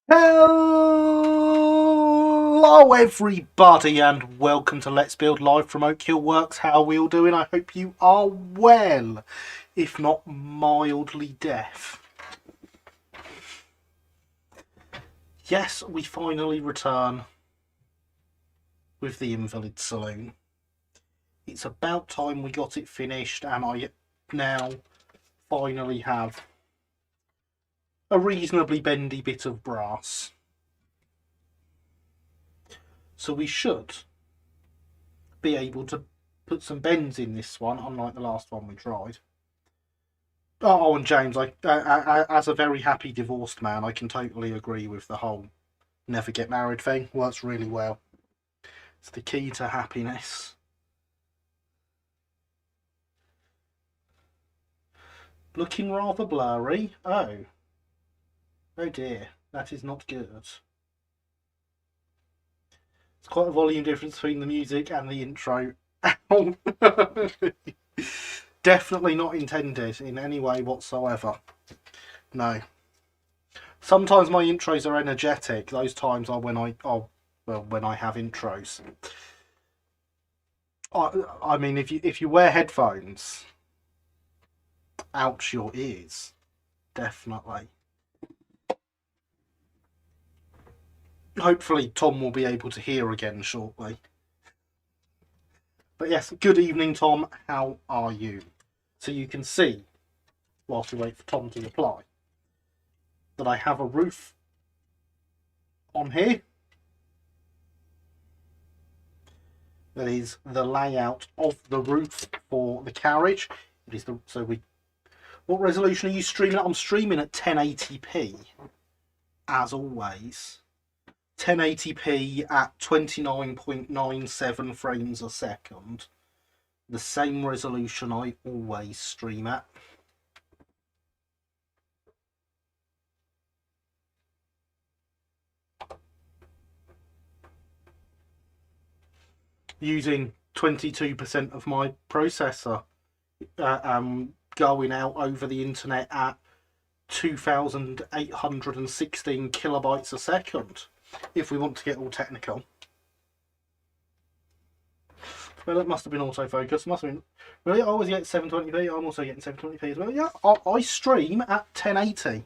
Hello everybody and welcome to Let's Build live from Oak Hill Works. How are we all doing? I hope you are well, if not mildly deaf. Yes, we finally return with the Invalid Saloon. It's about time we got it finished and I now finally have a reasonably bendy bit of brass. So we should be able to put some bends in this one, unlike the last one we tried. Oh, and James, as a very happy divorced man, I can totally agree with the whole never get married thing. Works really well. It's the key to happiness. Looking rather blurry. Oh. Oh dear, that is not good. It's quite a volume difference between the music and the intro. Ow. Definitely not intended in any way whatsoever. No. Sometimes my intros are energetic. Those times are when I have intros. I mean, if you wear headphones, ouch your ears. Definitely. Hopefully Tom will be able to hear again shortly. But yes, good evening Tom, how are you? So you can see, whilst we wait for Tom to reply, that I have a roof on here. That is the layout of the roof for the carriage. It is what resolution are you streaming at? I'm streaming at 1080p, as always. 1080p at 29.97 frames a second. The same resolution I always stream at. Using 22% of my processor, going out over the internet at 2,816 kilobytes a second, if we want to get all technical. Well, it must have been autofocus. Must have been. Really, I always get 720p. I'm also getting 720p as well. Yeah, I stream at 1080.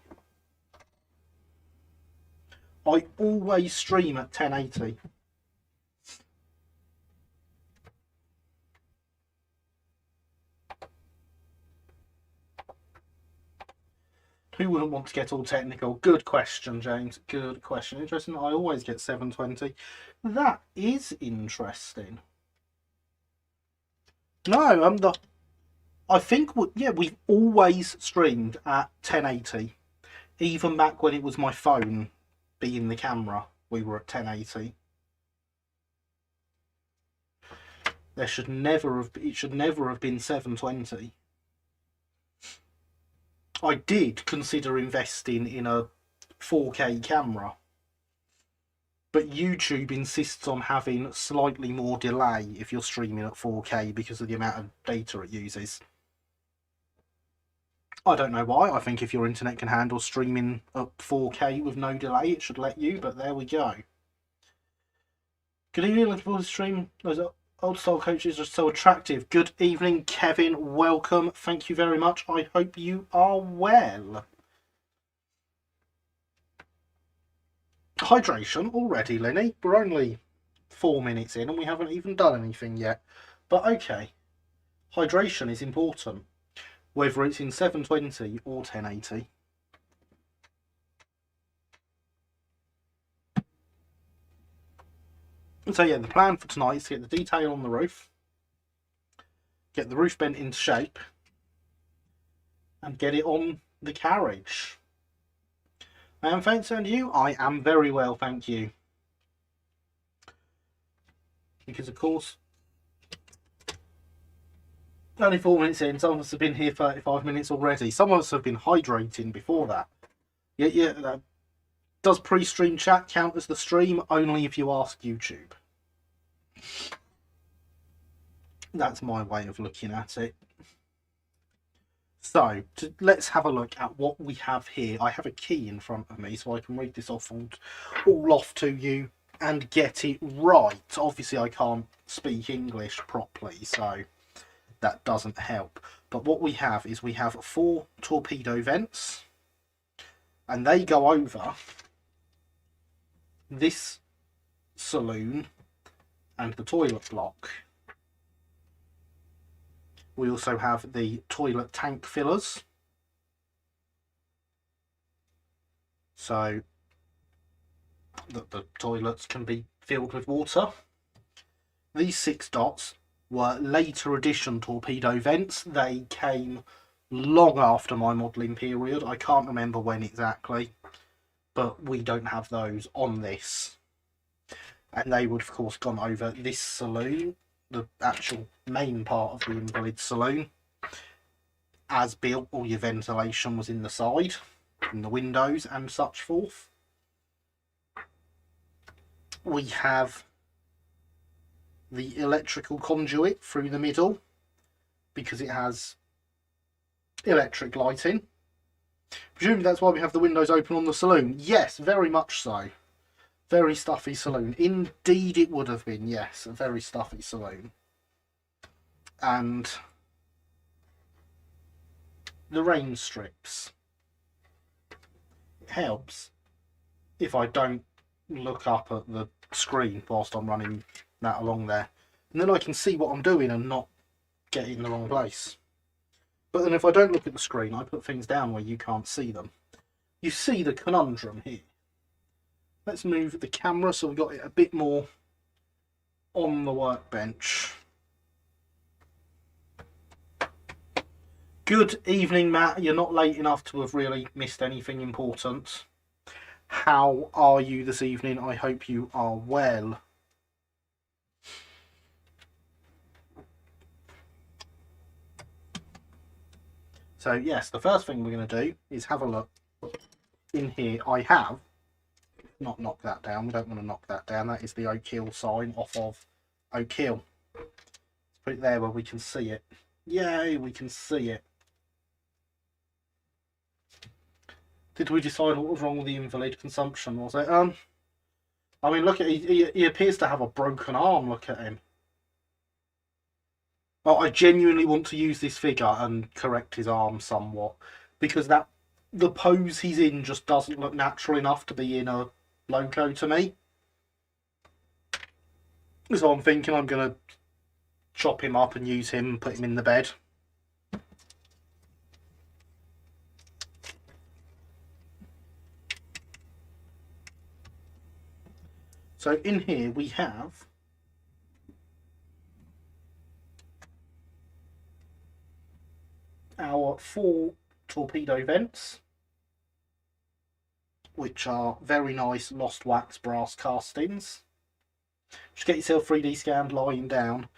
I always stream at 1080. Who wouldn't want to get all technical? Good question, James. Good question. Interesting. I always get 720. That is interesting. No, I think we've always streamed at 1080. Even back when it was my phone being the camera, we were at 1080. It should never have been 720. I did consider investing in a 4K camera, but YouTube insists on having slightly more delay if you're streaming at 4K because of the amount of data it uses. I don't know why. I think if your internet can handle streaming at 4K with no delay, it should let you, but there we go. Good evening, looking forward to stream. Those old style coaches are so attractive. Good evening, Kevin. Welcome. Thank you very much. I hope you are well. Hydration already, Lenny. We're only 4 minutes in and we haven't even done anything yet. But okay. Hydration is important, whether it's in 720 or 1080. So yeah, the plan for tonight is to get the detail on the roof, get the roof bent into shape, and get it on the carriage. I am thanks, and you? I am very well, thank you. Because of course, only 4 minutes in, some of us have been here 35 minutes already. Some of us have been hydrating before that. Yeah. Does pre-stream chat count as the stream? Only if you ask YouTube. That's my way of looking at it. So let's have a look at what we have here. I have a key in front of me so I can read this all off to you and get it right. Obviously I can't speak English properly, so that doesn't help. But what we have is we have 4 torpedo vents, and they go over this saloon and the toilet block. We also have the toilet tank fillers. So that the toilets can be filled with water. These 6 dots were later edition torpedo vents. They came long after my modelling period. I can't remember when exactly, but we don't have those on this. And they would have, of course, gone over this saloon, the actual main part of the Invalid saloon. As built, all your ventilation was in the side, in the windows and such forth. We have the electrical conduit through the middle because it has electric lighting. Presumably that's why we have the windows open on the saloon. Yes, very much so. Very stuffy saloon. Indeed it would have been, yes, a very stuffy saloon. And the rain strips. It helps if I don't look up at the screen whilst I'm running that along there. And then I can see what I'm doing and not get in the wrong place. But then if I don't look at the screen, I put things down where you can't see them. You see the conundrum here. Let's move the camera so we've got it a bit more on the workbench. Good evening, Matt. You're not late enough to have really missed anything important. How are you this evening? I hope you are well. So yes, the first thing we're going to do is have a look in here. I have not knocked that down. We don't want to knock that down. That is the Oak Hill sign off of Oak Hill. Let's put it there where we can see it. Yay, we can see it. Did we decide what was wrong with the Invalid consumption? Was it? I mean, look at he appears to have a broken arm. Look at him. Oh, I genuinely want to use this figure and correct his arm somewhat, because the pose he's in just doesn't look natural enough to be in a loco to me. So I'm thinking I'm going to chop him up and use him and put him in the bed. So in here we have our 4 torpedo vents, which are very nice lost wax brass castings. Just get yourself 3D scanned lying down.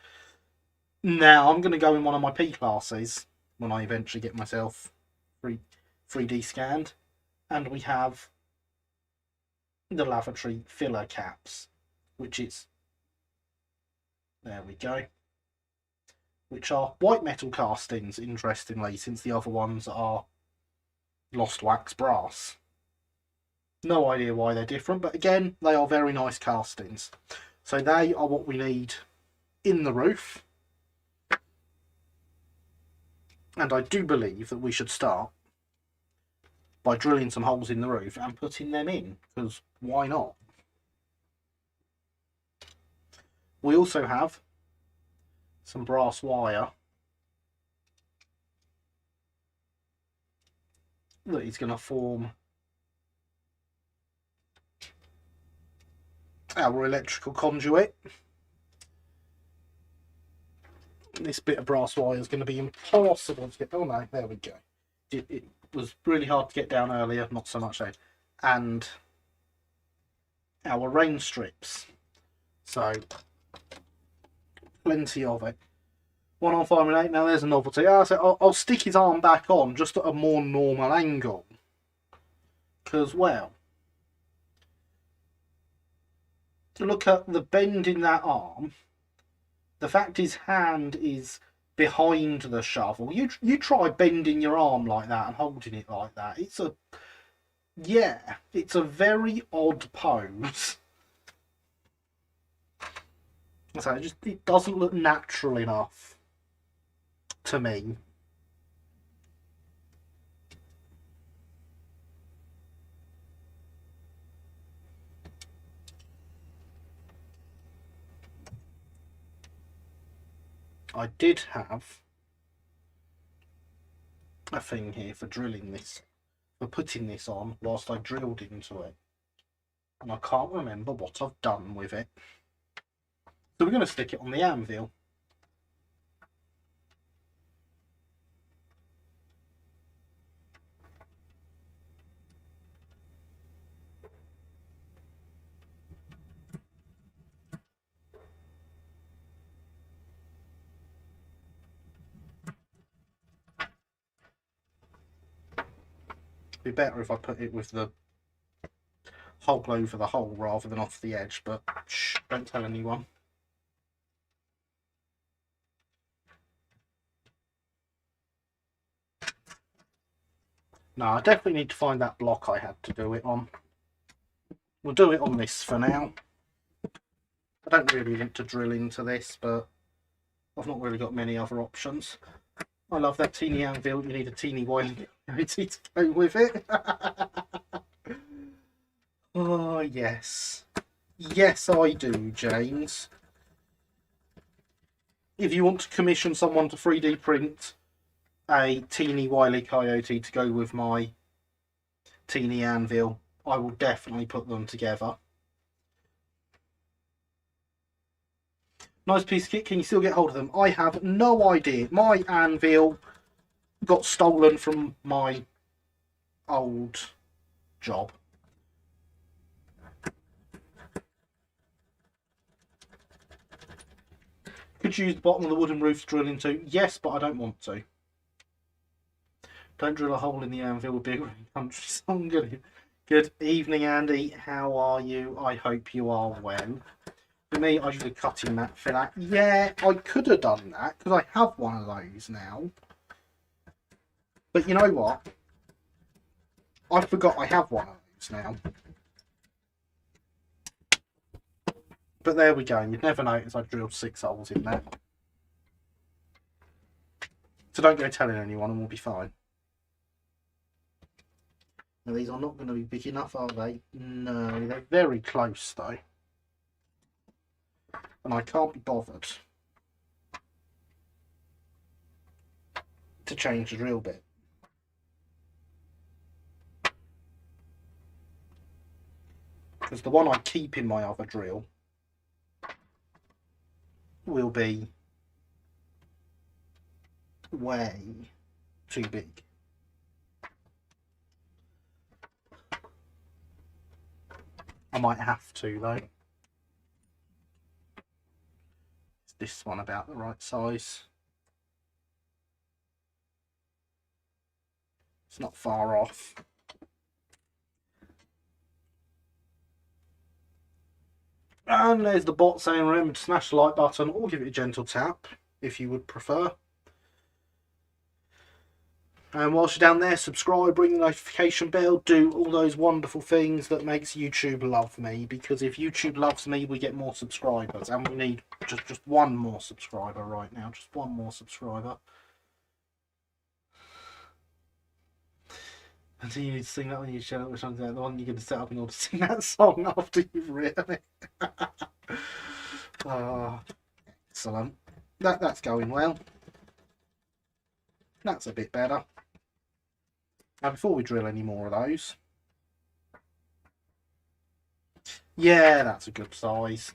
Now I'm going to go in one of my P classes when I eventually get myself 3D scanned, and we have the lavatory filler caps, which is, there we go, which are white metal castings, interestingly, since the other ones are lost wax brass. No idea why they're different, but again, they are very nice castings. So they are what we need in the roof. And I do believe that we should start by drilling some holes in the roof and putting them in, because why not? We also have some brass wire that is going to form our electrical conduit. This bit of brass wire is going to be impossible to get. Oh no, there we go. It was really hard to get down earlier, not so much then. And our rain strips. So plenty of it. 1 on 5 now there's a novelty. So I'll stick his arm back on just at a more normal angle. Because, well, look at the bend in that arm. The fact his hand is behind the shovel. You try bending your arm like that and holding it like that. It's a very odd pose. So it doesn't look natural enough to me. I did have a thing here for drilling this, for putting this on whilst I drilled into it. And I can't remember what I've done with it. So we're going to stick it on the anvil. It'd be better if I put it with the hole over the hole rather than off the edge, but shh, don't tell anyone. No, I definitely need to find that block I had to do it on. We'll do it on this for now. I don't really want to drill into this, but I've not really got many other options. I love that teeny anvil. You need a teeny wily to go with it. Oh, yes. Yes, I do, James. If you want to commission someone to 3D print a teeny wily coyote to go with my teeny anvil, I will definitely put them together. Nice piece of kit. Can you still get hold of them? I have no idea. My anvil got stolen from my old job. Could you use the bottom of the wooden roof to drill into? Yes, but I don't want to. Don't drill a hole in the anvil with big country song. Good evening, Andy. How are you? I hope you are well. For me, I should have cut in that for that. Yeah, I could have done that because I have one of those now. But you know what? I forgot I have one of those now. But there we go. You'd never notice I drilled 6 holes in there. So don't go telling anyone and we'll be fine. Now these are not going to be big enough, are they? No, they're very close though. And I can't be bothered to change the drill bit. Because the one I keep in my other drill will be way too big. I might have to though. Is this one about the right size? It's not far off. And there's the bot saying remember to smash the like button or give it a gentle tap if you would prefer. And whilst you're down there, subscribe, ring the notification bell, do all those wonderful things that makes YouTube love me. Because if YouTube loves me, we get more subscribers. And we need just one more subscriber right now. Just one more subscriber. And so you need to sing that on your channel, which one's the one you're going to set up in order to sing that song after you've written it. Excellent. That's going well. That's a bit better. Now before we drill any more of those. Yeah, that's a good size.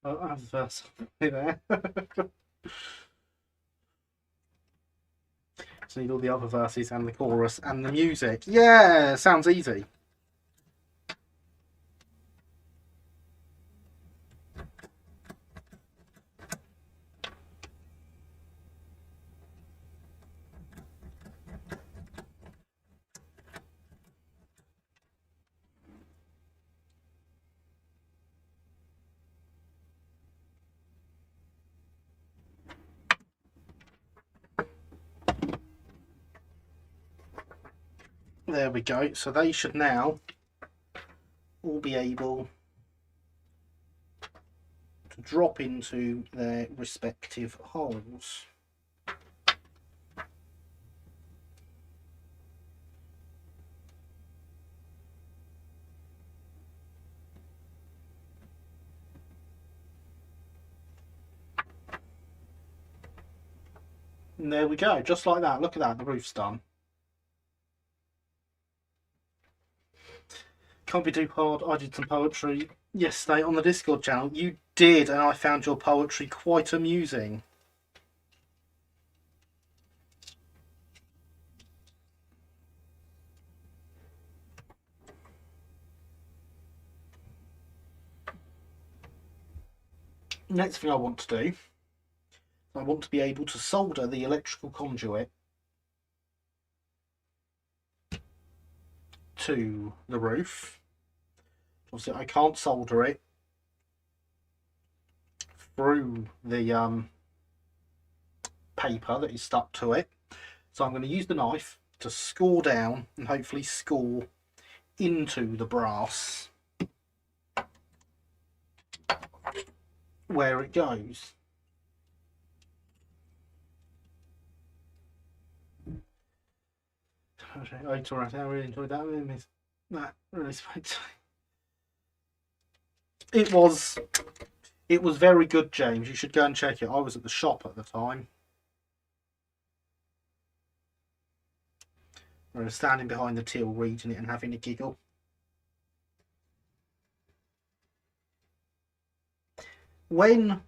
Oh, I have the verse there. So need all the other verses and the chorus and the music. Yeah, sounds easy. There we go. So they should now all be able to drop into their respective holes. And there we go, just like that. Look at that, the roof's done. Can't be too hard. I did some poetry yesterday on the Discord channel. You did, and I found your poetry quite amusing. Next thing I want to do, I want to be able to solder the electrical conduit to the roof. Obviously I can't solder it through the paper that is stuck to it, so I'm going to use the knife to score down and hopefully score into the brass where it goes. I really enjoyed that. That really spoke to me. It was very good, James. You should go and check it. I was at the shop at the time. I was standing behind the till reading it and having a giggle. When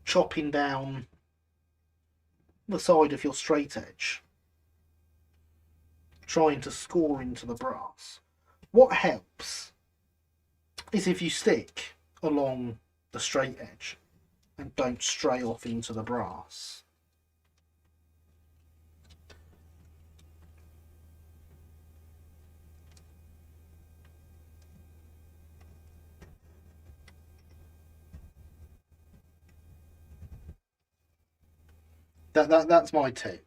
chopping down the side of your straight edge, trying to score into the brass, what helps is if you stick along the straight edge and don't stray off into the brass. That's my tip.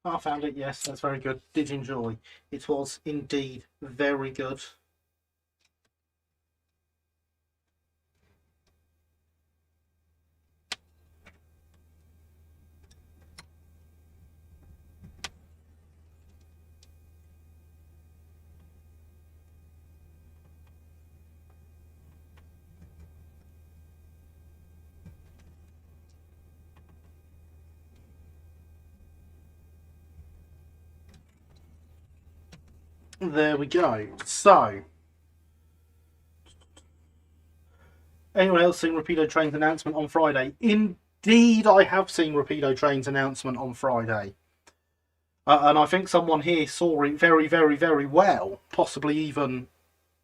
I found it, yes, that's very good. Did enjoy. It was indeed very good. There we go. So, anyone else seen Rapido Train's announcement on Friday? Indeed, I have seen Rapido Train's announcement on Friday. And I think someone here saw it very, very, very well. Possibly even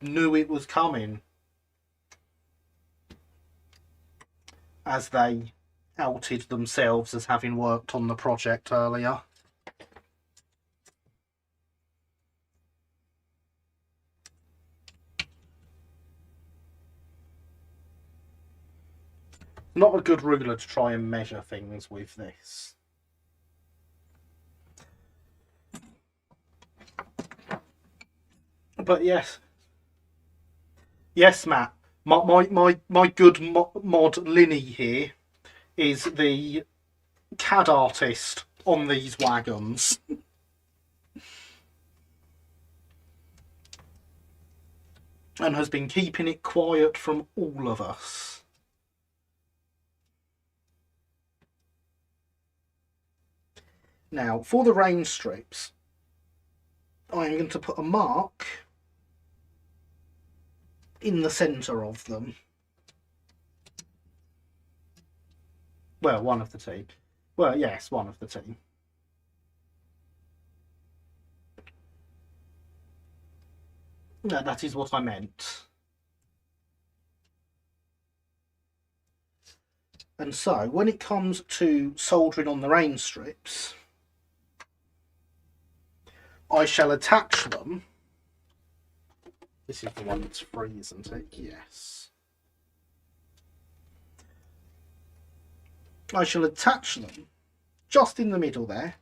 knew it was coming, as they outed themselves as having worked on the project earlier. Not a good ruler to try and measure things with this. But yes, Matt. My good mod Linny here is the CAD artist on these wagons. And has been keeping it quiet from all of us. Now, for the range strips, I am going to put a mark in the centre of them. Well, one of the team. Well, yes, one of the team. No, that is what I meant. And so, when it comes to soldering on the rain strips, I shall attach them. This is the one that's free, isn't it? Yes. I shall attach them just in the middle there.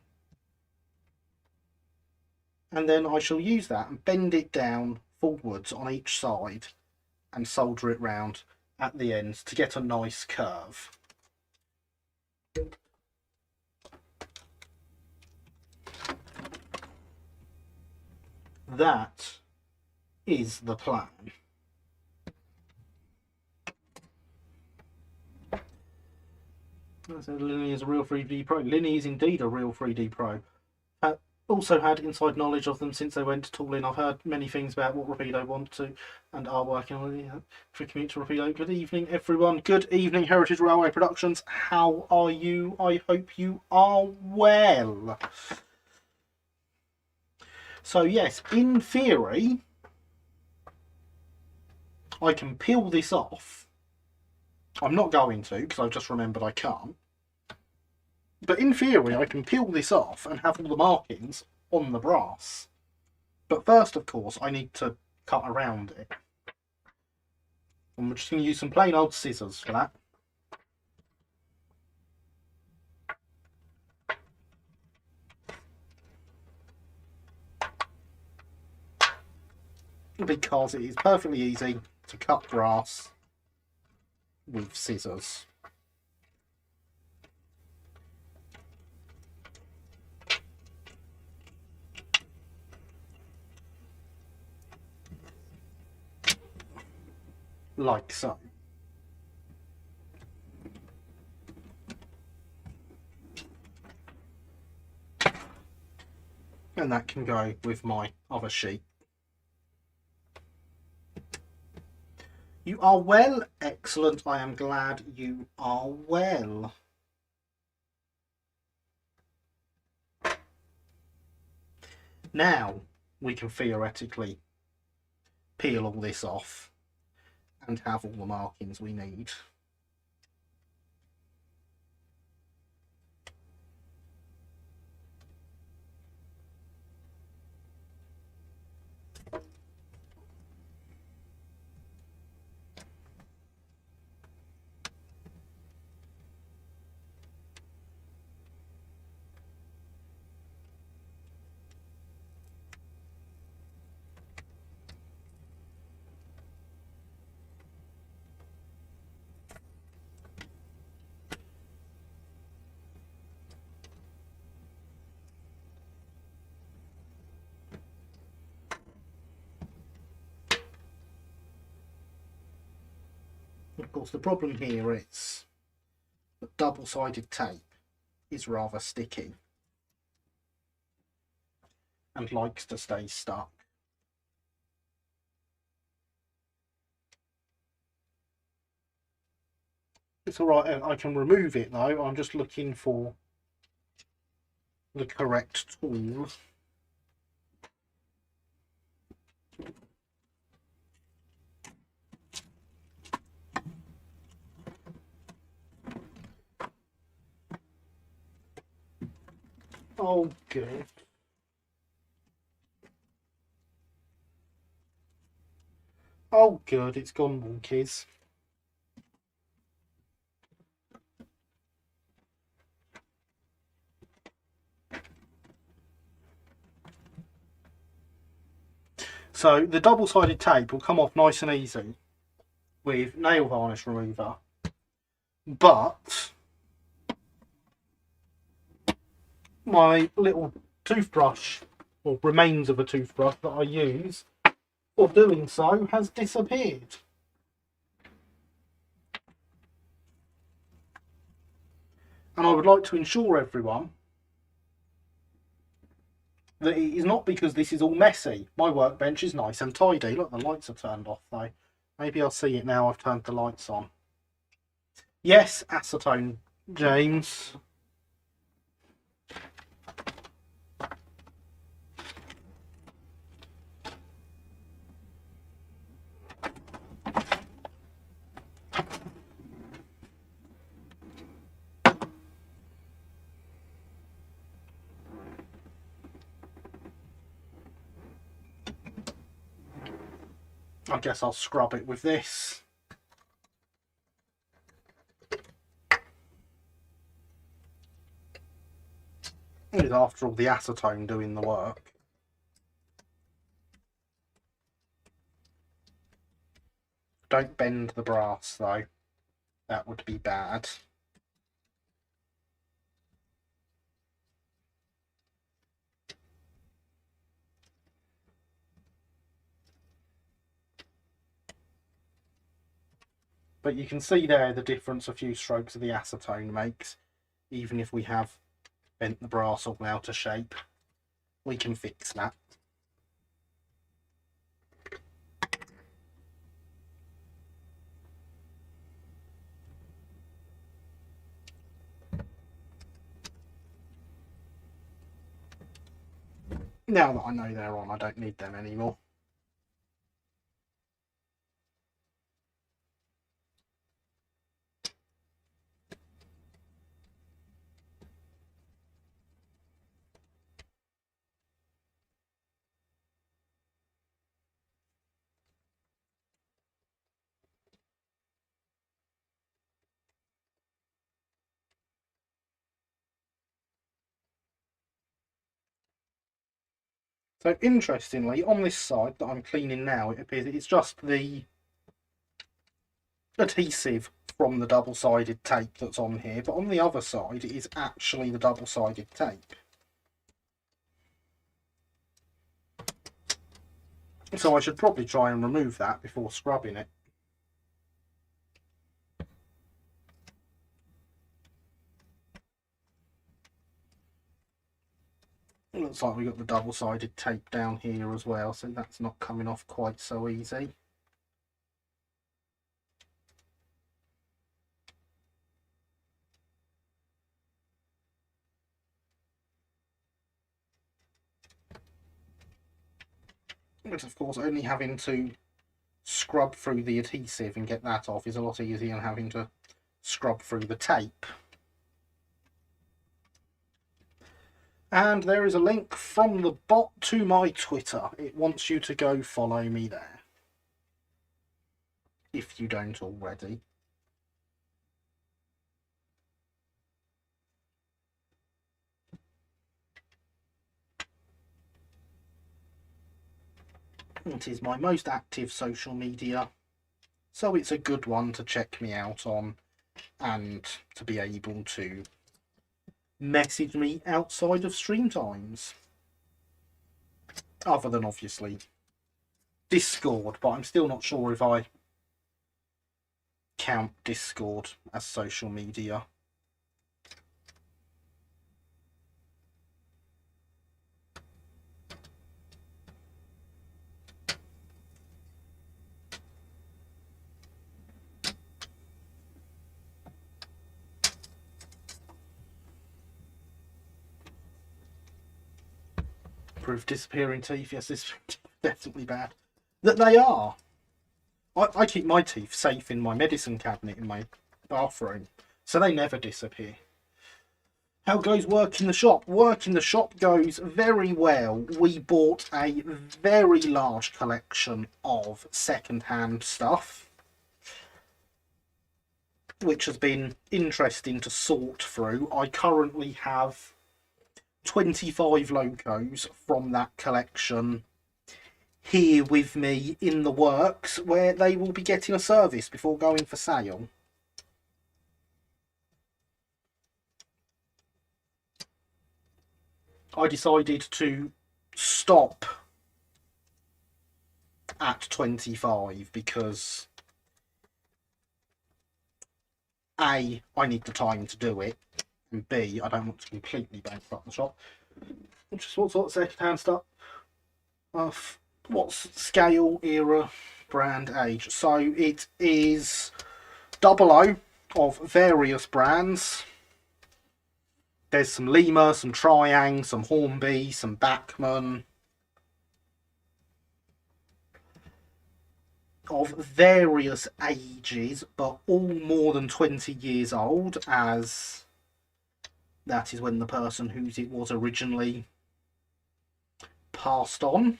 And then I shall use that and bend it down forwards on each side and solder it round at the ends to get a nice curve. That is the plan. So Linny is a real 3D pro. Linny is indeed a real 3D pro. Also had inside knowledge of them since they went to Toolin. I've heard many things about what Rapido want to and are working on for commute to Rapido. Good evening, everyone. Good evening, Heritage Railway Productions. How are you? I hope you are well. So yes, in theory, I can peel this off. I'm not going to, because I've just remembered I can't. But in theory, I can peel this off and have all the markings on the brass. But first, of course, I need to cut around it. And we're just going to use some plain old scissors for that. Because it is perfectly easy to cut brass with scissors. Like so. And that can go with my other sheet. You are well. Excellent. I am glad you are well. Now we can theoretically peel all this off and have all the markings we need. Of course, the problem here is that double-sided tape is rather sticky and likes to stay stuck. It's alright, I can remove it though. I'm just looking for the correct tool. Oh, good. Oh, good, it's gone wonkies. So the double-sided tape will come off nice and easy with nail varnish remover, but my little toothbrush, or remains of a toothbrush that I use for doing so, has disappeared. And I would like to assure everyone that it is not because this is all messy. My workbench is nice and tidy. Look, the lights are turned off though. Maybe I'll see it now I've turned the lights on. Yes, acetone, James. I guess I'll scrub it with this. It's after all the acetone doing the work. Don't bend the brass though. That would be bad. But you can see there the difference a few strokes of the acetone makes. Even if we have bent the brass all out of shape, we can fix that. Now that I know they're on, I don't need them anymore. So interestingly, on this side that I'm cleaning now, it appears it's just the adhesive from the double-sided tape that's on here, but on the other side it is actually the double-sided tape. So I should probably try and remove that before scrubbing it. It looks like we've got the double-sided tape down here as well, so that's not coming off quite so easy. But of course, only having to scrub through the adhesive and get that off is a lot easier than having to scrub through the tape. And there is a link from the bot to my Twitter. It wants you to go follow me there, if you don't already. It is my most active social media, so it's a good one to check me out on and to be able to message me outside of stream times. Other than obviously Discord, but I'm still not sure if I count Discord as social media. Proof disappearing teeth. Yes, this is definitely bad. That they are. I keep my teeth safe in my medicine cabinet in my bathroom, so they never disappear. How goes work in the shop? Work in the shop goes very well. We bought a very large collection of second-hand stuff, which has been interesting to sort through. I currently have 25 logos from that collection here with me in the works, where they will be getting a service before going for sale. I decided to stop at 25 because A, I need the time to do it, and B, I don't want to completely bankrupt the shop. Just what sort of second-hand stuff? What's scale, era, brand, age? So it is 00 of various brands. There's some Lima, some Triang, some Hornby, some Bachmann. Of various ages, but all more than 20 years old, as that is when the person whose it was originally passed on.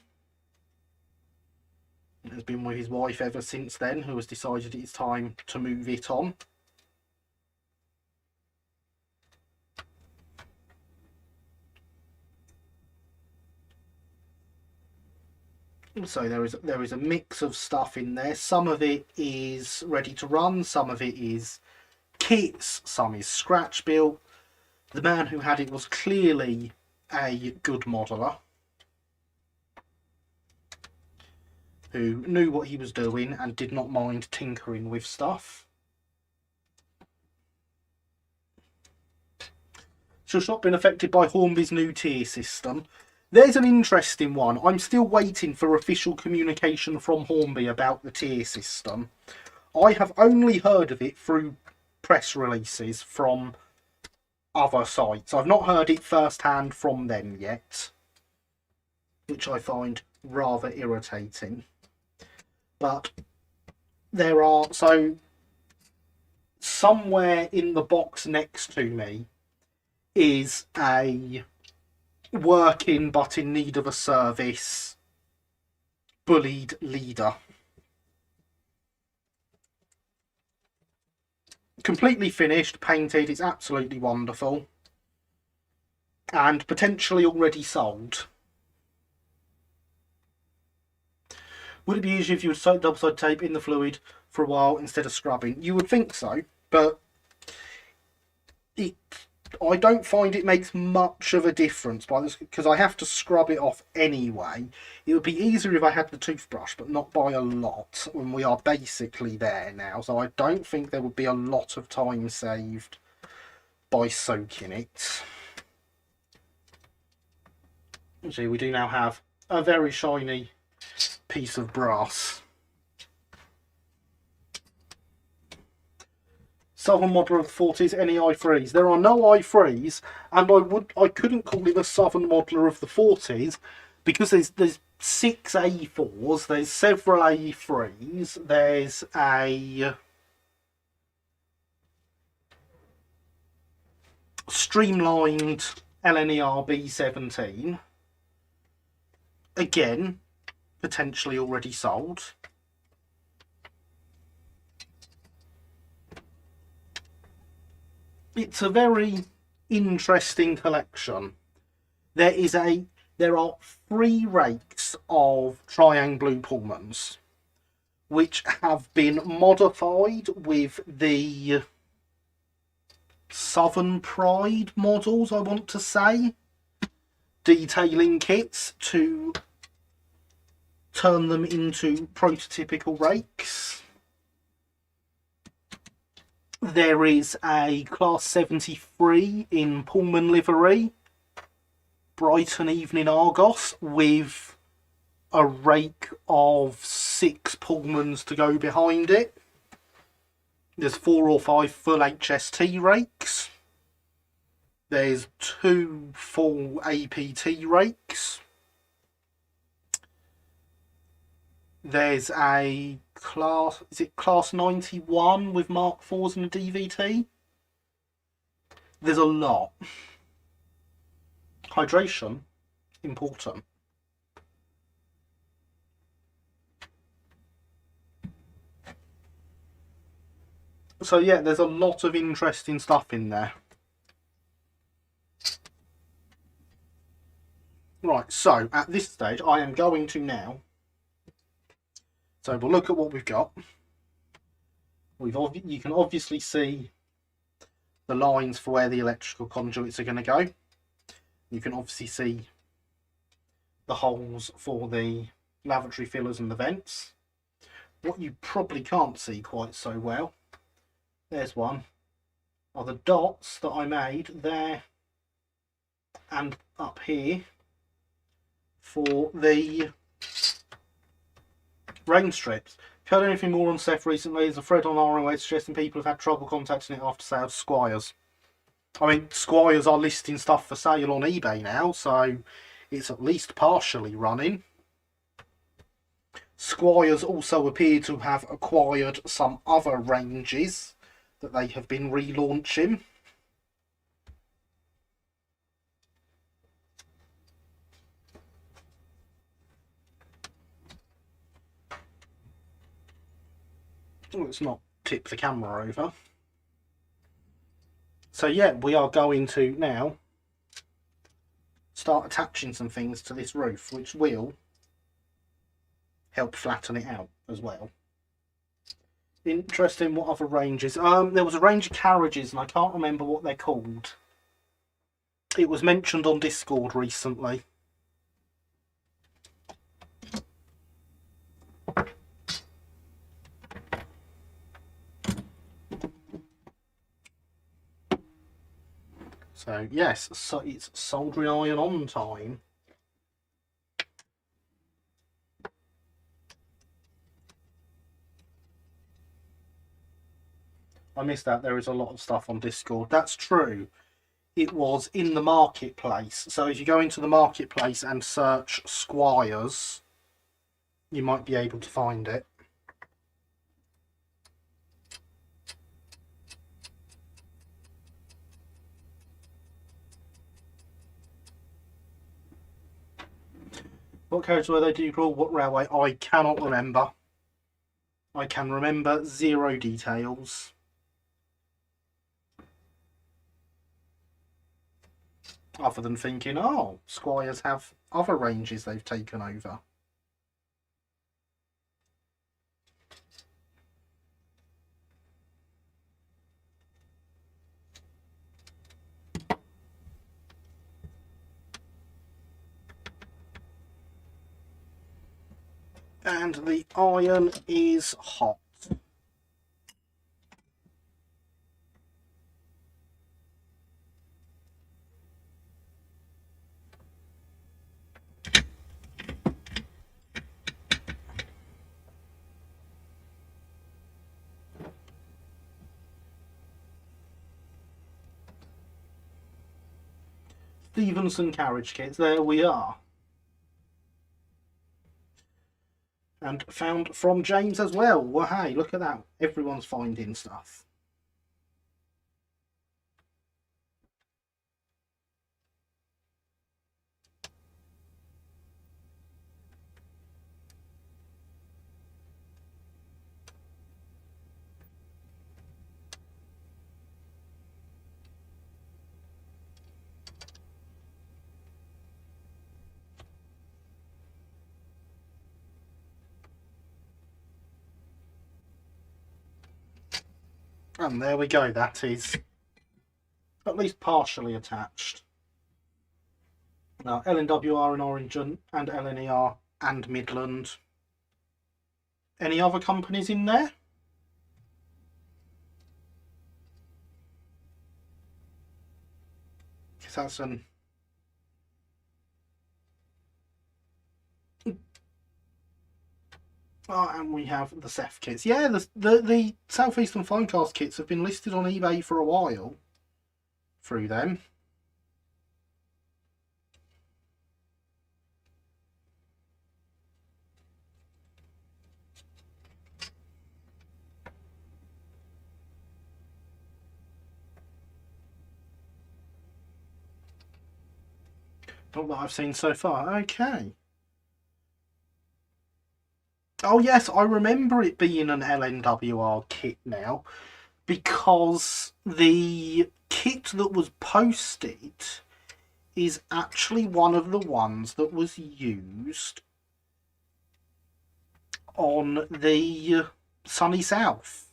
Has been with his wife ever since then, who has decided it's time to move it on. So there is a mix of stuff in there. Some of it is ready to run, some of it is kits, some is scratch built. The man who had it was clearly a good modeller who knew what he was doing and did not mind tinkering with stuff. So it's not been affected by Hornby's new tier system. There's an interesting one. I'm still waiting for official communication from Hornby about the tier system. I have only heard of it through press releases from other sites. I've not heard it firsthand from them yet, which I find rather irritating. But there are, so somewhere in the box next to me is a working but in need of a service bullied leader. Completely finished, painted, it's absolutely wonderful. And potentially already sold. Would it be easier if you would soak double-sided tape in the fluid for a while instead of scrubbing? You would think so, but I don't find it makes much of a difference because I have to scrub it off anyway. It would be easier if I had the toothbrush, but not by a lot, when we are basically there now. So I don't think there would be a lot of time saved by soaking it. See, we do now have a very shiny piece of brass. Southern modeler of the 40s, any i3s? There are no i3s, and I couldn't call it a Southern modeler of the 40s because there's 6 A4s, there's several A3s, there's a streamlined LNER B17. Again, potentially already sold. It's a very interesting collection. There are 3 rakes of Triang Blue Pullmans, which have been modified with the Southern Pride models, I want to say, detailing kits to turn them into prototypical rakes. There is a Class 73 in Pullman livery, Brighton Evening Argos, with a rake of 6 Pullmans to go behind it. There's 4 or 5 full HST rakes. There's 2 full APT rakes. There's a class, is it Class 91 with Mark IVs and a DVT? There's a lot. Hydration, important. So yeah, there's a lot of interesting stuff in there. Right, so at this stage I am going to now, so we'll look at what we've got. You can obviously see the lines for where the electrical conduits are going to go. You can obviously see the holes for the lavatory fillers and the vents. What you probably can't see quite so well, there's one, are the dots that I made there and up here for the rain strips. If you heard anything more on Seth recently, there's a thread on ROA suggesting people have had trouble contacting it after sale to Squires. I mean, Squires are listing stuff for sale on eBay now, so it's at least partially running. Squires also appear to have acquired some other ranges that they have been relaunching. Let's not tip the camera over. So yeah, we are going to now start attaching some things to this roof, which will help flatten it out as well. Interesting, what other ranges? There was a range of carriages and I can't remember what they're called. It was mentioned on Discord recently. So yes, so it's soldering iron on time. I missed that. There is a lot of stuff on Discord. That's true. It was in the marketplace. So if you go into the marketplace and search Squires, you might be able to find it. What carriage were they, do you call? What railway? I cannot remember. I can remember zero details. Other than thinking, oh, Squires have other ranges they've taken over. And the iron is hot. Stevenson carriage kits, there we are. And found from James as well. Well, hey, look at that. Everyone's finding stuff. And there we go. That is at least partially attached. Now, LNWR in Origin and LNER and Midland. Any other companies in there? Because that's an... Oh, and we have the SEF kits. Yeah, the Southeastern Finecast kits have been listed on eBay for a while through them. Not that I've seen so far. Okay. Oh yes, I remember it being an LNWR kit now, because the kit that was posted is actually one of the ones that was used on the Sunny South.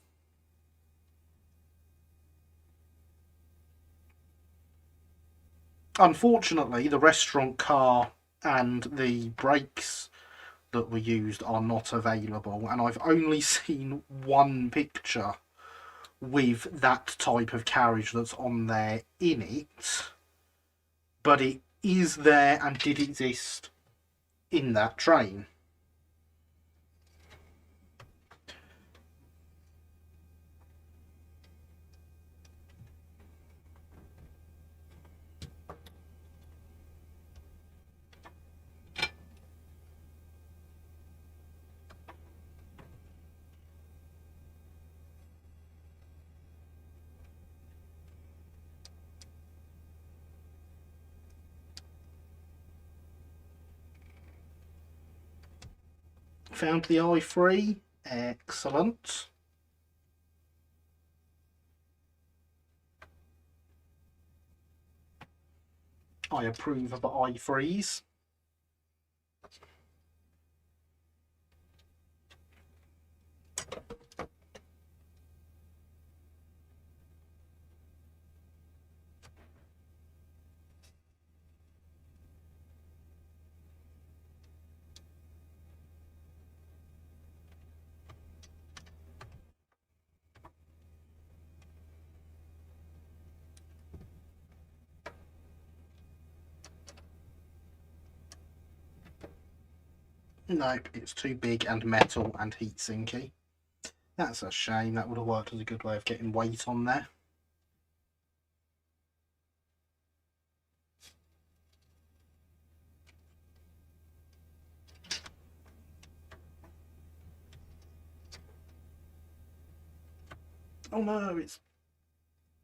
Unfortunately, the restaurant car and the brakes that were used are not available, and I've only seen one picture with that type of carriage that's on there in it, but it is there and did exist in that train. Found the i3. Excellent. I approve, but I freeze. Nope, it's too big and metal and heat sinky. That's a shame. That would have worked as a good way of getting weight on there. Oh no, it's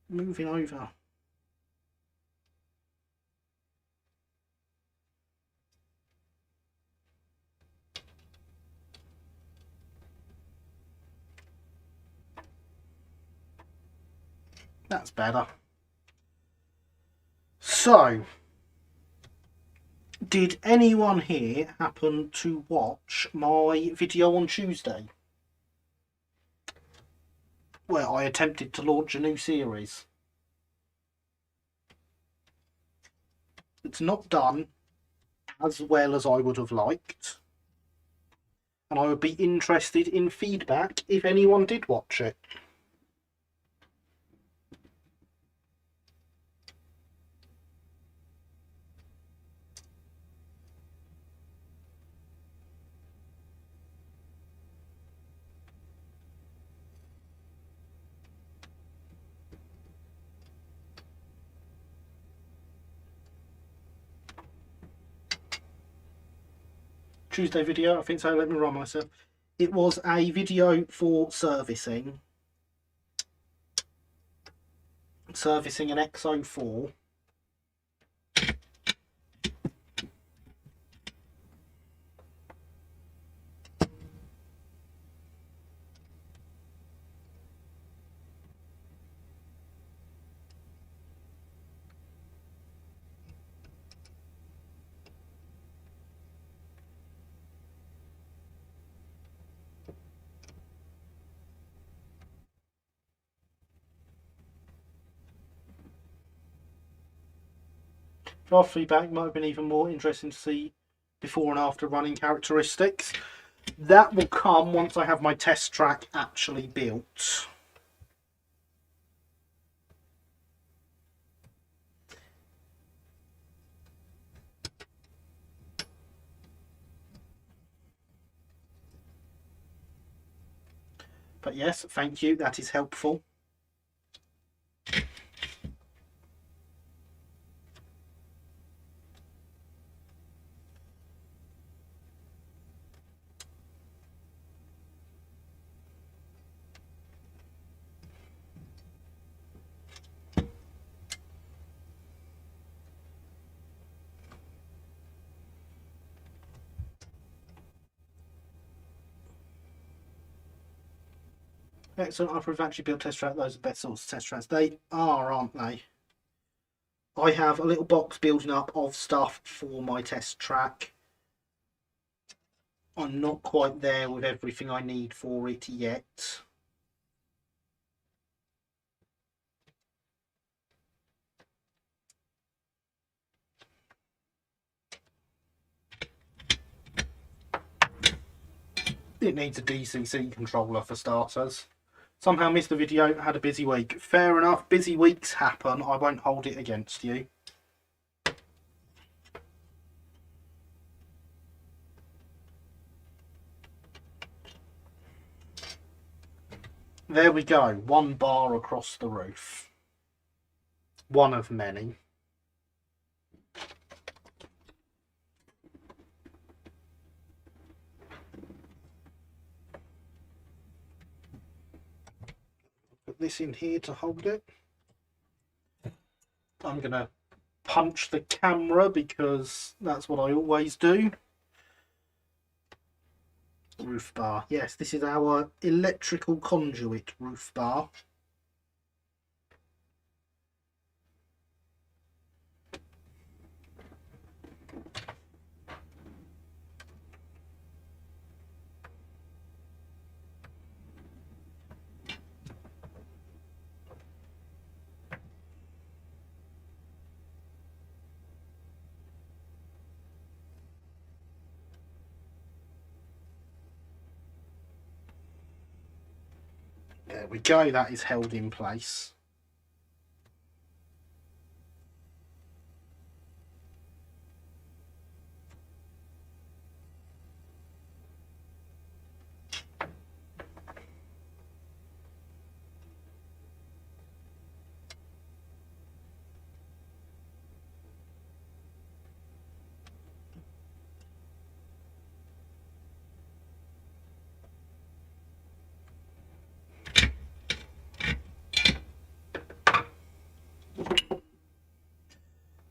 moving over. That's better. So, did anyone here happen to watch my video on Tuesday, where I attempted to launch a new series? It's not done as well as I would have liked, and I would be interested in feedback if anyone did watch it. Tuesday video, I think so, let me run myself. It was a video for servicing an XO4. Draft feedback might have been even more interesting to see before and after running characteristics. That will come once I have my test track actually built. But yes, thank you, that is helpful. Excellent, I've actually built test track. Those are the best sorts of test tracks. They are, aren't they? I have a little box building up of stuff for my test track. I'm not quite there with everything I need for it yet. It needs a DCC controller for starters. Somehow missed the video, had a busy week. Fair enough, busy weeks happen. I won't hold it against you. There we go, one bar across the roof. One of many. Put this in here to hold it. I'm going to punch the camera because that's what I always do. Roof bar. Yes, this is our electrical conduit roof bar. There we go, that is held in place.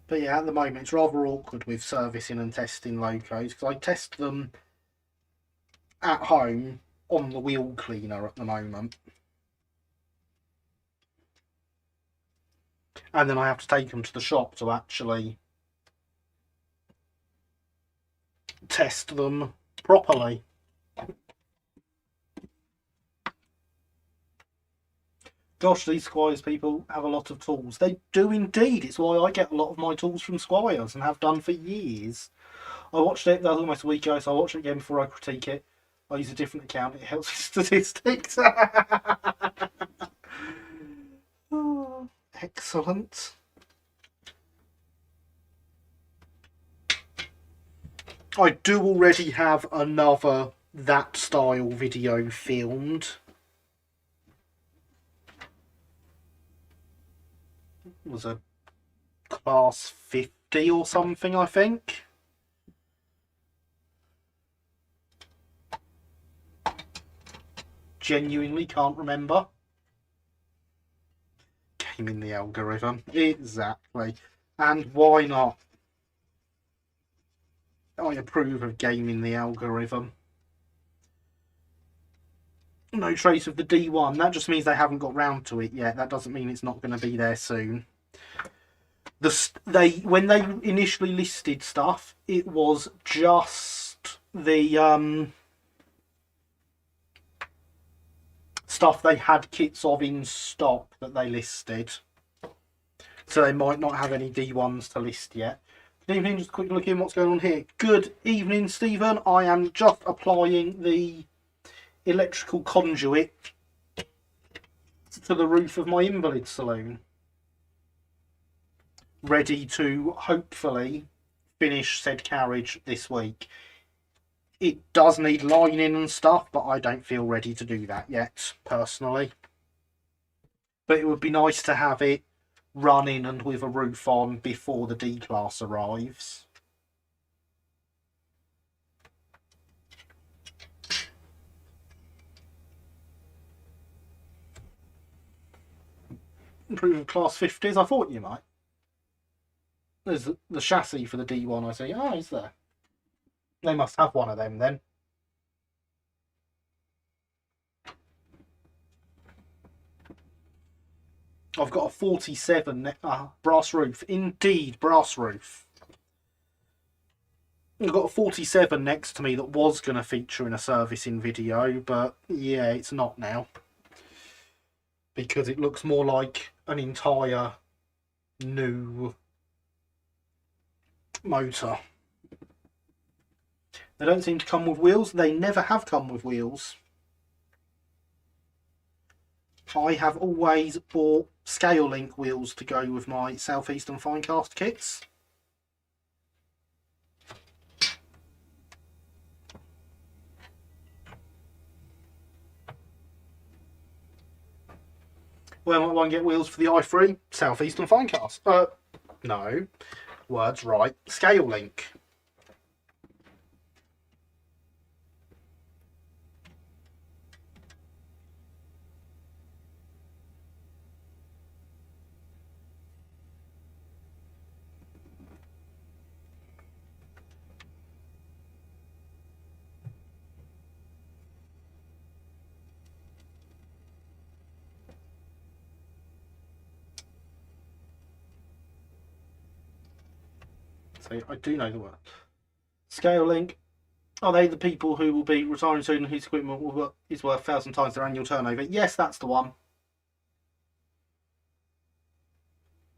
But yeah, at the moment it's rather awkward with servicing and testing locos because I test them at home on the wheel cleaner at the moment. And then I have to take them to the shop to actually test them properly. Gosh, these Squires people have a lot of tools. They do indeed. It's why I get a lot of my tools from Squires and have done for years. I watched it, that was almost a week ago, so I watched it again before I critique it. I use a different account, it helps with statistics. Oh, excellent. I do already have another that style video filmed. It was a class 50 or something, I think. Genuinely can't remember. Gaming the algorithm. Exactly. And why not? I approve of gaming the algorithm. No trace of the D1. That just means they haven't got round to it yet. That doesn't mean it's not going to be there soon. When they initially listed stuff, it was just the stuff they had kits of in stock that they listed. So they might not have any D1s to list yet. Good evening, just a quick look in what's going on here. Good evening, Stephen. I am just applying the electrical conduit to the roof of my Invalid Saloon. Ready to hopefully finish said carriage this week. It does need lining and stuff, but I don't feel ready to do that yet, personally. But it would be nice to have it running and with a roof on before the D-Class arrives. Improve of class 50s, I thought you might. There's the chassis for the D1, I see. Oh, is there? They must have one of them then. I've got a 47 brass roof. Indeed, brass roof. I've got a 47 next to me that was going to feature in a servicing video, but yeah, it's not now. Because it looks more like an entire new motor. They don't seem to come with wheels. They never have come with wheels. I have always bought scale link wheels to go with my Southeastern Finecast kits. Where might one get wheels for the i3? Southeastern Finecast. No. Words right. Scale link. So I do know the word. Scale link. Are they the people who will be retiring soon and whose equipment is worth 1,000 times their annual turnover? Yes, that's the one.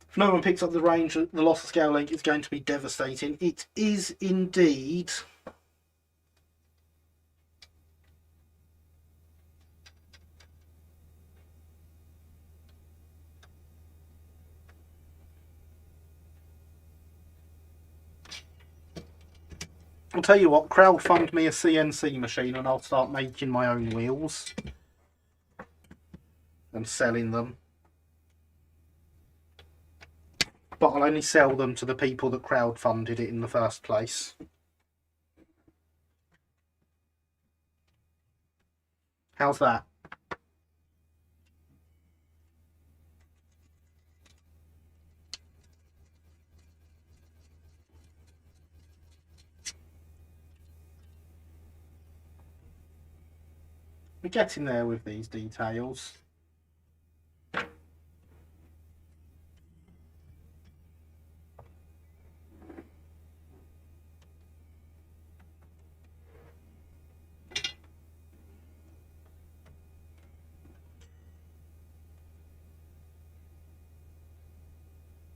If no one picks up the range, the loss of scale link is going to be devastating. It is indeed. I'll tell you what, crowdfund me a CNC machine and I'll start making my own wheels and selling them. But I'll only sell them to the people that crowdfunded it in the first place. How's that? We're getting there with these details.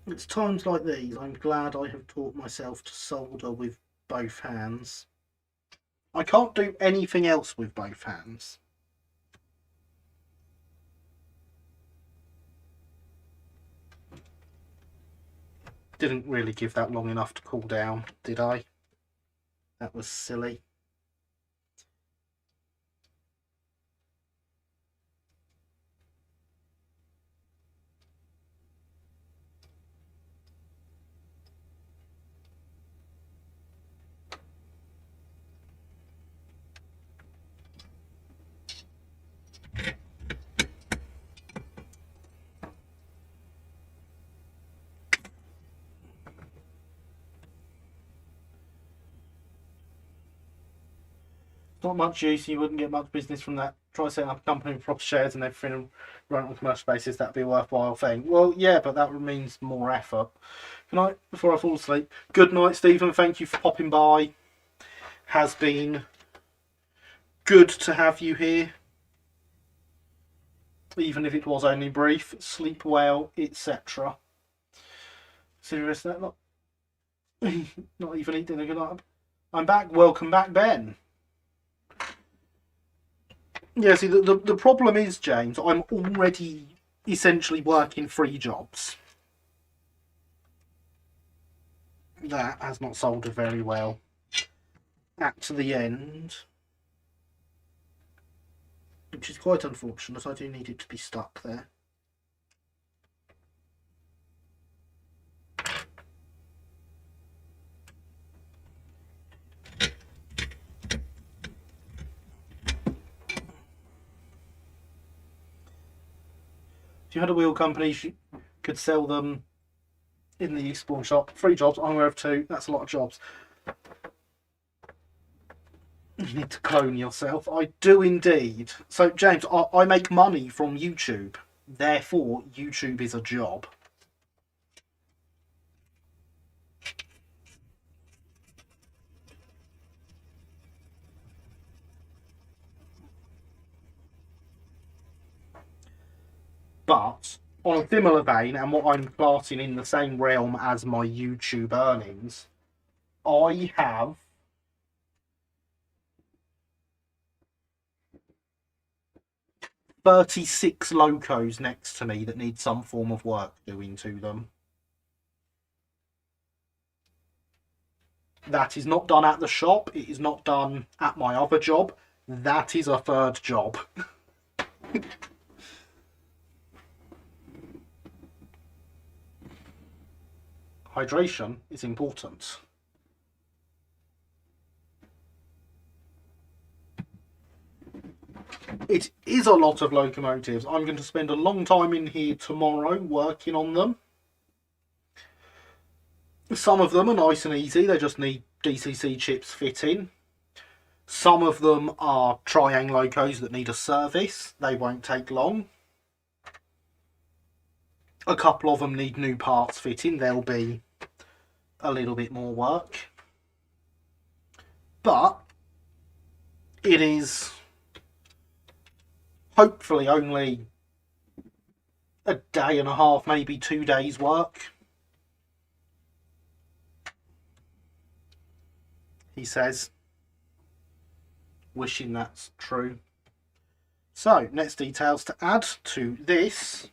It's times like these I'm glad I have taught myself to solder with both hands. I can't do anything else with both hands. Didn't really give that long enough to cool down, did I? That was silly. Not much use, you wouldn't get much business from that. Try setting up a company with proper shares and everything and run it on a commercial basis, that'd be a worthwhile thing. Well, yeah, but that means more effort. Good night, before I fall asleep. Good night, Stephen, thank you for popping by. Has been good to have you here. Even if it was only brief. Sleep well, etc. Serious, not even eating a good night. I'm back, welcome back, Ben. Yeah, see, the problem is, James, I'm already essentially working 3 jobs. That has not soldered very well. At the end. Which is quite unfortunate, I do need it to be stuck there. If you had a wheel company, you could sell them in the Eastbourne shop. 3 jobs, I'm aware of 2. That's a lot of jobs. You need to clone yourself. I do indeed. So, James, I make money from YouTube. Therefore, YouTube is a job. But on a similar vein, and what I'm classing in the same realm as my YouTube earnings, I have 36 locos next to me that need some form of work doing to them. That is not done at the shop. It is not done at my other job. That is a 3rd job. Hydration is important. It is a lot of locomotives. I'm going to spend a long time in here tomorrow working on them. Some of them are nice and easy. They just need DCC chips fitting. Some of them are Triang locos that need a service. They won't take long. A couple of them need new parts fitting. There'll be a little bit more work. But it is hopefully only a day and a half, maybe 2 days work. He says, wishing that's true. So, next details to add to this.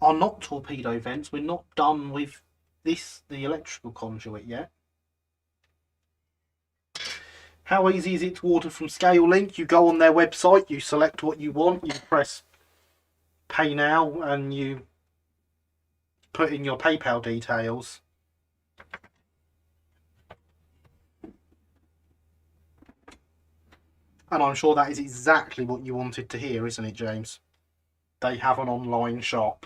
are not torpedo vents. We're not done with this, the electrical conduit yet. How easy is it to order from ScaleLink? You go on their website, you select what you want, you press pay now, and you put in your PayPal details. And I'm sure that is exactly what you wanted to hear, isn't it, James? They have an online shop.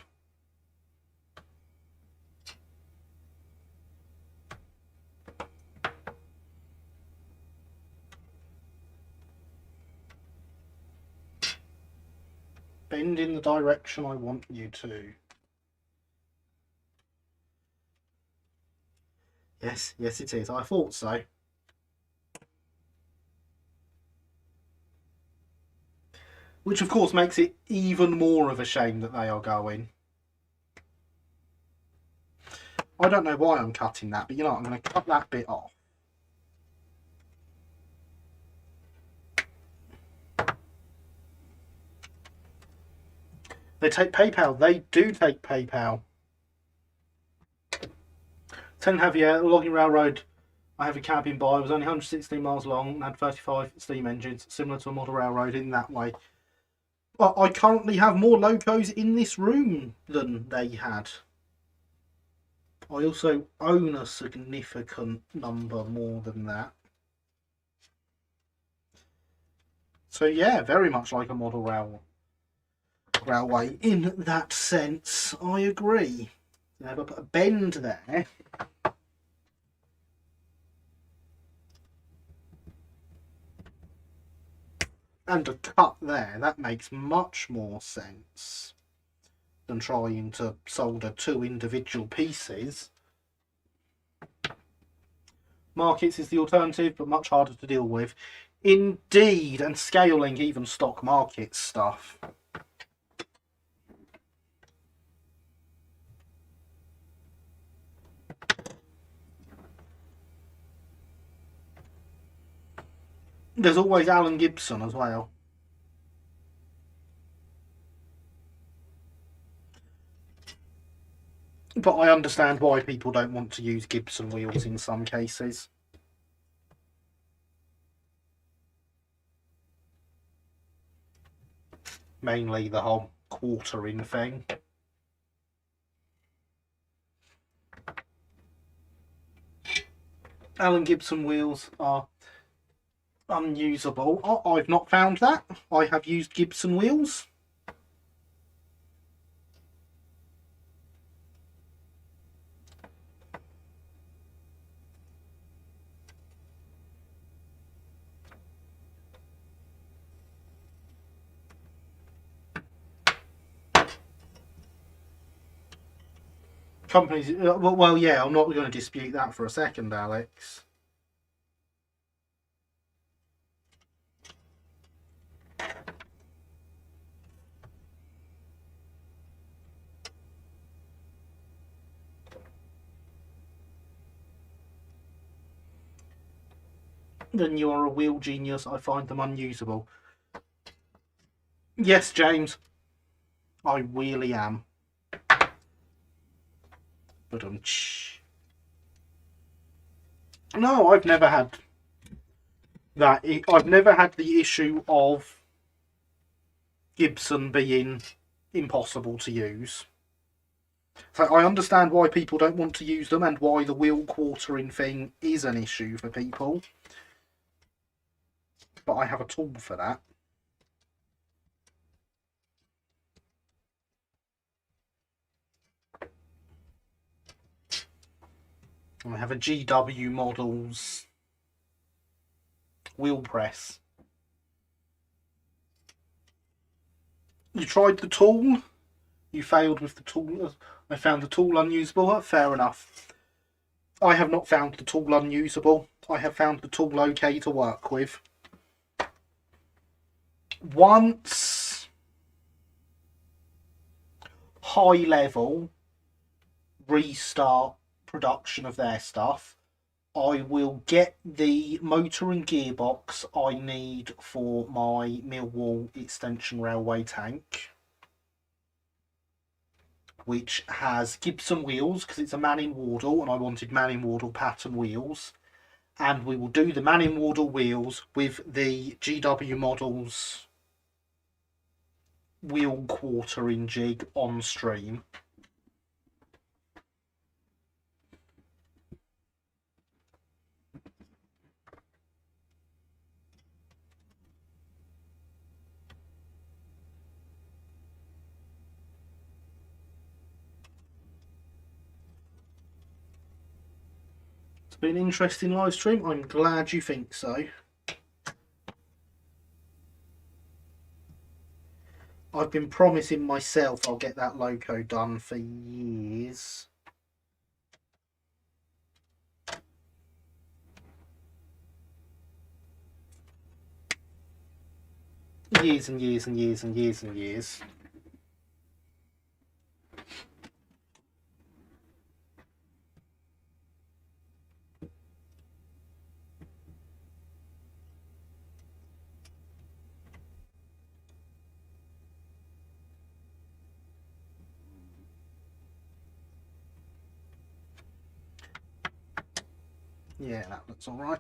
Bend in the direction I want you to. Yes, yes it is. I thought so. Which of course makes it even more of a shame that they are going. I don't know why I'm cutting that, but you know what, I'm going to cut that bit off. They take PayPal. They do take PayPal. Ten Javier, Logging Railroad. I have a cabin by. It was only 116 miles long and had 35 steam engines, similar to a model railroad in that way. But I currently have more locos in this room than they had. I also own a significant number more than that. So yeah, very much like a model railway in that sense. I agree. Now if I put a bend there, and a cut there, that makes much more sense than trying to solder two individual pieces. Markets is the alternative, but much harder to deal with. Indeed, and ScaleLink even stock market stuff. There's always Alan Gibson as well. But I understand why people don't want to use Gibson wheels in some cases. Mainly the whole quartering thing. Alan Gibson wheels are unusable. I've not found that. I have used Gibson wheels. Companies, well, yeah, I'm not going to dispute that for a second, Alex. Then you are a wheel genius. I find them unusable. Yes, James, I really am. But no, I've never had that. I've never had the issue of Gibson being impossible to use. So I understand why people don't want to use them and why the wheel quartering thing is an issue for people. But I have a tool for that. I have a GW Models wheel press. You tried the tool, you failed with the tool. I found the tool unusable. Fair enough. I have not found the tool unusable. I have found the tool okay to work with. Once high level restart production of their stuff, I will get the motor and gearbox I need for my Millwall extension railway tank. which has Gibson wheels because it's a Manning Wardle and I wanted Manning Wardle pattern wheels. And we will do the Manning Wardle wheels with the GW Models wheel quartering jig on stream. It's been an interesting live stream. I'm glad you think so. I've been promising myself I'll get that logo done for years. Years and years and years and years and years. Yeah, that looks alright.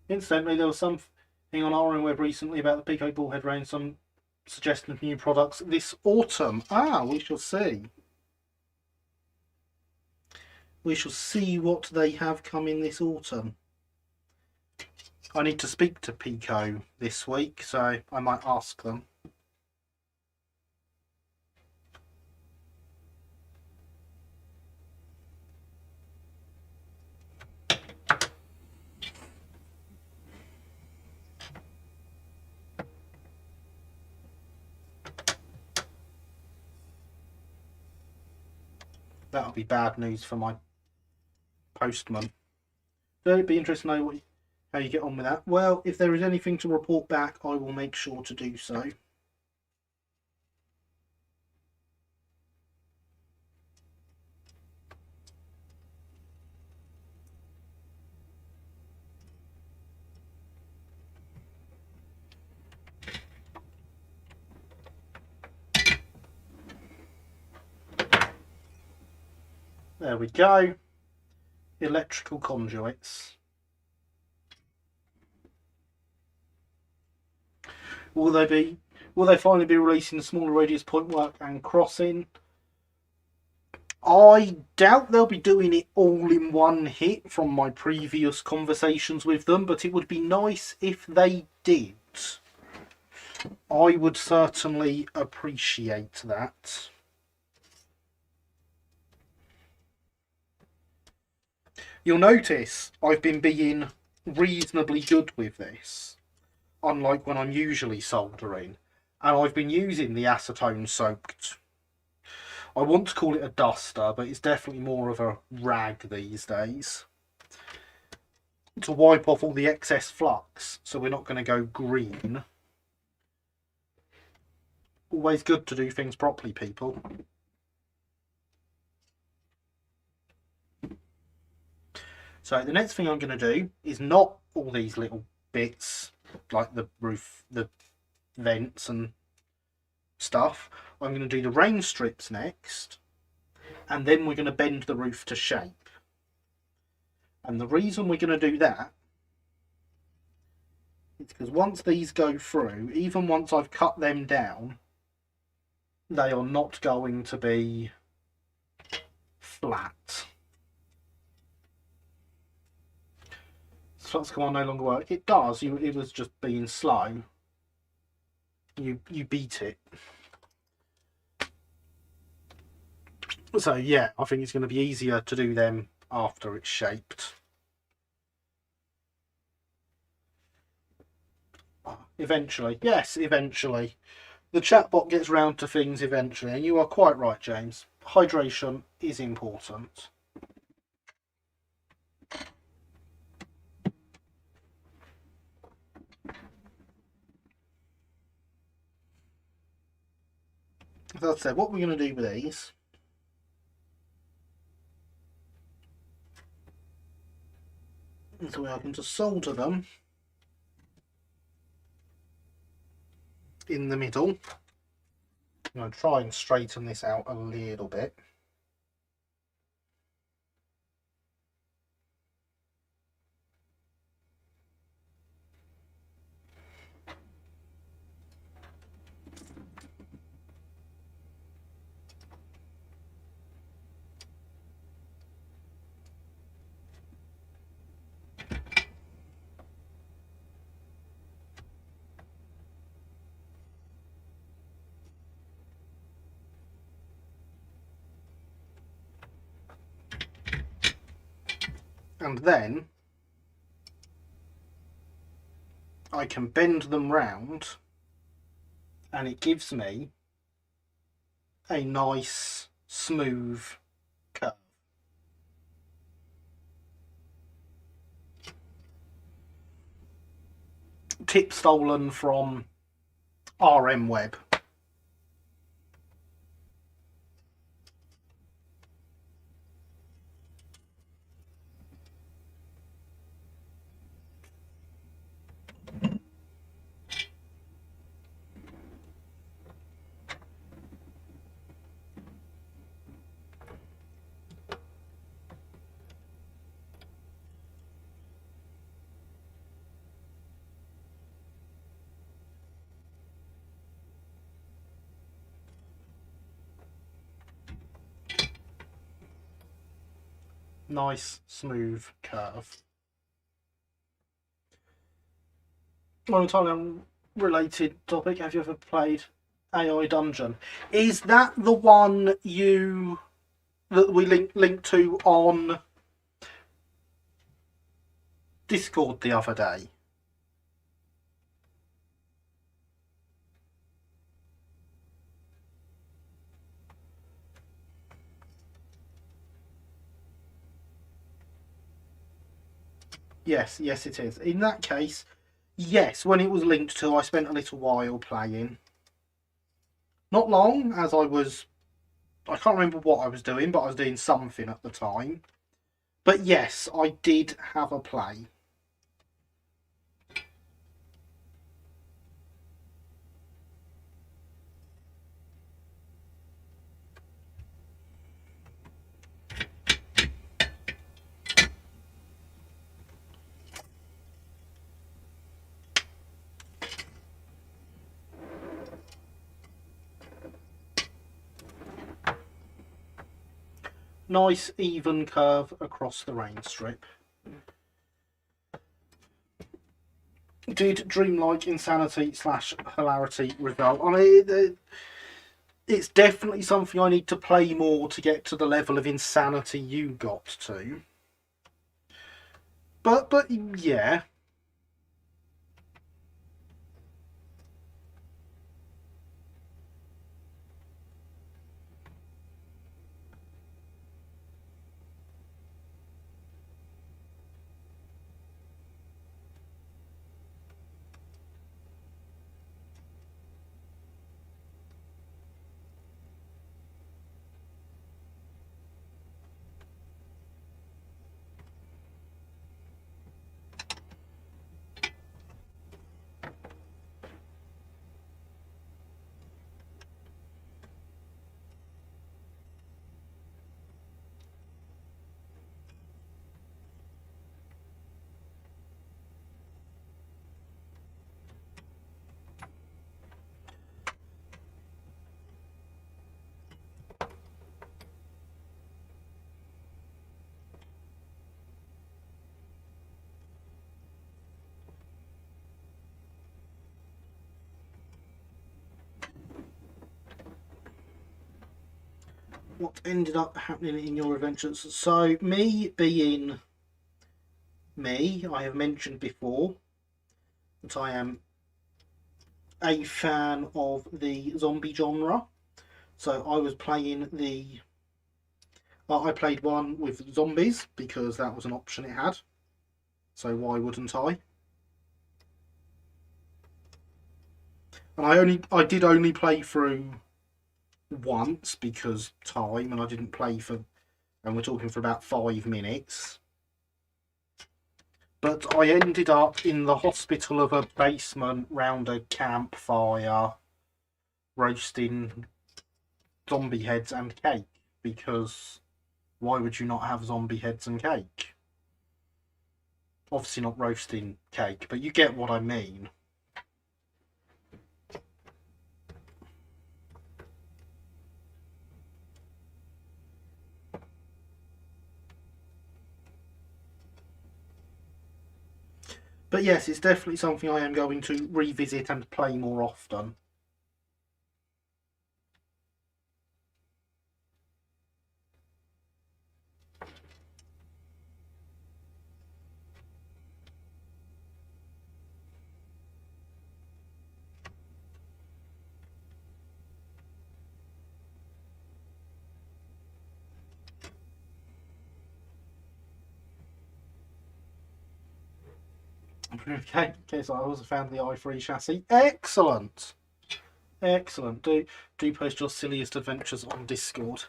Incidentally, there was something on our web recently about the Pico Bullhead range, some suggestion of new products this autumn. We shall see. We shall see what they have coming this autumn. I need to speak to Pico this week, so I might ask them. That'll be bad news for my postman. So it'd be interesting to know how you get on with that. Well, if there is anything to report back, I will make sure to do so. There we go. Electrical conduits. Will they finally be releasing the smaller radius point work and crossing? I doubt they'll be doing it all in one hit from my previous conversations with them, but it would be nice if they did. I would certainly appreciate that. You'll notice I've been being reasonably good with this, unlike when I'm usually soldering, and I've been using the acetone soaked, I want to call it a duster, but it's definitely more of a rag these days, to wipe off all the excess flux, so we're not going to go green. Always good to do things properly, people. So the next thing I'm going to do is not all these little bits, like the roof, the vents and stuff. I'm going to do the rain strips next, and then we're going to bend the roof to shape. And the reason we're going to do that is because once these go through, even once I've cut them down, they are not going to be flat. Flux command no longer work. It does. It was just being slow. You beat it. So yeah, I think it's going to be easier to do them after it's shaped. Eventually. Yes, eventually. The chatbot gets round to things eventually, and you are quite right, James. Hydration is important. As I said, what we're going to do with these is we are going to solder them in the middle. I'm going to try and straighten this out a little bit. And then I can bend them round and it gives me a nice smooth curve. Tip stolen from RM Web. Nice smooth curve. On a totally unrelated topic, have you ever played AI Dungeon? Is that the one that we linked to on Discord the other day? Yes, it is. In that case, yes, when it was linked to, I spent a little while playing. Not long, as I can't remember what I was doing, but I was doing something at the time. But yes, I did have a play. Nice even curve across the rain strip. Did dreamlike insanity / hilarity result? I mean, it's definitely something I need to play more to get to the level of insanity you got to. But yeah. What ended up happening in your adventures? So, me being me, I have mentioned before that I am a fan of the zombie genre. So I was playing I played one with zombies because that was an option it had. So why wouldn't I? And I did only play through once because time, and I didn't play for, and we're talking for about 5 minutes. But I ended up in the hospital of a basement round a campfire, roasting zombie heads and cake, because why would you not have zombie heads and cake? Obviously not roasting cake, but you get what I mean. But yes, it's definitely something I am going to revisit and play more often. Okay, so I also found the i3 chassis. Excellent! Excellent. Do post your silliest adventures on Discord.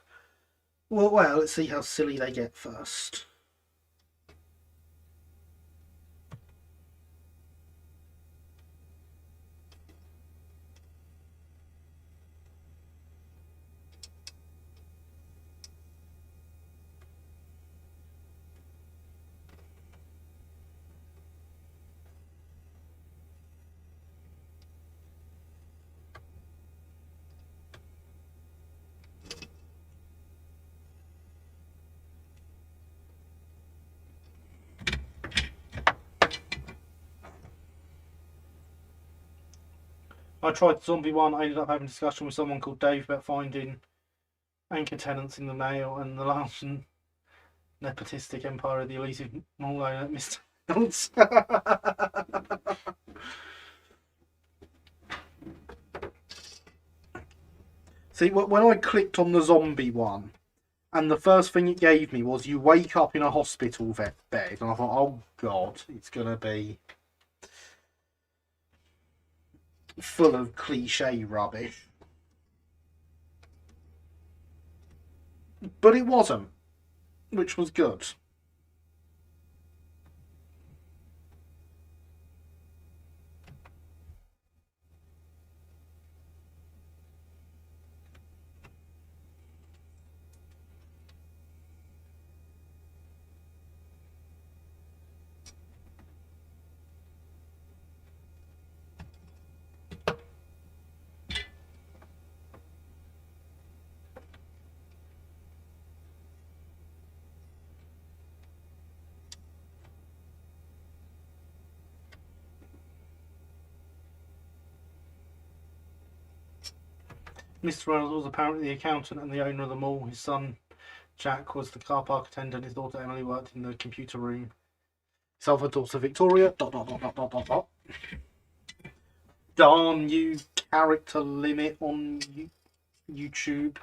Well, let's see how silly they get first. I tried the zombie one. I ended up having a discussion with someone called Dave about finding anchor tenants in the mail, and the large and nepotistic empire of the elusive mall owner, Mr. Reynolds. See, when I clicked on the zombie one, and the first thing it gave me was you wake up in a hospital bed, and I thought, oh god, it's going to be full of cliche rubbish. But it wasn't, which was good. Mr. Reynolds was apparently the accountant and the owner of the mall. His son, Jack, was the car park attendant. His daughter, Emily, worked in the computer room. His other daughter, Victoria... ... Darn you, character limit on YouTube.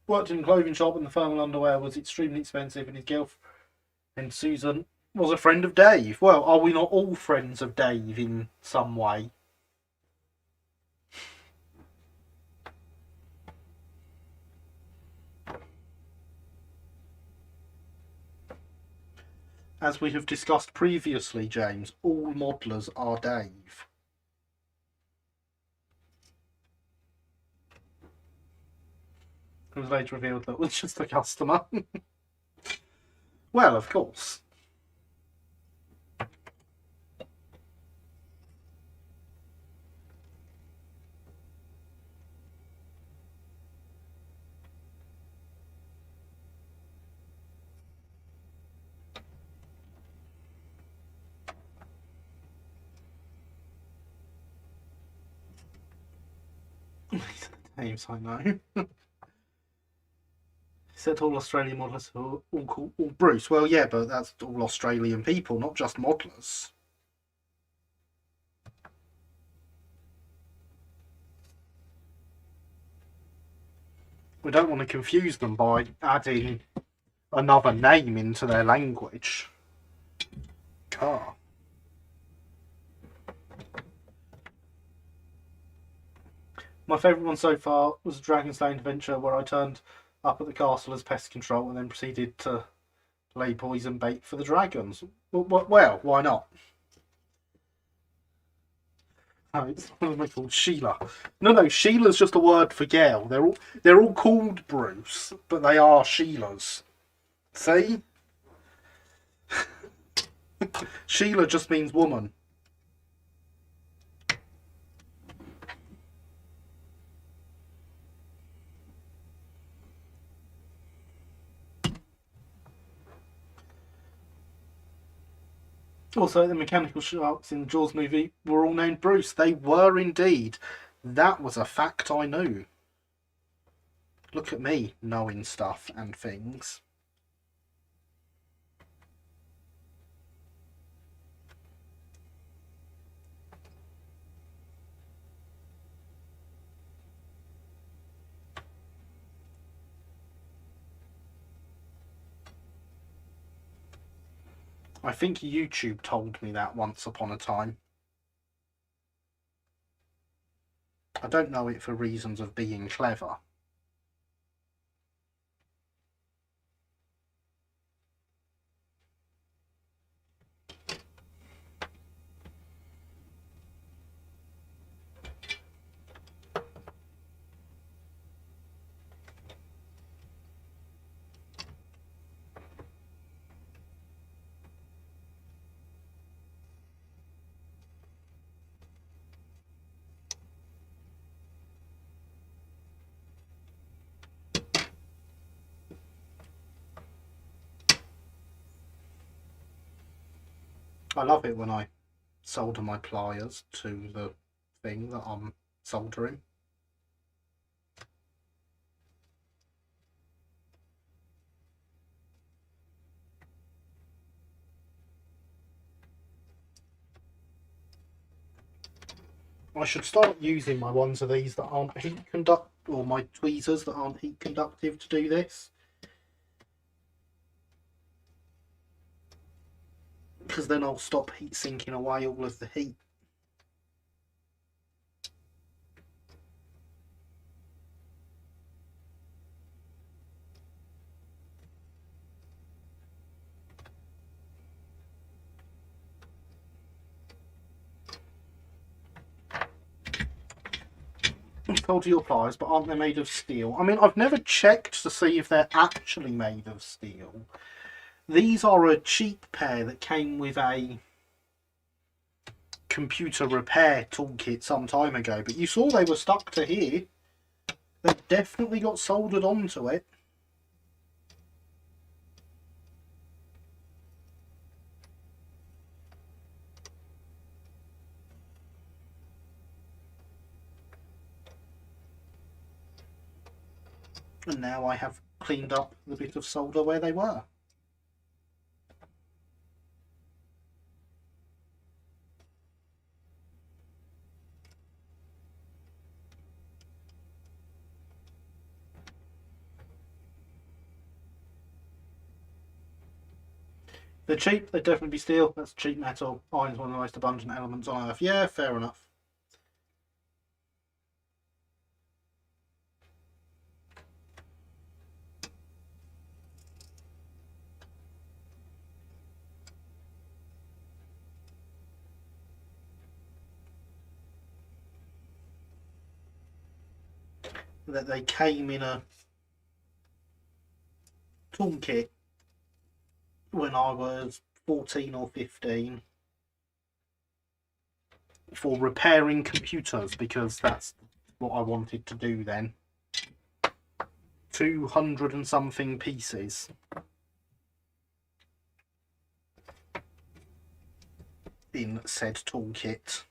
Worked in a clothing shop and the thermal underwear was extremely expensive, and his girlfriend, Susan, was a friend of Dave. Well, are we not all friends of Dave in some way? As we have discussed previously, James, all modelers are Dave. It was later revealed that it was just a customer. Well, of course. These are the names I know. Said all Australian modelers are all called Bruce. Well, yeah, but that's all Australian people, not just modelers. We don't want to confuse them by adding another name into their language. Car. My favourite one so far was a Dragon's Lane adventure where I turned up at the castle as pest control and then proceeded to lay poison bait for the dragons. Well, why not? it's what am I called? Sheila. No, Sheila's just a word for girl. They're all called Bruce, but they are Sheilas. See? Sheila just means woman. Also, the mechanical sharks in the Jaws movie were all named Bruce. They were indeed. That was a fact I knew. Look at me knowing stuff and things. I think YouTube told me that once upon a time. I don't know it for reasons of being clever. I love it when I solder my pliers to the thing that I'm soldering. I should start using my ones of these that aren't heat conduct, or my tweezers that aren't heat conductive to do this. Because then I'll stop heat sinking away all of the heat. Solder your pliers, but aren't they made of steel? I mean, I've never checked to see if they're actually made of steel. These are a cheap pair that came with a computer repair toolkit some time ago, but you saw they were stuck to here. They definitely got soldered onto it. And now I have cleaned up the bit of solder where they were. They're cheap, they'd definitely be steel. That's cheap metal. Iron's one of the most abundant elements on Earth. Yeah, fair enough. That they came in a toolkit when I was 14 or 15 for repairing computers, because that's what I wanted to do then. 200 and something pieces. In said toolkit.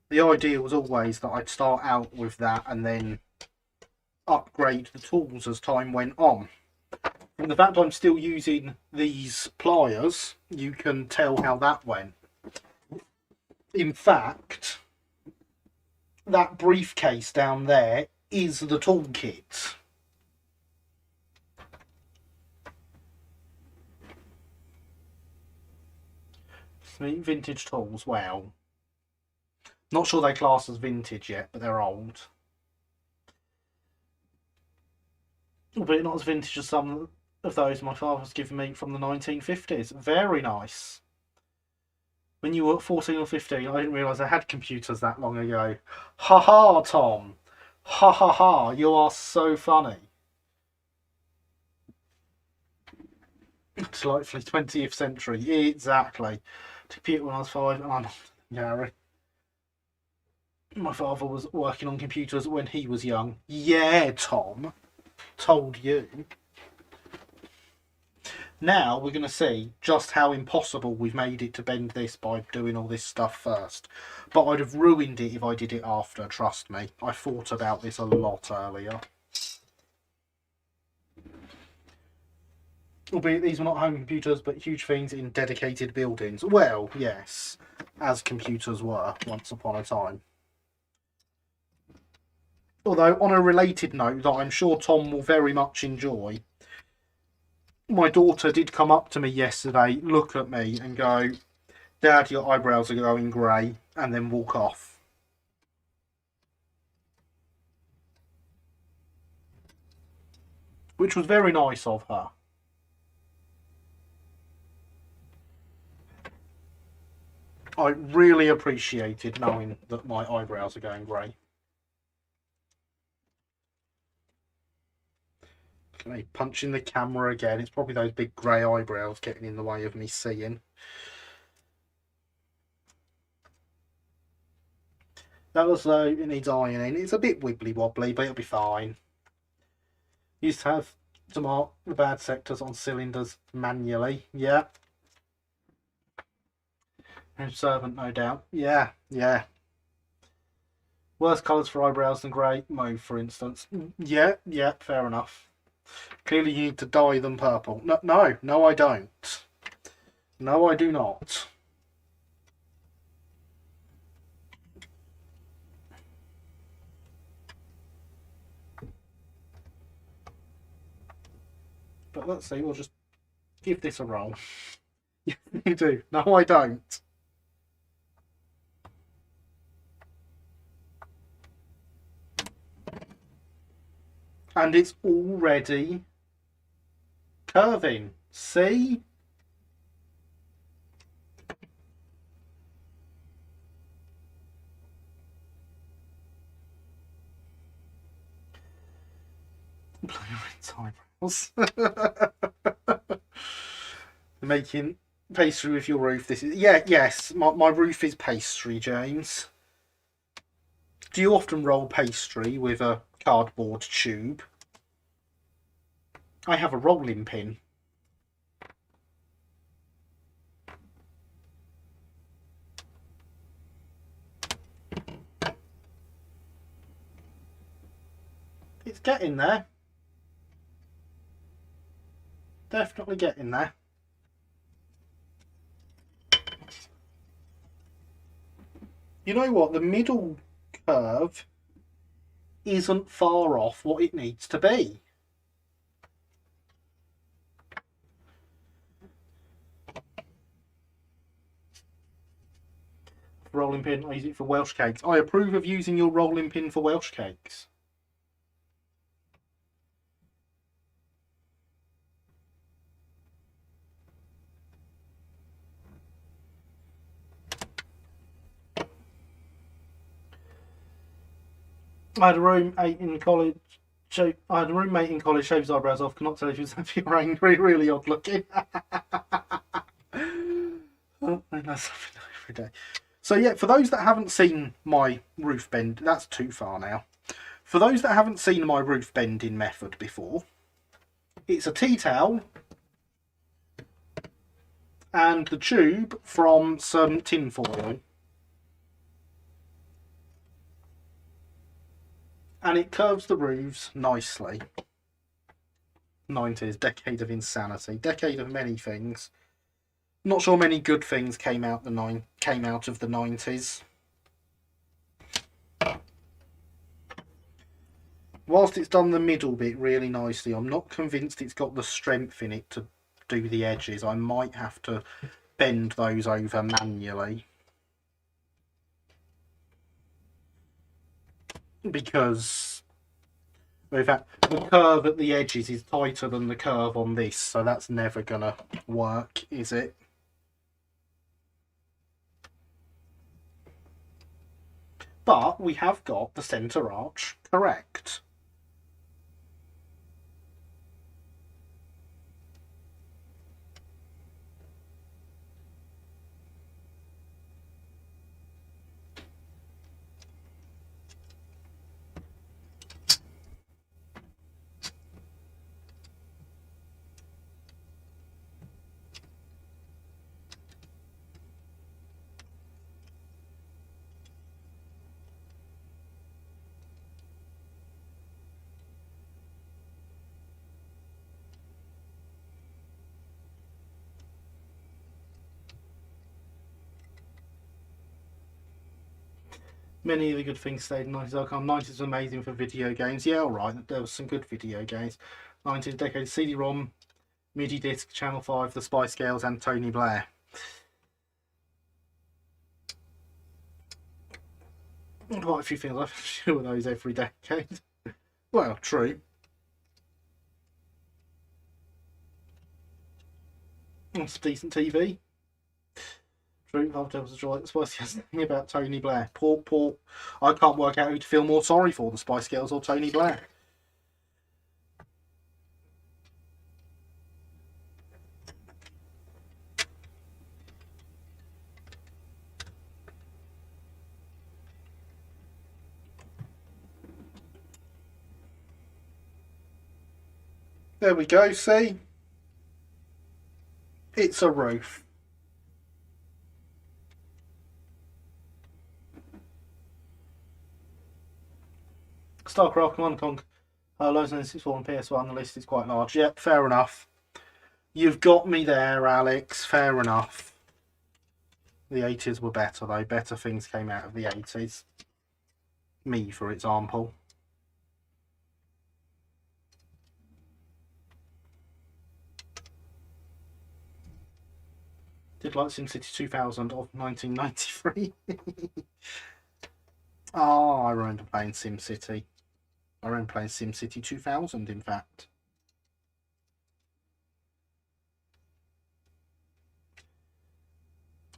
The idea was always that I'd start out with that and then upgrade the tools as time went on. From the fact I'm still using these pliers, you can tell how that went. In fact, that briefcase down there is the toolkit. Vintage tools, wow. Not sure they class as vintage yet, but they're old. Albeit not as vintage as some of those my father's given me from the 1950s. Very nice. When you were 14 or 15, I didn't realise I had computers that long ago. Ha ha, Tom. Ha ha ha, you are so funny. Delightfully 20th century, exactly. Computer when I was 5 and I'm Gary. My father was working on computers when he was young. Yeah, Tom. Told you. Now we're going to see just how impossible we've made it to bend this by doing all this stuff first. But I'd have ruined it if I did it after, trust me. I thought about this a lot earlier. Albeit these were not home computers, but huge things in dedicated buildings. Well, yes, as computers were once upon a time. Although, on a related note that I'm sure Tom will very much enjoy, my daughter did come up to me yesterday, look at me and go, "Dad, your eyebrows are going grey," and then walk off. Which was very nice of her. I really appreciated knowing that my eyebrows are going grey. Look at me punching the camera again. It's probably those big grey eyebrows getting in the way of me seeing. That looks though it needs ironing. It's a bit wibbly wobbly, but it'll be fine. Used to have to mark the bad sectors on cylinders manually. Yeah. And servant, no doubt. Yeah, yeah. Worse colours for eyebrows than grey. Mauve, for instance. Yeah, yeah, fair enough. Clearly you need to dye them purple. No, I don't. No, I do not. But let's see, we'll just give this a roll. Yeah, you do. No, I don't. And it's already curving. See? Eyebrows. Making pastry with your roof. This is yes. My roof is pastry, James. Do you often roll pastry with a cardboard tube? I have a rolling pin. It's getting there. Definitely getting there. You know what? The middle curve isn't far off what it needs to be. Rolling pin, I use it for Welsh cakes. I approve of using your rolling pin for Welsh cakes. I had a roommate in college. I had a roommate in college shave his eyebrows off. Cannot tell if he was happy or angry. Really odd looking. Oh, that's something every day. So yeah, for those that haven't seen my roof bend, that's too far now. For those that haven't seen my roof bending method before, it's a tea towel and the tube from some tin foil. And it curves the roofs nicely. 90s, decade of insanity, decade of many things. Not sure many good things came out of the 90s. Whilst it's done the middle bit really nicely, I'm not convinced it's got the strength in it to do the edges. I might have to bend those over manually. Because in fact, the curve at the edges is tighter than the curve on this, so that's never gonna work, is it? But we have got the centre arch correct. Many of the good things stayed in the 90s. 90s was amazing for video games. Yeah, alright, there was some good video games. 90s decade, CD-ROM, MIDI disc, Channel 5, The Spice Girls and Tony Blair. Quite a few things I've do with those every decade. Well, true. That's decent TV. True, I've was a joy. The Spice Girls thing about Tony Blair. Poor. I can't work out who to feel more sorry for, the Spice Girls or Tony Blair. There we go, see? It's a roof. StarCraft Command Conquer Loads and 64 on PS1, the list is quite large. Yep, fair enough. You've got me there, Alex. Fair enough. The 80s were better, though. Better things came out of the 80s. Me, for example. Did like SimCity 2000 of 1993. Oh, I remember playing SimCity. I remember playing SimCity 2000, in fact.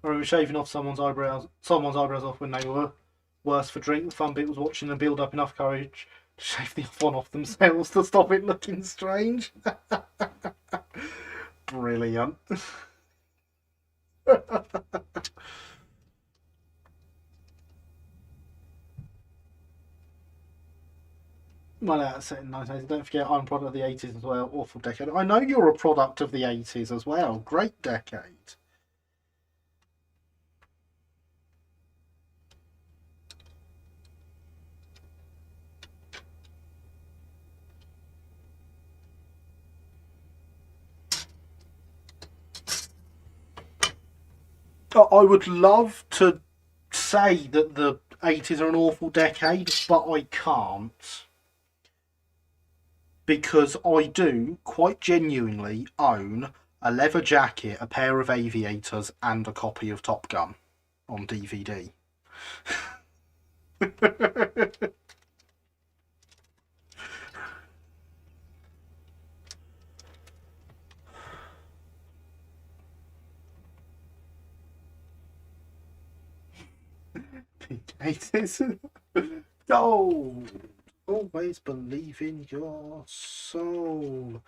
I remember shaving off someone's eyebrows off when they were worse for drink. The fun bit was watching them build up enough courage to shave the one off themselves to stop it looking strange. Brilliant. Well, that's set in 1980s. Don't forget, I'm a product of the 80s as well. Awful decade. I know you're a product of the 80s as well. Great decade. I would love to say that the 80s are an awful decade, but I can't. Because I do, quite genuinely, own a leather jacket, a pair of aviators, and a copy of Top Gun on DVD. Gold. Always believe in your soul.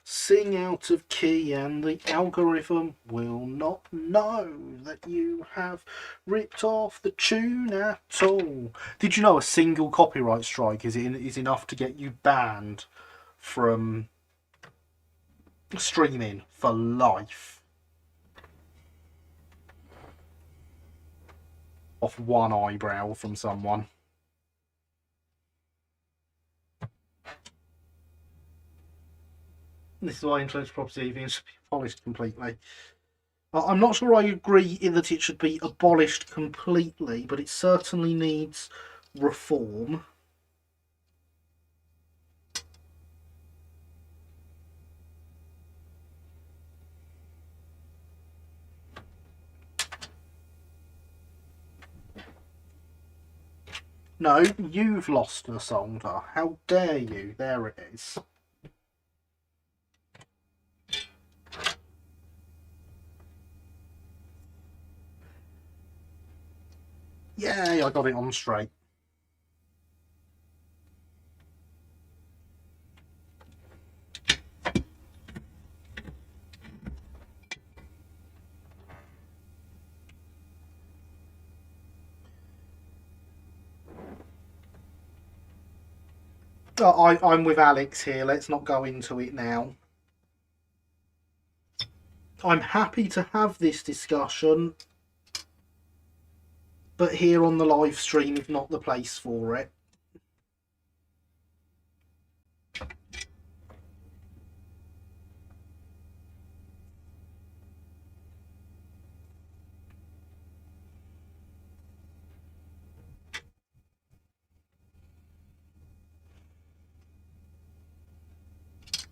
Sing out of key and the algorithm will not know that you have ripped off the tune at all. Did you know a single copyright strike is enough to get you banned from streaming for life? Off one eyebrow from someone. This is why intellectual property should be abolished completely. I'm not sure I agree in that it should be abolished completely, but it certainly needs reform. No, you've lost the solder. How dare you? There it is. Yay, I got it on straight. I'm with Alex here. Let's not go into it now. I'm happy to have this discussion, but here on the live stream is not the place for it.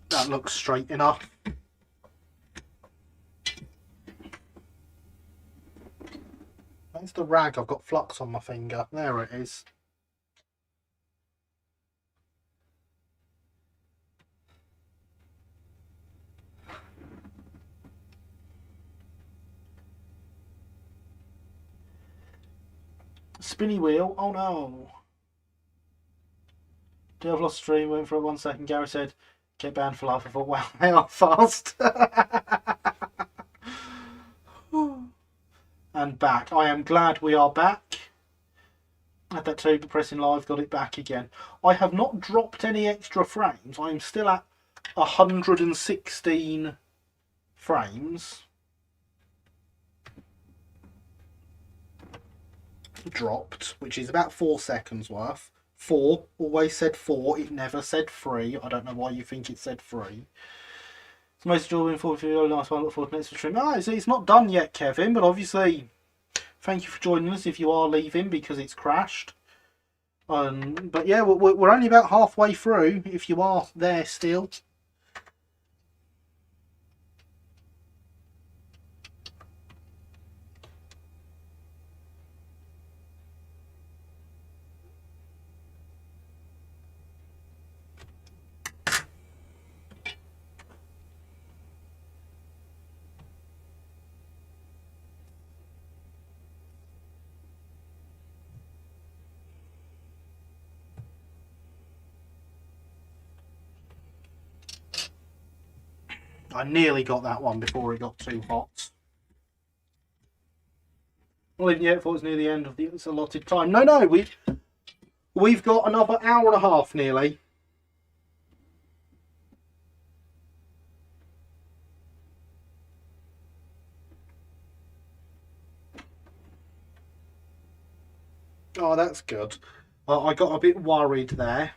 That looks straight enough. Where's the rag? I've got flux on my finger. There it is. Spinny wheel. Oh no. I've lost stream. Went for it 1 second. Gary said, "Get banned for life." I thought, wow, they are fast. And back. I am glad we are back. Had that too, but pressing live got it back again. I have not dropped any extra frames. I am still at 116 frames. Dropped, which is about 4 seconds worth. 4, always said 4, it never said 3. I don't know why you think it said 3. It's most enjoyable for video. Nice one. Look forward to next stream. Oh, it's not done yet, Kevin, but obviously, thank you for joining us if you are leaving because it's crashed. But yeah, we're only about halfway through if you are there still. I nearly got that one before it got too hot. Well, yeah, I thought it was near the end of the allotted time. No, we've got another hour and a half nearly. Oh, that's good. I got a bit worried there.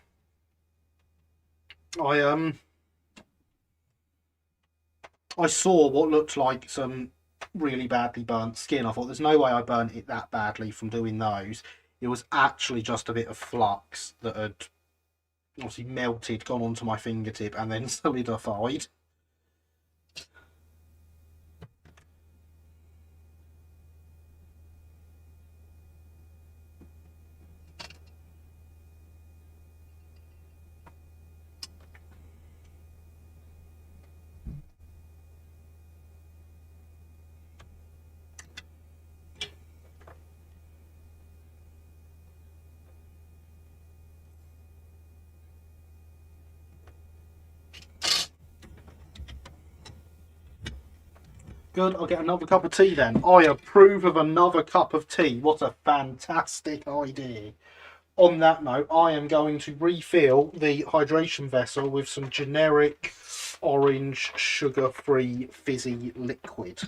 I saw what looked like some really badly burnt skin. I thought there's no way I burnt it that badly from doing those. It was actually just a bit of flux that had obviously melted, gone onto my fingertip and then solidified. Good, I'll get another cup of tea then. I approve of another cup of tea. What a fantastic idea. On that note, I am going to refill the hydration vessel with some generic orange sugar-free fizzy liquid.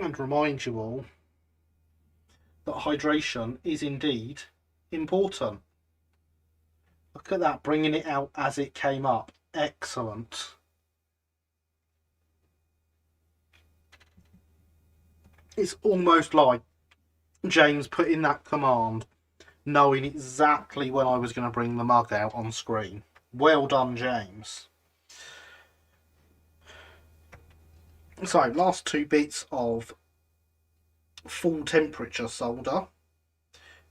And remind you all that hydration is indeed important. Look at that, bringing it out as it came up. Excellent. It's almost like James put in that command, knowing exactly when I was going to bring the mug out on screen. Well done, James. So, last 2 bits of full temperature solder.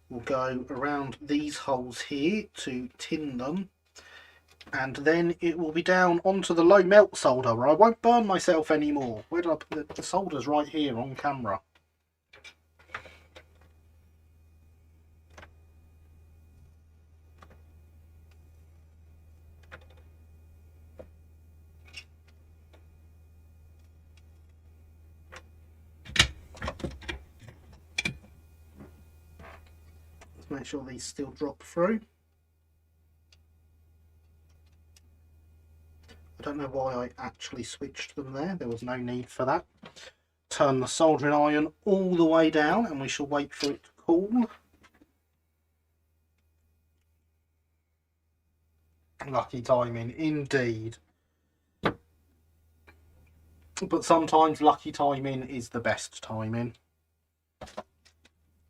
We'll go around these holes here to tin them, and then it will be down onto the low melt solder where I won't burn myself anymore. Where did I put the solder's right here on camera. make sure these still drop through. I don't know why I actually switched them there. There was no need for that. Turn the soldering iron all the way down and we shall wait for it to cool. Lucky timing, indeed. But sometimes lucky timing is the best timing.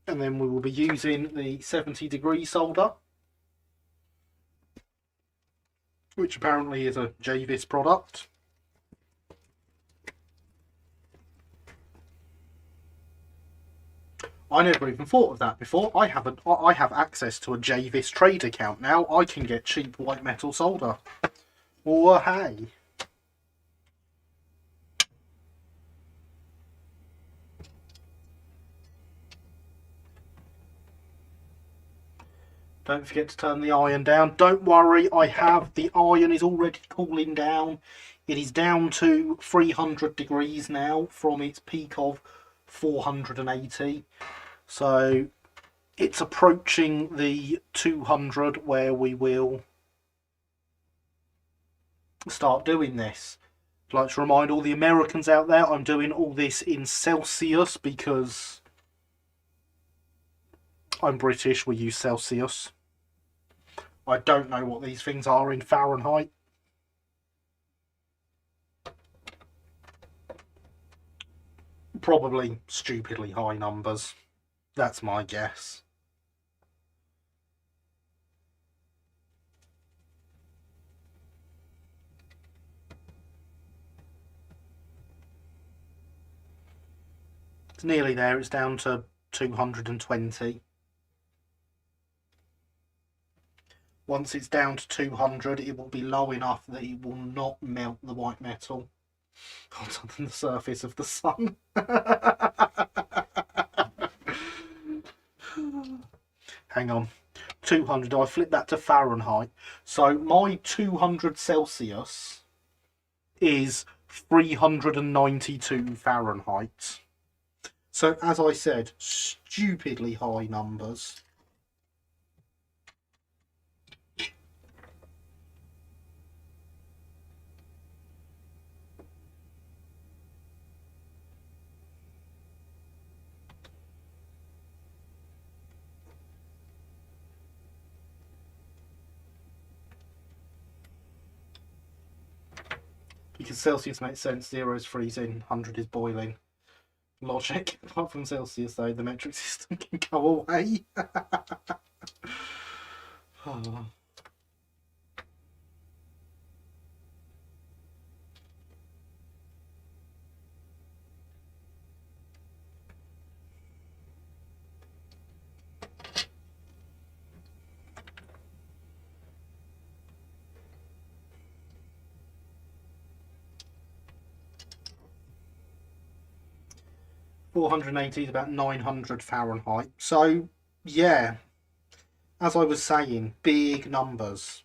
And then we will be using the 70-degree solder, which apparently is a JVIS product. I never even thought of that before. I have access to a JVIS trade account now. I can get cheap white metal solder. Or hey. Don't forget to turn the iron down. Don't worry, the iron is already cooling down. It is down to 300 degrees now from its peak of 480. So it's approaching the 200 where we will start doing this. I'd like to remind all the Americans out there, I'm doing all this in Celsius because I'm British, we use Celsius. I don't know what these things are in Fahrenheit. Probably stupidly high numbers. That's my guess. It's nearly there. It's down to 220. Once it's down to 200, it will be low enough that it will not melt the white metal onto the surface of the sun. Hang on. 200. I flip that to Fahrenheit. So my 200 Celsius is 392 Fahrenheit. So as I said, stupidly high numbers. Because Celsius makes sense, 0 is freezing, 100 is boiling. Logic. Apart from Celsius though, the metric system can go away. Oh. 480 is about 900 Fahrenheit. So, yeah, as I was saying, big numbers.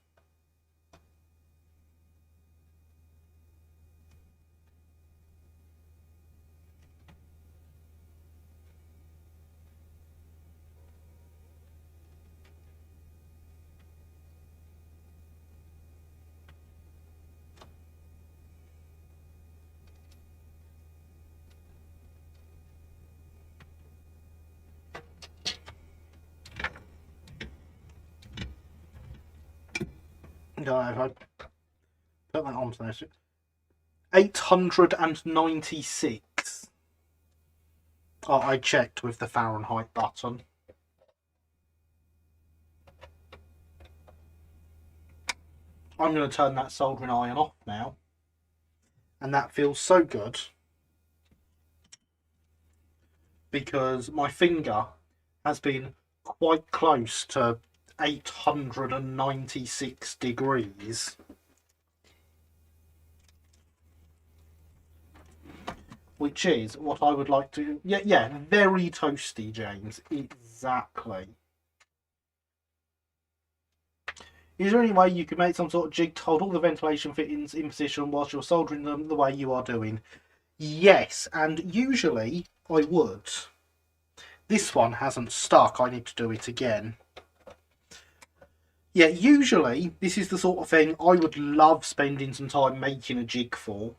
No, if I put that onto there, 896. Oh, I checked with the Fahrenheit button. I'm going to turn that soldering iron off now. And that feels so good. Because my finger has been quite close to 896 degrees. Which is what I would like to... Yeah, very toasty, James. Exactly. Is there any way you could make some sort of jig to hold all the ventilation fittings in position whilst you're soldering them the way you are doing? Yes, and usually I would. This one hasn't stuck. I need to do it again. Yeah, usually this is the sort of thing I would love spending some time making a jig for.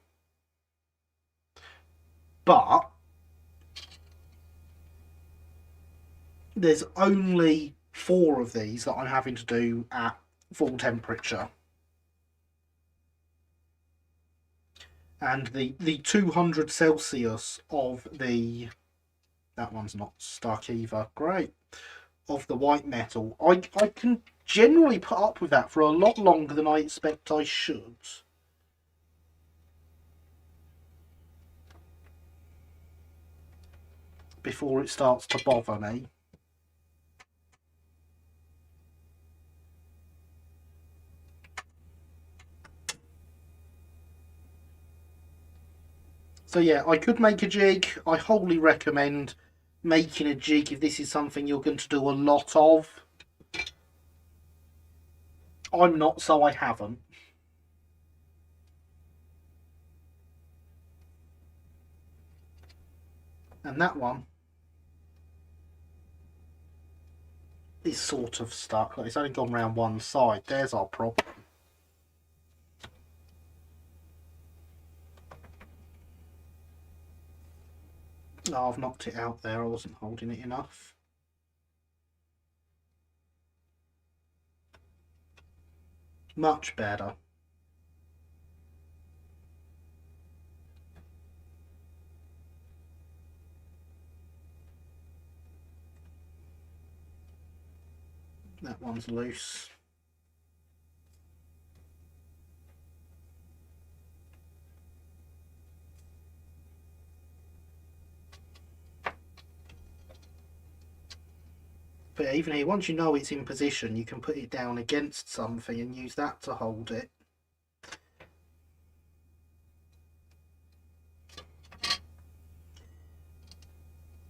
But there's only 4 of these that I'm having to do at full temperature. And the 200 Celsius of the... That one's not stuck either. Great. Of the white metal. I can generally put up with that for a lot longer than I expect I should. Before it starts to bother me. So yeah, I could make a jig. I wholly recommend making a jig if this is something you're going to do a lot of. I'm not, so I haven't. And that one is sort of stuck. Like, it's only gone round one side. There's our problem. Oh, I've knocked it out there. I wasn't holding it enough. Much better. That one's loose. But even here, once you know it's in position, you can put it down against something and use that to hold it.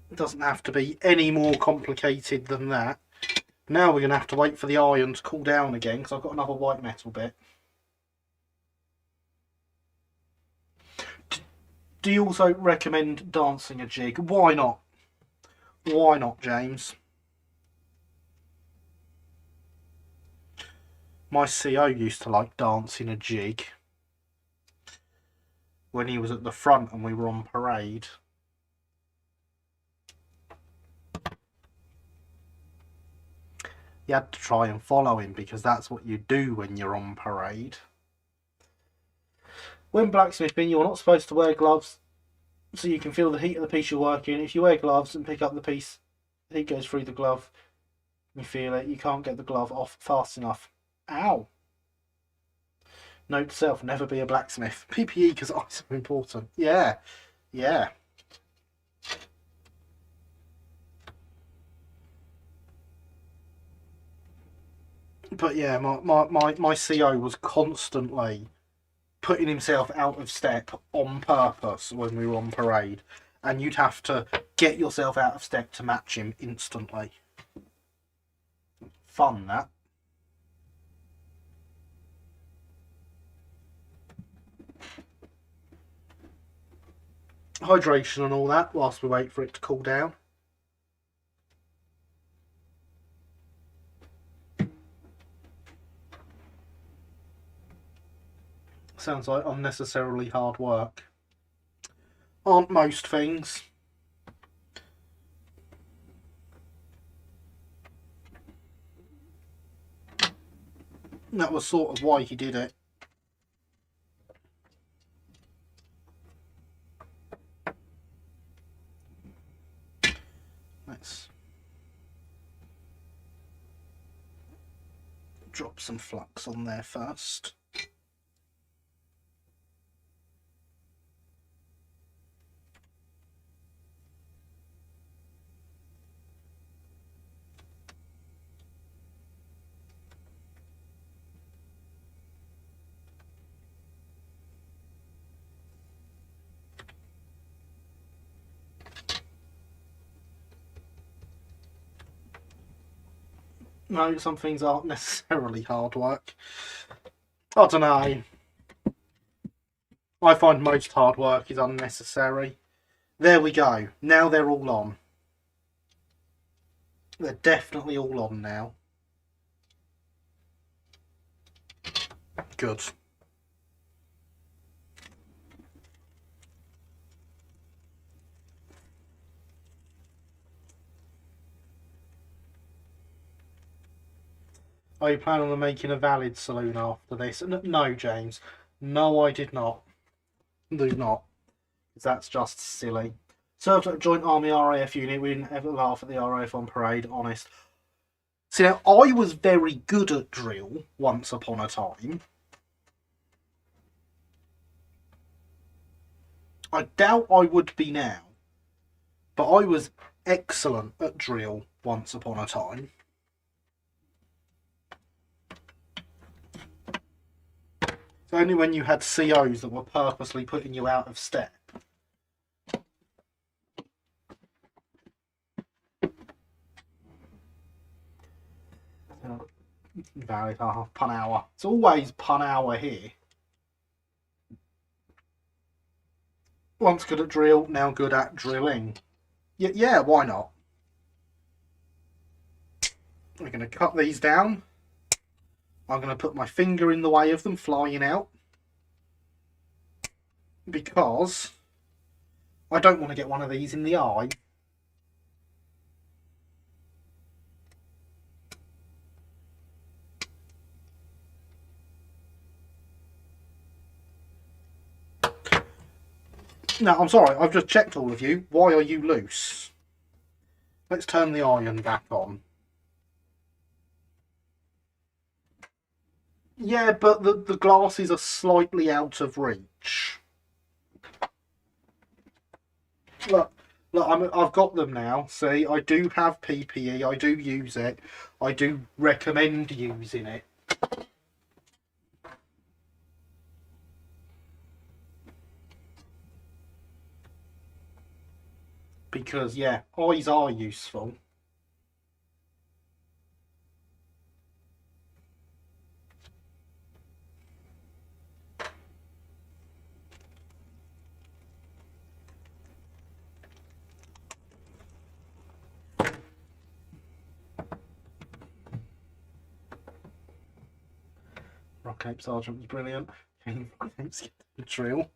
It doesn't have to be any more complicated than that. Now we're going to have to wait for the iron to cool down again because I've got another white metal bit. Do you also recommend dancing a jig? Why not? Why not, James? My CO used to like dancing a jig when he was at the front and we were on parade. You had to try and follow him because that's what you do when you're on parade. When blacksmithing, you're not supposed to wear gloves so you can feel the heat of the piece you're working. If you wear gloves and pick up the piece, the heat goes through the glove. You feel it. You can't get the glove off fast enough. Ow. Note to self, never be a blacksmith. PPE because eyes are important. Yeah. Yeah. But yeah, my CO was constantly putting himself out of step on purpose when we were on parade. And you'd have to get yourself out of step to match him instantly. Fun, that. Hydration and all that whilst we wait for it to cool down. Sounds like unnecessarily hard work. Aren't most things. That was sort of why he did it. Let's drop some flux on there first. No, some things aren't necessarily hard work. I don't know. I find most hard work is unnecessary. There we go. Now they're all on. They're definitely all on now. Good. Are you planning on making a valid saloon after this? No, James. No, I did not. Do not. That's just silly. Served at a joint army RAF unit. We didn't ever laugh at the RAF on parade, honest. See, now, I was very good at drill once upon a time. I doubt I would be now. But I was excellent at drill once upon a time. It's only when you had COs that were purposely putting you out of step. Valid pun hour. It's always pun hour here. Once good at drill, now good at drilling. Yeah, why not? We're going to cut these down. I'm going to put my finger in the way of them flying out. Because I don't want to get one of these in the eye. Now, I'm sorry, I've just checked all of you. Why are you loose? Let's turn the iron back on. Yeah, but the glasses are slightly out of reach. Look, I've got them now. See, I do have PPE. I do use it. I do recommend using it. Because, yeah, eyes are useful. Rock Cape Sergeant was brilliant. Thanks, the drill.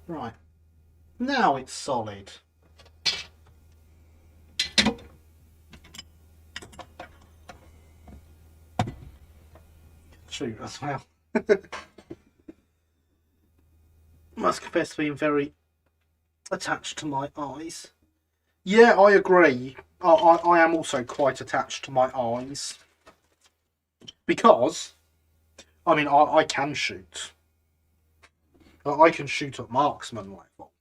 Right. Now it's solid. Shoot as well. Must confess to being very attached to my eyes. Yeah, I agree. I am also quite attached to my eyes. Because, I mean, I can shoot. I can shoot at marksman level.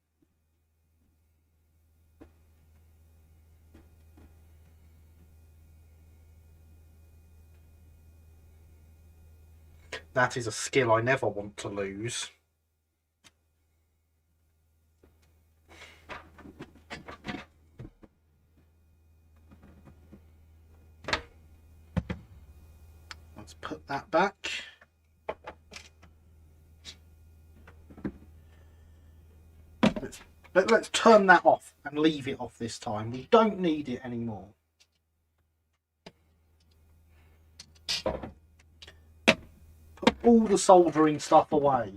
That is a skill I never want to lose. Let's put that back. Let's turn that off and leave it off this time. We don't need it anymore. Put all the soldering stuff away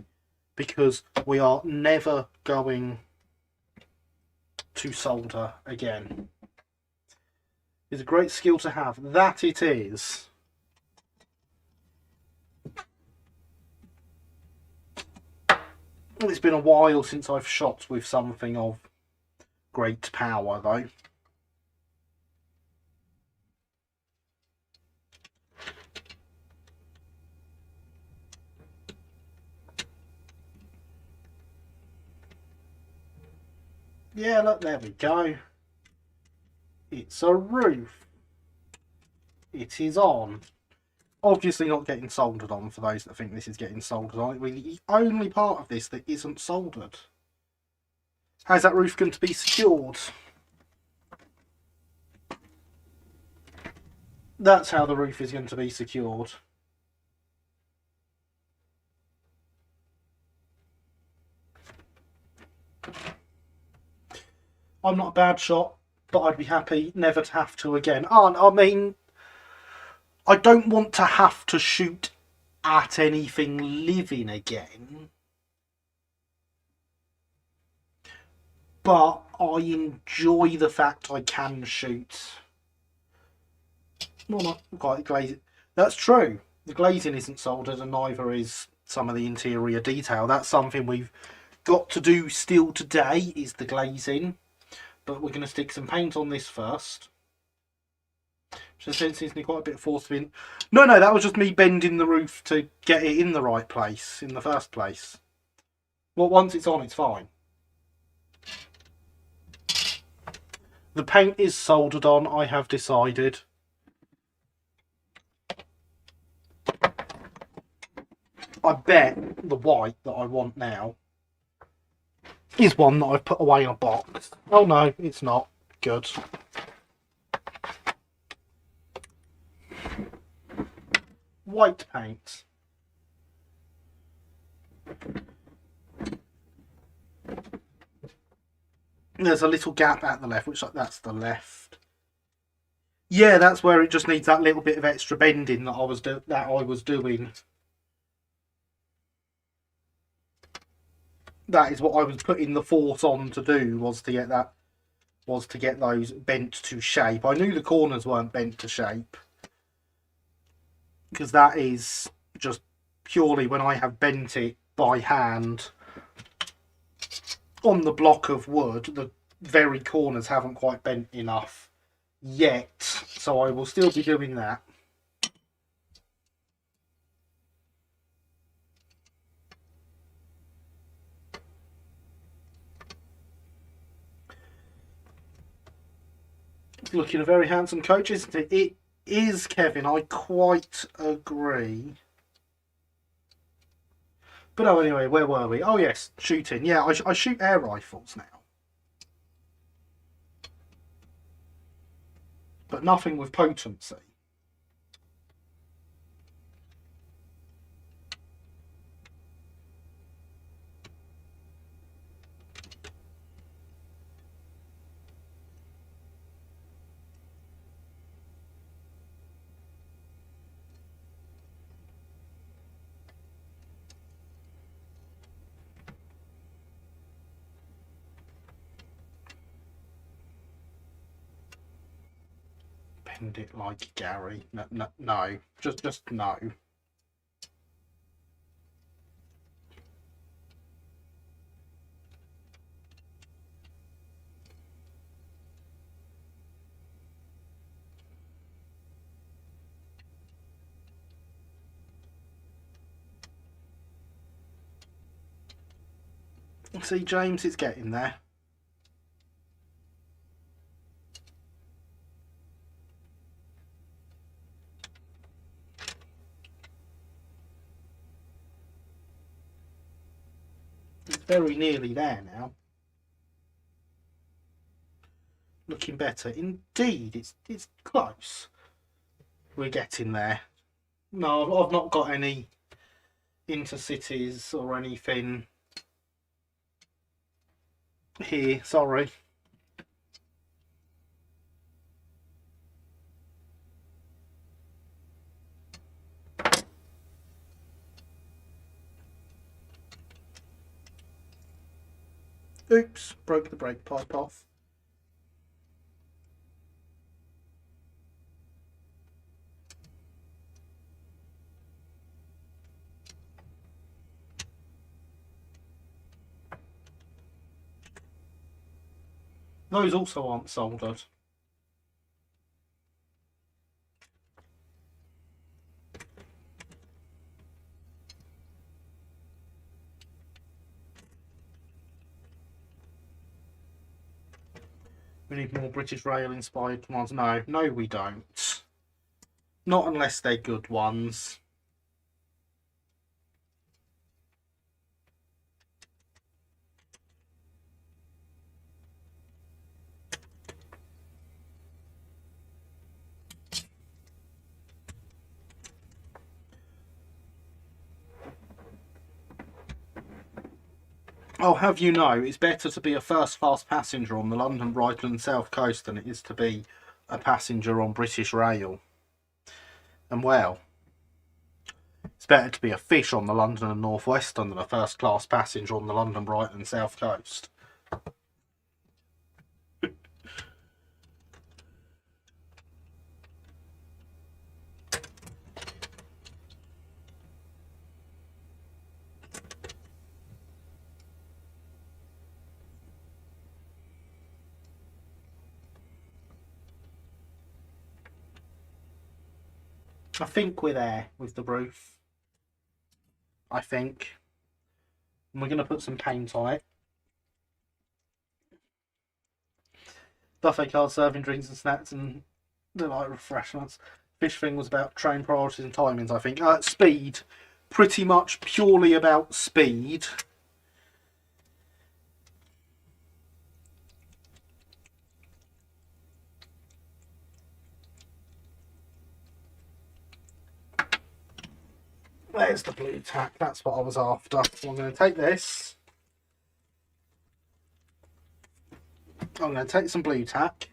because we are never going to solder again. It's a great skill to have. That it is. It's been a while since I've shot with something of great power, though. Yeah, look, there we go. It's a roof. It is on. Obviously not getting soldered on for those that think this is getting soldered on. It's the only part of this that isn't soldered. How's that roof going to be secured? That's how the roof is going to be secured. I'm not a bad shot, but I'd be happy never to have to again. I mean, I don't want to have to shoot at anything living again, but I enjoy the fact I can shoot. Well, not quite glazing. That's true. The glazing isn't soldered, and neither is some of the interior detail. That's something we've got to do still today, is the glazing. But we're going to stick some paint on this first. Which seems to be quite a bit of force to be in. No, that was just me bending the roof to get it in the right place in the first place. Well, once it's on, it's fine. The paint is soldered on, I have decided. I bet the white that I want now is one that I've put away in a box. Oh no, it's not. Good. White paint. There's a little gap at the left, which that's the left. Yeah, that's where it just needs that little bit of extra bending that I was doing. That is what I was putting the force on to do, was to get those bent to shape. I knew the corners weren't bent to shape, because that is just purely when I have bent it by hand on the block of wood. The very corners haven't quite bent enough yet, so I will still be doing that. It's looking a very handsome coach, isn't it? It is, Kevin, I quite agree. But oh, anyway, where were we? Oh yes, shooting. Yeah, I shoot air rifles now. But nothing with potency. Bend it like Gary. No. Just no. See, James, it's getting there. It's very nearly there now. Looking better. Indeed, it's close. We're getting there. No, I've not got any intercities or anything here, sorry. Oops, broke the brake pipe off. Those also aren't soldered. We need more British Rail inspired ones. No, we don't. Not unless they're good ones. I'll have you know, it's better to be a first-class passenger on the London, Brighton and South Coast than it is to be a passenger on British Rail. And well, it's better to be a fish on the London and North Western than a first-class passenger on the London, Brighton and South Coast. I think we're there with the roof. I think. And we're going to put some paint on it. Buffet cards serving drinks and snacks and delight refreshments. Fish thing was about train priorities and timings, I think. Speed. Pretty much purely about speed. There's the blue tack. That's what I was after. So I'm going to take this. I'm going to take some blue tack.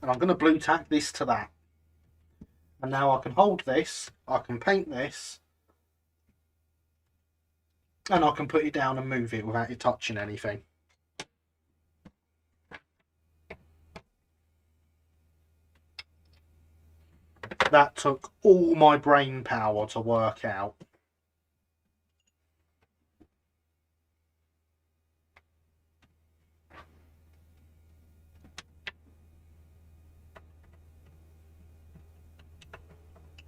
And I'm going to blue tack this to that. And now I can hold this, I can paint this, and I can put it down and move it without it touching anything. That took all my brain power to work out.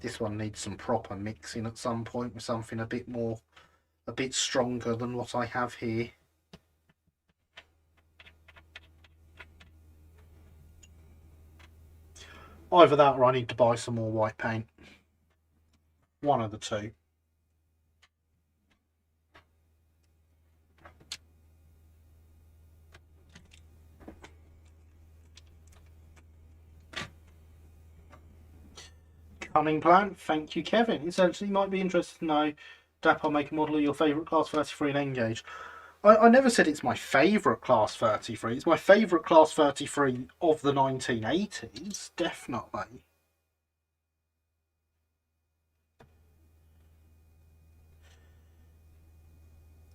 This one needs some proper mixing at some point with something a bit stronger than what I have here. Either that or I need to buy some more white paint. One of the two. Cunning plan. Thank you, Kevin. Essentially, you might be interested to know, Dapper, make a model of your favourite Class 33 and N-Gauge. I never said it's my favourite Class 33. It's my favourite Class 33 of the 1980s, definitely.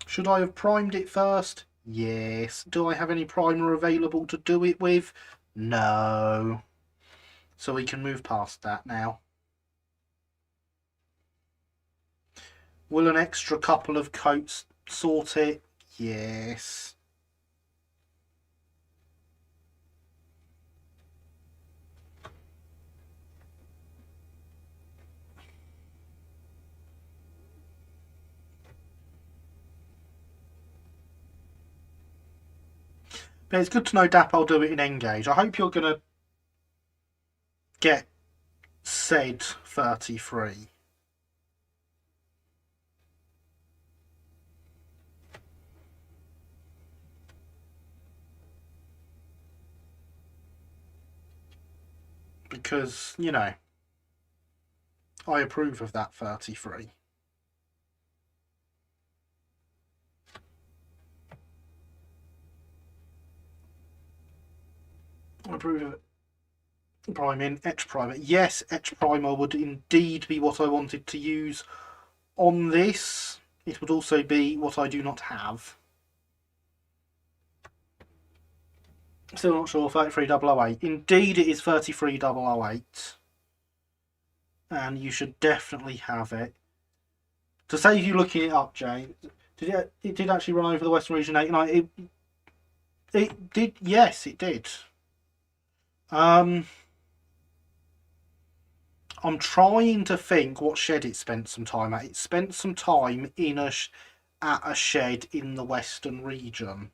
Should I have primed it first? Yes. Do I have any primer available to do it with? No. So we can move past that now. Will an extra couple of coats sort it? Yes. But it's good to know Dap I'll do it in N-Gauge. I hope you're going to get said 33. Because, you know, I approve of that 33. I approve of it. Priming, etch primer. Yes, etch primer would indeed be what I wanted to use on this. It would also be what I do not have. Still not sure. 33008. Indeed, it is 33008. And you should definitely have it. To save you looking it up, Jay, it did actually run over the Western Region 89. It did. Yes, it did. I'm trying to think what shed it spent some time at. It spent some time in at a shed in the Western Region.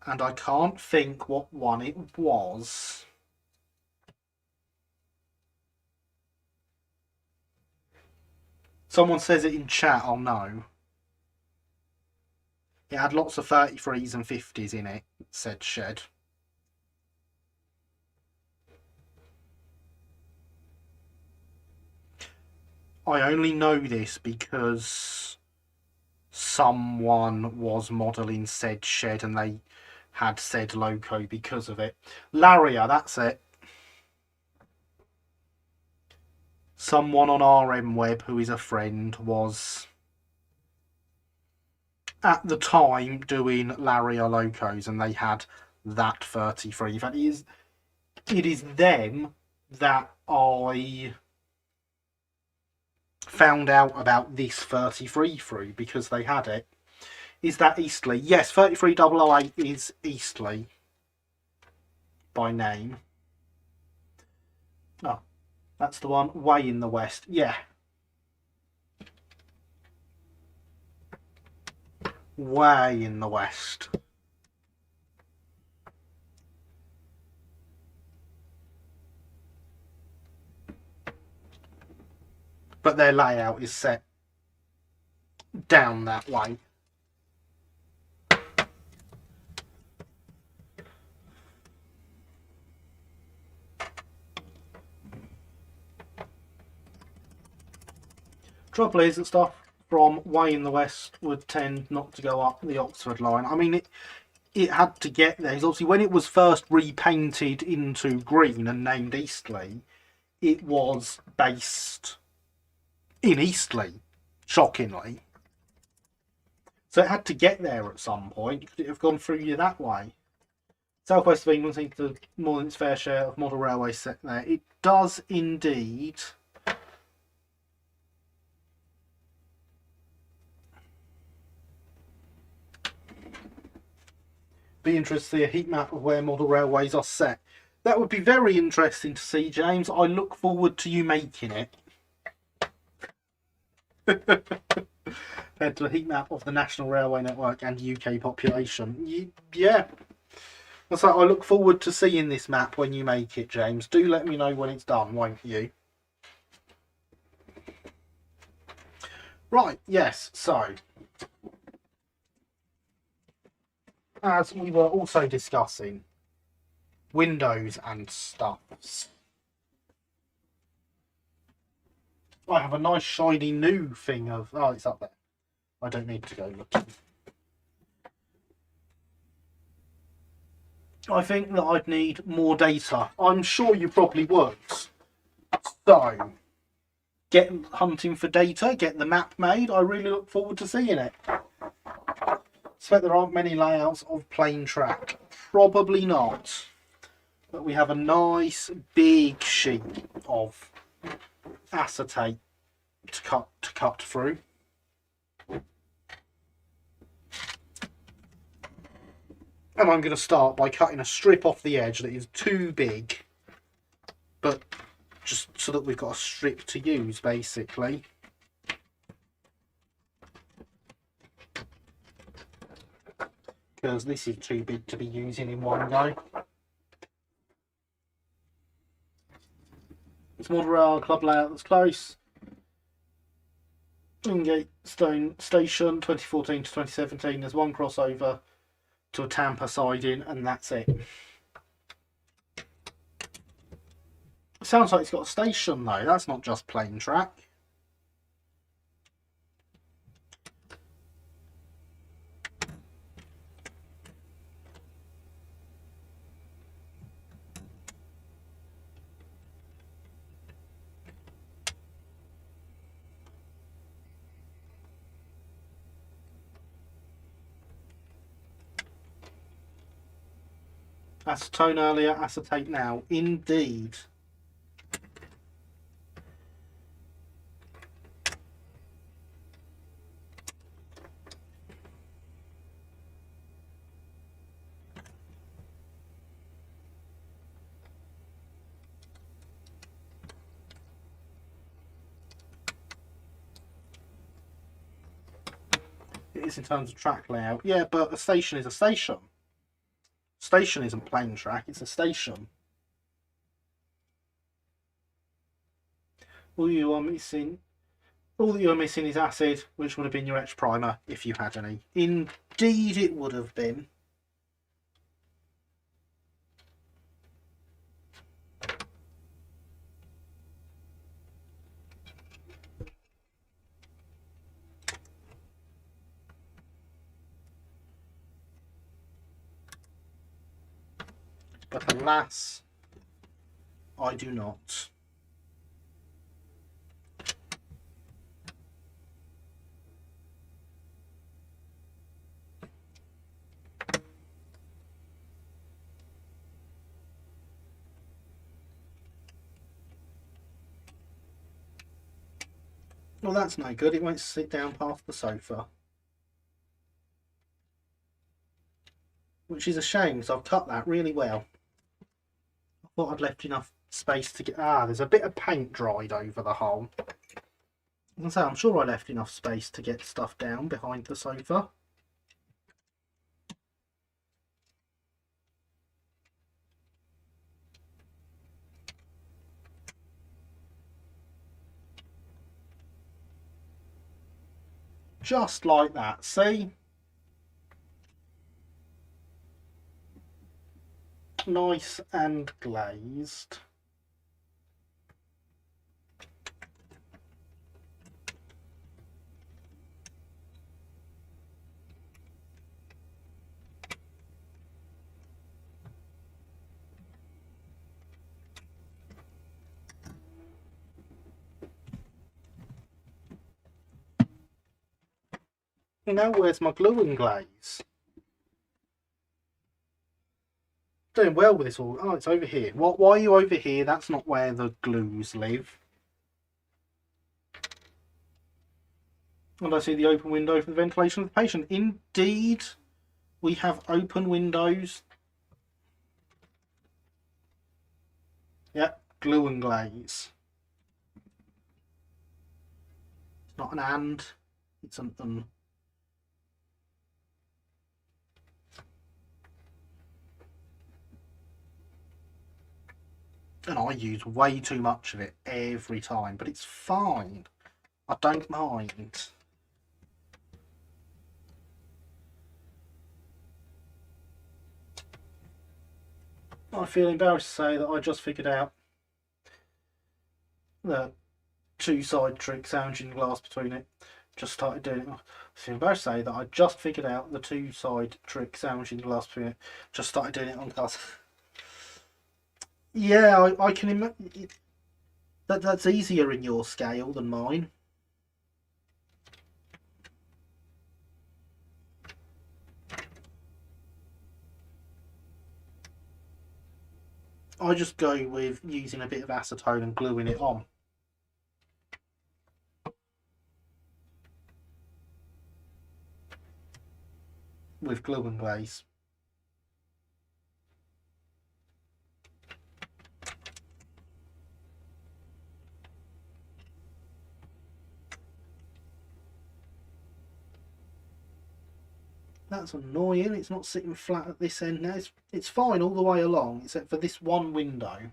And I can't think what one it was. Someone says it in chat, I'll know. It had lots of 33s and 50s in it, said shed. I only know this because someone was modelling said shed and they had said loco because of it. Laria, that's it. Someone on RM Web who is a friend was at the time doing Laria locos and they had that 33. In fact, it is them that I found out about this 33 through because they had it. Is that Eastleigh? Yes, 33008 is Eastleigh by name. Oh, that's the one way in the west. Yeah. Way in the west. But their layout is set down that way. Trouble is that stuff from way in the west would tend not to go up the Oxford line. I mean, it had to get there. Obviously, when it was first repainted into green and named Eastleigh, it was based in Eastleigh, shockingly. So it had to get there at some point. Could it have gone through you that way? South West of England seems to more than its fair share of model railways set there. It does indeed. Be interested to see a heat map of where model railways are set. That would be very interesting to see, James. I look forward to you making it. Head to a heat map of the National Railway Network and UK population. Yeah. So I look forward to seeing this map when you make it, James. Do let me know when it's done, won't you? Right, yes, so as we were also discussing, windows and stuffs. I have a nice shiny new thing of... Oh, it's up there. I don't need to go looking. I think that I'd need more data. I'm sure you probably would. So, get hunting for data, get the map made. I really look forward to seeing it. I expect there aren't many layouts of plain track. Probably not. But we have a nice big sheet of acetate to cut through. And I'm going to start by cutting a strip off the edge that is too big, but just so that we've got a strip to use, basically. Because this is too big to be using in one go. It's model rail club layout that's close. Wingate Stone Station 2014 to 2017. There's one crossover to a Tampa siding, and that's it. Sounds like it's got a station though. That's not just plain track. Acetone earlier, acetate now. Indeed. It is in terms of track layout. Yeah, but a station is a station. Station isn't plain track, it's a station. All that you are missing is acid, which would have been your etch primer if you had any. Indeed it would have been. But alas, I do not. Well, that's no good. It won't sit down past the sofa. Which is a shame, because I've cut that really well. I thought I'd left enough space to get... Ah, there's a bit of paint dried over the hole. And so I'm sure I left enough space to get stuff down behind the sofa. Just like that, see? Nice and glazed. Now where's my glue and glaze? Doing well with this all. Oh, it's over here. Why are you over here? That's not where the glues live. And I see the open window for the ventilation of the patient. Indeed, we have open windows. Yep, glue and glaze. It's not an and, it's an un. And I use way too much of it every time, but it's fine. I don't mind. I feel embarrassed to say that I just figured out the two-side trick sandwiching glass between it. Just started doing it. I feel embarrassed to say that I just figured out the two-side trick sandwiching glass between it. Just started doing it on glass. Yeah, I can imagine that's easier in your scale than mine. I just go with using a bit of acetone and gluing it on. With glue and glaze. That's annoying. It's not sitting flat at this end now. It's fine all the way along, except for this one window.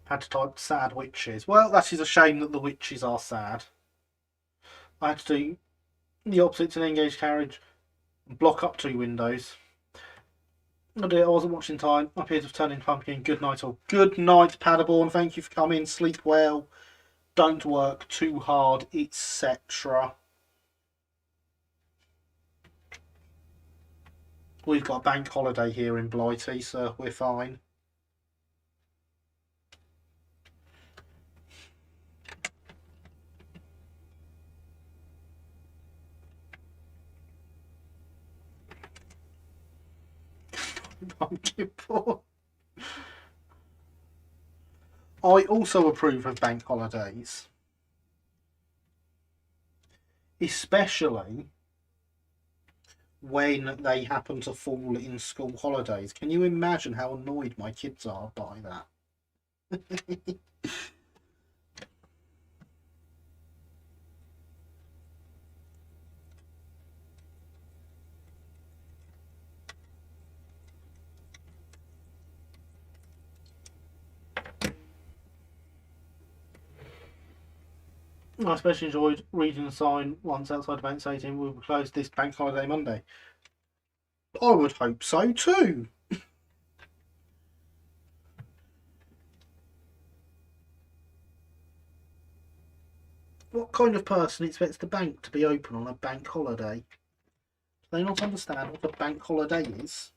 Had to type sad witches. Well, that is a shame that the witches are sad. I had to do the opposite to an engaged carriage. Block up two windows. Oh dear, I wasn't watching time. My peers have turned into pumpkin. Good night all. Good night, Paderborn. Thank you for coming. Sleep well. Don't work too hard, etc. We've got a bank holiday here in Blighty, so we're fine. I also approve of bank holidays, especially when they happen to fall in school holidays. Can you imagine how annoyed my kids are by that? I especially enjoyed reading the sign once outside the bank stating we will close this bank holiday Monday. I would hope so too. What kind of person expects the bank to be open on a bank holiday? Do they not understand what a bank holiday is?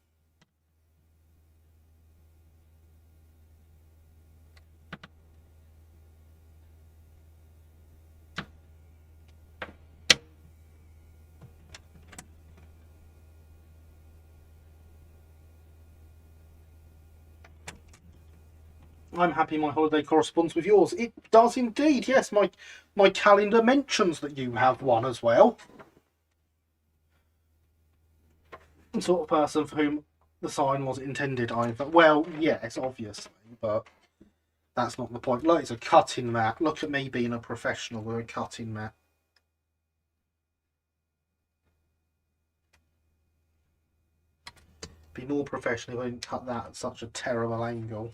I'm happy my holiday corresponds with yours. It does indeed, yes. My calendar mentions that you have one as well. The sort of person for whom the sign was intended either. Well, yes, obviously, but that's not the point. Look, it's a cutting mat. Look at me being a professional with a cutting mat. Be more professional if I didn't cut that at such a terrible angle.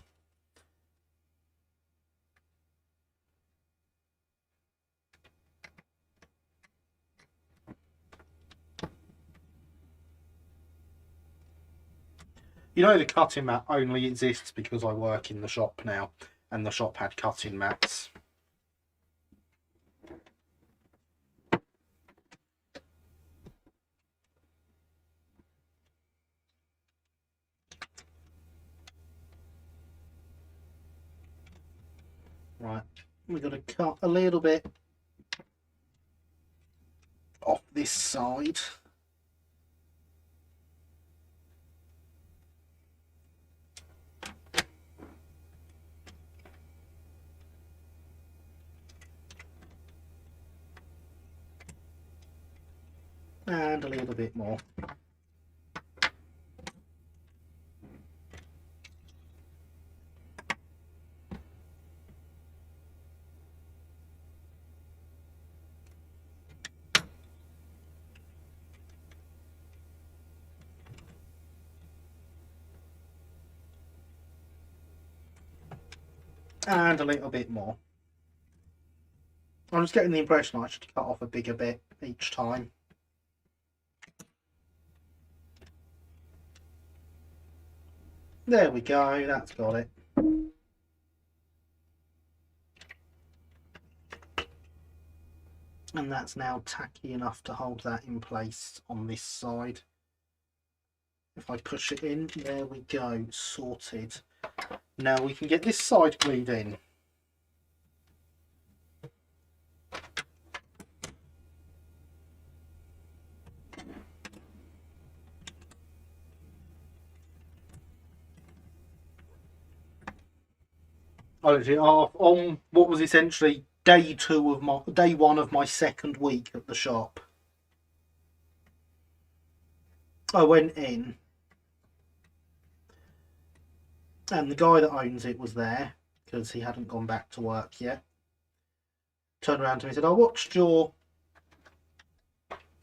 You know, the cutting mat only exists because I work in the shop now, and the shop had cutting mats. Right, we've got to cut a little bit off this side. And a little bit more. And a little bit more. I'm just getting the impression I should cut off a bigger bit each time. There we go, that's got it. And that's now tacky enough to hold that in place on this side. If I push it in, there we go, sorted. Now we can get this side glued in. On what was essentially day one of my second week at the shop, I went in and the guy that owns it was there because he hadn't gone back to work yet. Turned around to me and said, I watched your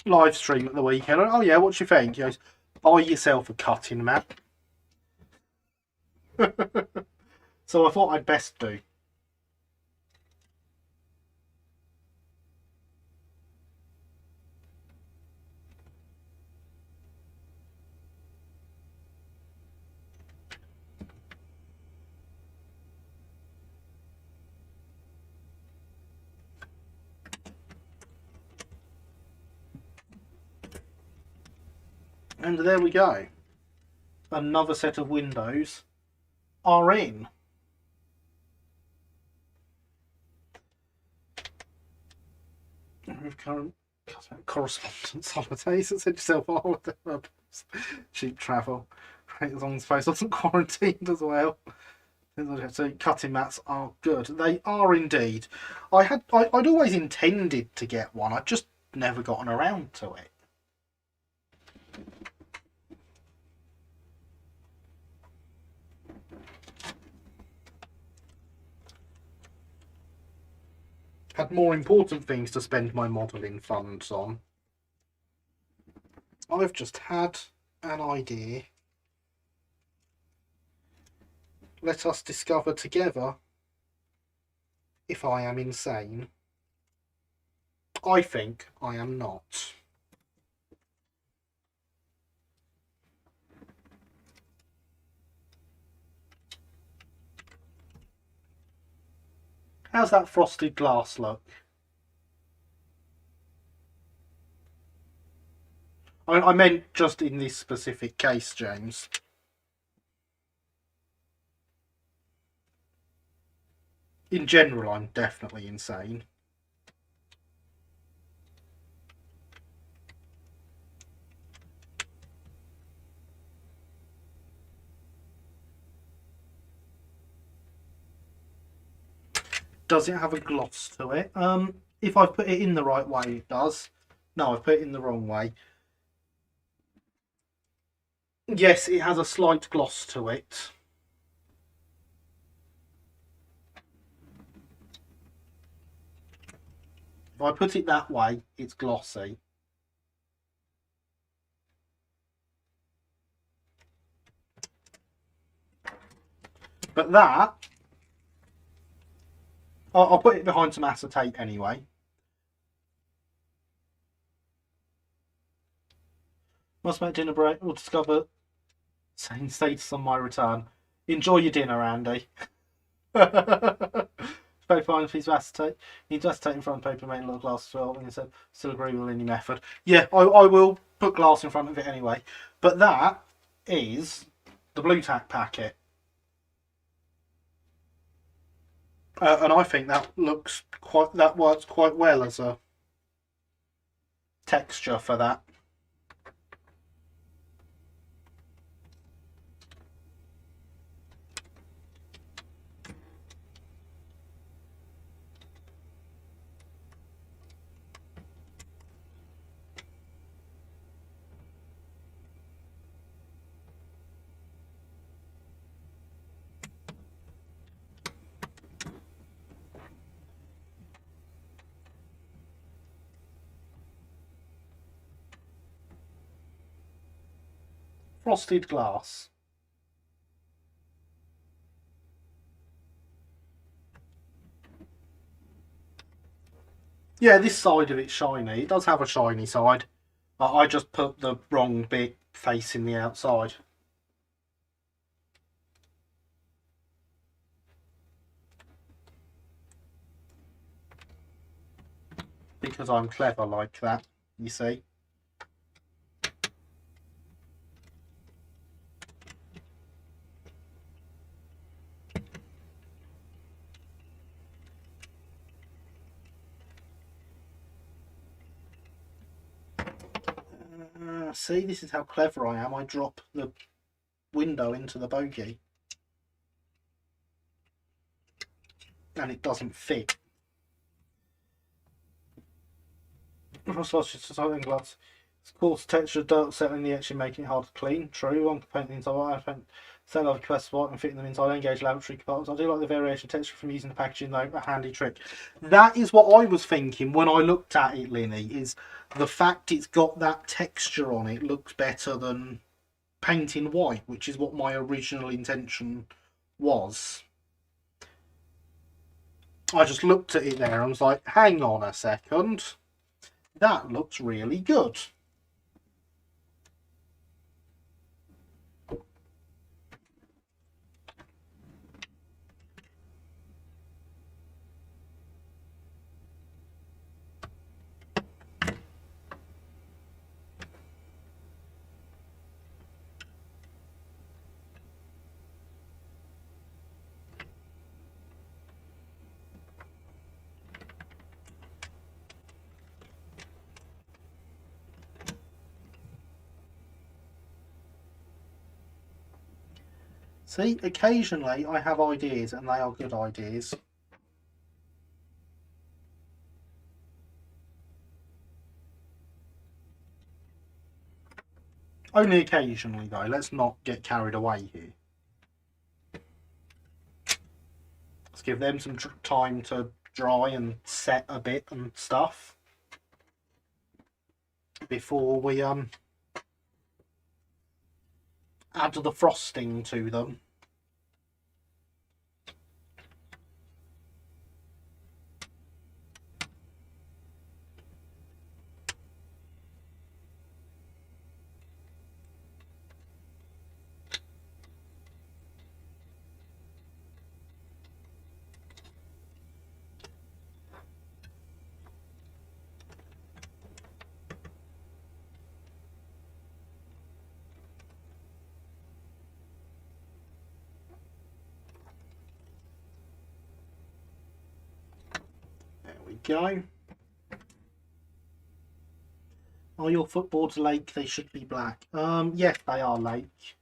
live stream at the weekend. Oh yeah, what do you think? He goes, buy yourself a cutting mat. So I thought I'd best do. And there we go. Another set of windows are in. With current correspondence holidays, it said yourself on holiday. Cheap travel. As long as the place wasn't quarantined as well. So cutting mats are good. They are indeed. I'd always intended to get one. I'd just never gotten around to it. Had more important things to spend my modelling funds on. I've just had an idea. Let us discover together if I am insane. I think I am not. How's that frosted glass look? I meant just in this specific case, James. In general, I'm definitely insane. Does it have a gloss to it? If I put it in the right way, it does. No, I've put it in the wrong way. Yes, it has a slight gloss to it. If I put it that way, it's glossy. But that, I'll put it behind some acetate anyway. Must make dinner break. We'll discover same status on my return. Enjoy your dinner, Andy. Very fine piece of acetate. You need to acetate in front of paper, make a little glass as well. And he said, still agree with any method. Yeah, I will put glass in front of it anyway. But that is the Blue Tack packet. And I think that works quite well as a texture for that. Frosted glass. Yeah, this side of it's shiny. It does have a shiny side. I just put the wrong bit facing the outside. Because I'm clever like that, you see. See, this is how clever I am. I drop the window into the bogey. And it doesn't fit. Glass. Of course, texture dirt settling the etching, making it hard to clean. True, I'm painting the inside. I paint set of quest spot and fitting them inside. I engage laboratory compartments. I do like the variation texture from using the packaging though, a handy trick. That is what I was thinking when I looked at it, Linny, is the fact it's got that texture on it looks better than painting white, which is what my original intention was. I just looked at it there and was like, hang on a second. That looks really good. See, occasionally I have ideas and they are good ideas. Only occasionally though, let's not get carried away here. Let's give them some time to dry and set a bit and stuff before we add the frosting to them. go. Are your footboards lake? They should be black. Yes, they are lake.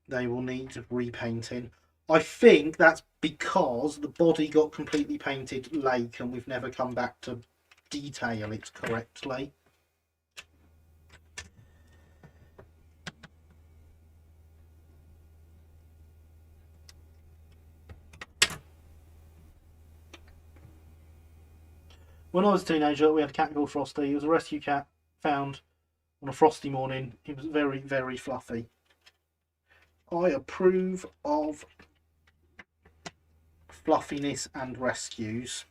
They will need repainting. I think that's because the body got completely painted lake and we've never come back to detail it correctly. When I was a teenager, we had a cat called Frosty. He was a rescue cat found on a frosty morning. He was very, very fluffy. I approve of fluffiness and rescues.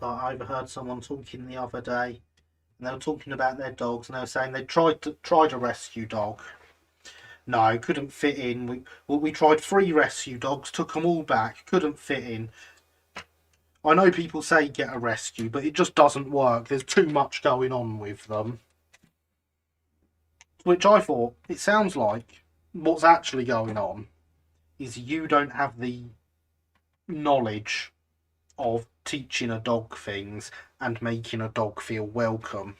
So I overheard someone talking the other day, and they were talking about their dogs, and they were saying they tried a rescue dog. No, couldn't fit in. We tried 3 rescue dogs, took them all back, couldn't fit in. I know people say get a rescue, but it just doesn't work. There's too much going on with them. Which I thought, it sounds like what's actually going on is you don't have the knowledge of teaching a dog things and making a dog feel welcome.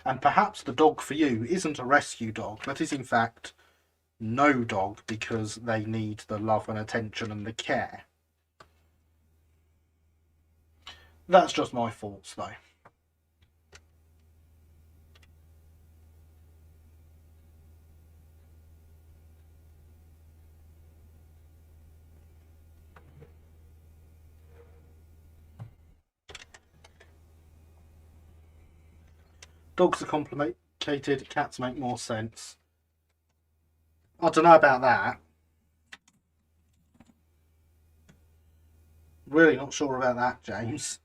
And perhaps the dog for you isn't a rescue dog, but is in fact no dog because they need the love and attention and the care. That's just my thoughts though. Dogs are complicated, cats make more sense. I don't know about that. Really not sure about that, James.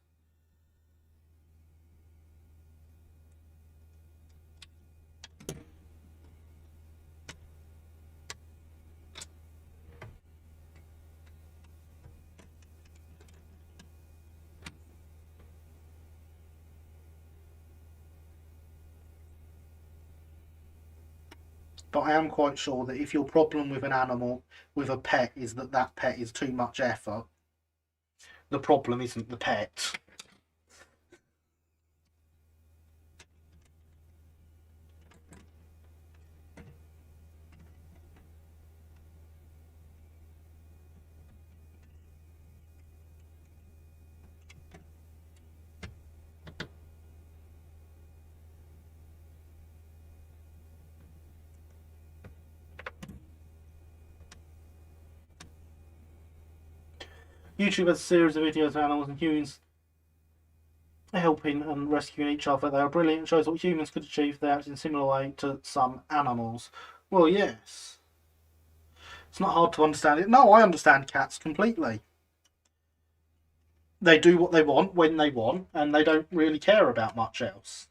But I am quite sure that if your problem with an animal, with a pet, is that that pet is too much effort, the problem isn't the pet. YouTube has a series of videos of animals and humans helping and rescuing each other. They are brilliant and shows what humans could achieve if they act in a similar way to some animals. Well, yes. It's not hard to understand it. No, I understand cats completely. They do what they want when they want, and they don't really care about much else.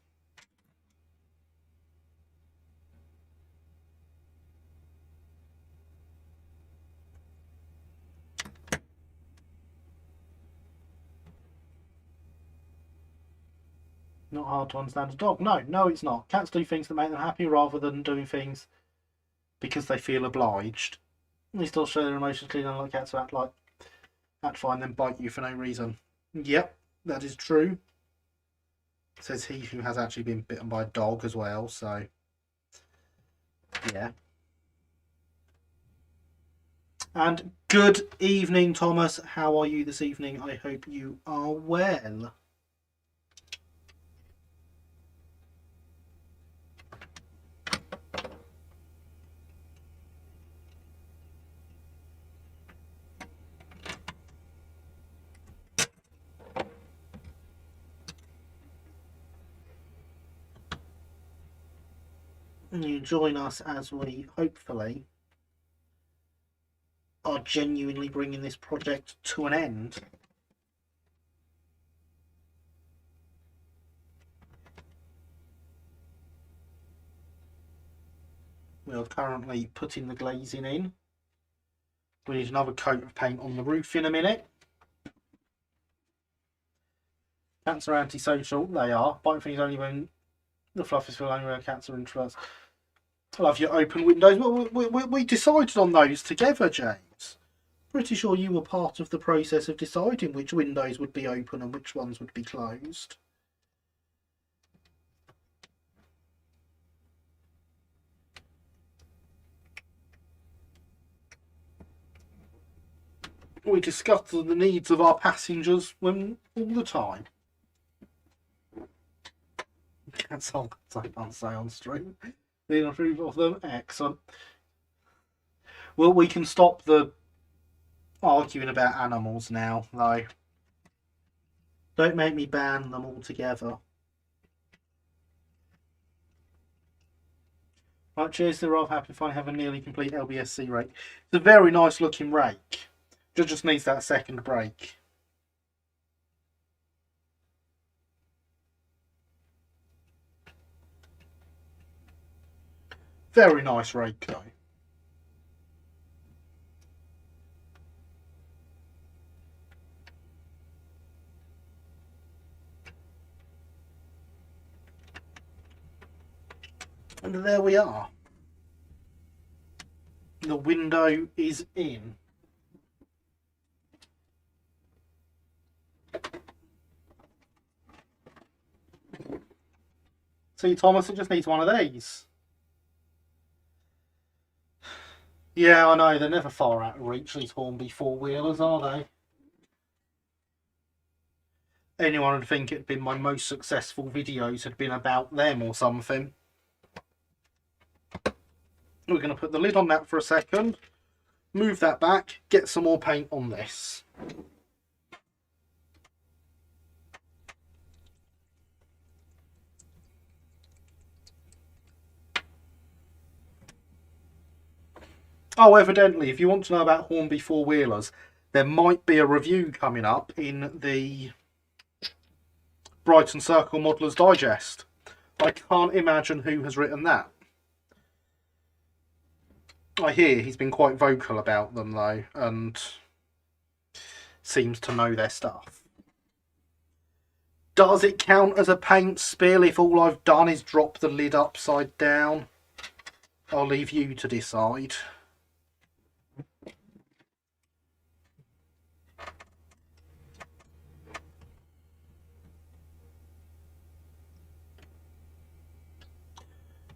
Not hard to understand a dog. No, it's not. Cats do things that make them happy rather than doing things because they feel obliged. They still show their emotions clearly, unlike cats who act fine, then bite you for no reason. Yep, that is true. Says he who has actually been bitten by a dog as well, so yeah. And good evening, Thomas. How are you this evening? I hope you are well. And you join us as we hopefully are genuinely bringing this project to an end. We are currently putting the glazing in. We need another coat of paint on the roof in a minute. Cats are antisocial, they are. Bite things only when the fluff is filled, only when cats are introverts. I love your open windows. Well, we decided on those together, James. Pretty sure you were part of the process of deciding which windows would be open and which ones would be closed. We discuss the needs of our passengers all the time. That's all I can't say on stream. Being approve of them, excellent. Well, we can stop the arguing about animals now, though. Don't make me ban them altogether. Right, cheers to the Rob. Happy to finally have a nearly complete LBSC rake. It's a very nice looking rake. Just needs that second break. Very nice rake though. And there we are. The window is in. See, Thomas, it just needs one of these. Yeah, I know, they're never far out of reach, these Hornby four-wheelers, are they? Anyone would think it'd been my most successful videos had been about them or something. We're going to put the lid on that for a second, move that back, get some more paint on this. Oh, evidently, if you want to know about Hornby four-wheelers, there might be a review coming up in the Brighton Circle Modeller's Digest. I can't imagine who has written that. I hear he's been quite vocal about them, though, and seems to know their stuff. Does it count as a paint spill if all I've done is drop the lid upside down? I'll leave you to decide.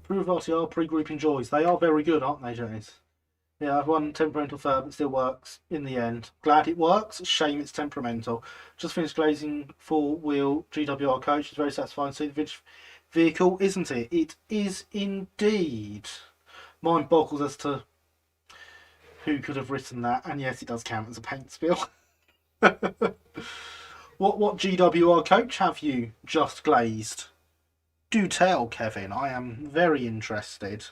Proof RTR pre-grouping joys. They are very good, aren't they, James? Yeah, I've won temperamental third, but still works in the end. Glad it works. Shame it's temperamental. Just finished glazing four-wheel GWR coach. It's very satisfying to see the vintage vehicle, isn't it? It is indeed. Mind boggles as to who could have written that. And yes, it does count as a paint spill. What GWR coach have you just glazed? Do tell, Kevin. I am very interested.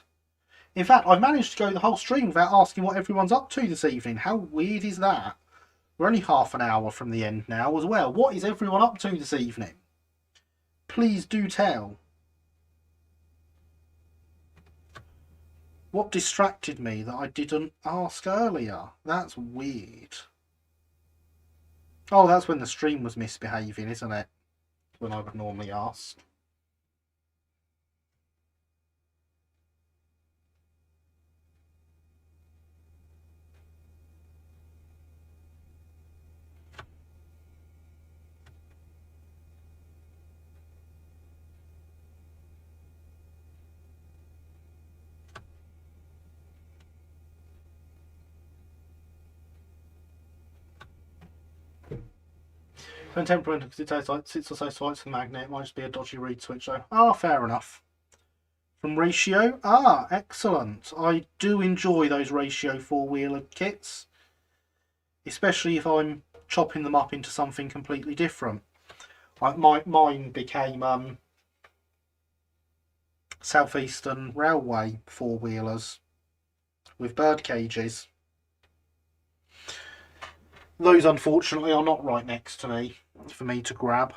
In fact, I've managed to go the whole stream without asking what everyone's up to this evening. How weird is that? We're only half an hour from the end now as well. What is everyone up to this evening? Please do tell. What distracted me that I didn't ask earlier? That's weird. Oh, that's when the stream was misbehaving, isn't it? When I would normally ask. And temperamental because it takes like 6 or so swipes of the magnet. It might just be a dodgy read switch though. Ah, fair enough. From Ratio. Ah, excellent. I do enjoy those Ratio four-wheeler kits. Especially if I'm chopping them up into something completely different. Like mine became Southeastern Railway four-wheelers with bird cages. Those, unfortunately, are not right next to me for me to grab.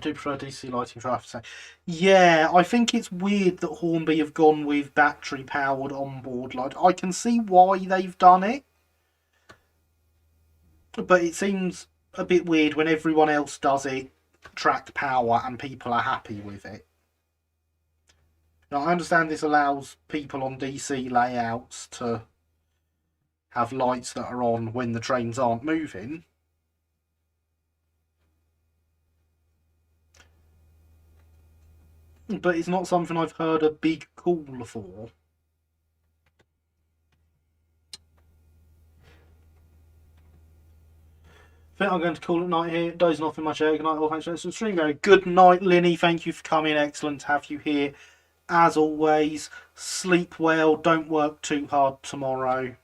do prefer DC lighting for after. Yeah, I think it's weird that Hornby have gone with battery powered onboard light. I can see why they've done it, but it seems a bit weird when everyone else does it, track power, and people are happy with it. Now, I understand this allows people on DC layouts to have lights that are on when the trains aren't moving. But it's not something I've heard a big call for. I think I'm going to call it night here. Dozing off in my chair. Good night, all. Thanks for the stream. Very good night, Linny. Thank you for coming. Excellent to have you here. As always, sleep well. Don't work too hard tomorrow.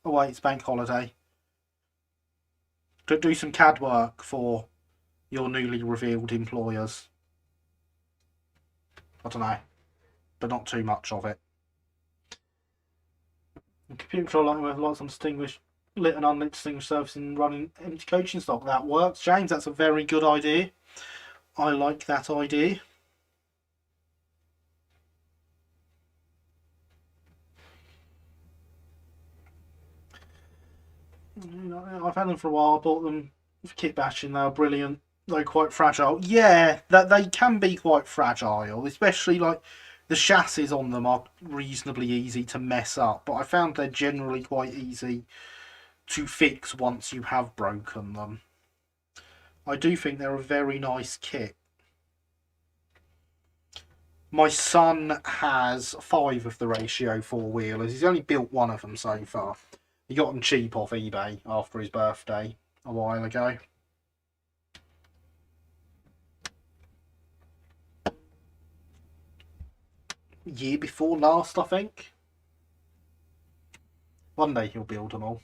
Oh wait, it's bank holiday. Do some CAD work for your newly revealed employers. I don't know, but not too much of it. Computer control lighting with lights on distinguished, lit and unlit distinguished surface and running empty coaching stock. That works, James. That's a very good idea. I like that idea. I've had them for a while. I bought them for kit bashing. They were brilliant, though quite fragile. Yeah, that they can be quite fragile, especially like the chassis on them are reasonably easy to mess up. But I found they're generally quite easy to fix once you have broken them. I do think they're a very nice kit. My son has 5 of the ratio 4-wheelers. He's only built one of them so far. He got them cheap off eBay after his birthday a while ago. Year before last, I think. One day he'll build them all.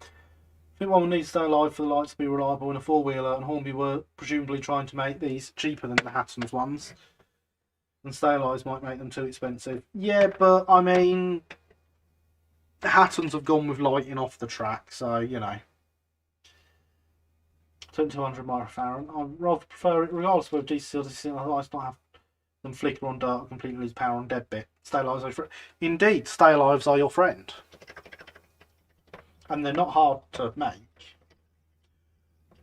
I think one will need to stay alive for the lights to be reliable in a 4-wheeler, and Hornby were presumably trying to make these cheaper than the Hatton's ones. And stay-alives might make them too expensive. Yeah, but I mean, the Hattons have gone with lighting off the track, so, you know. 2200 microfarad. I'd rather prefer it, regardless of whether DC or DC lights not have them flicker on dirt or completely lose power on dead bit. Stay-alives are your friend. Indeed, stay-alives are your friend. And they're not hard to make.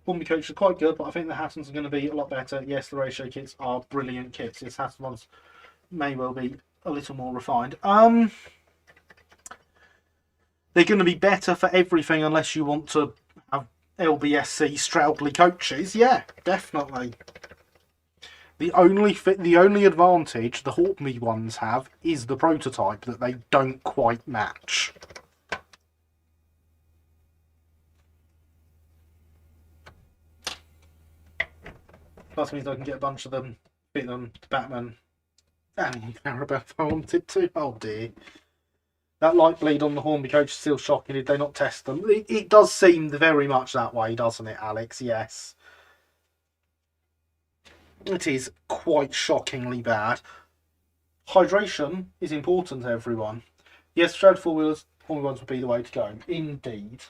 Hornby coaches are quite good, but I think the Hattons are going to be a lot better. Yes, the ratio kits are brilliant kits. Yes, Hatton ones may well be a little more refined. They're going to be better for everything unless you want to have LBSC Stroudley coaches. Yeah, definitely. The only advantage the Hornby ones have is the prototype that they don't quite match. Plus means I can get a bunch of them, fit them to Batman and Maribel if I wanted to. Oh dear. That light bleed on the Hornby coach is still shocking. Did they not test them? It does seem very much that way, doesn't it, Alex? Yes. It is quite shockingly bad. Hydration is important, everyone. Yes, Stroud 4-wheelers, Hornby ones would be the way to go. Indeed.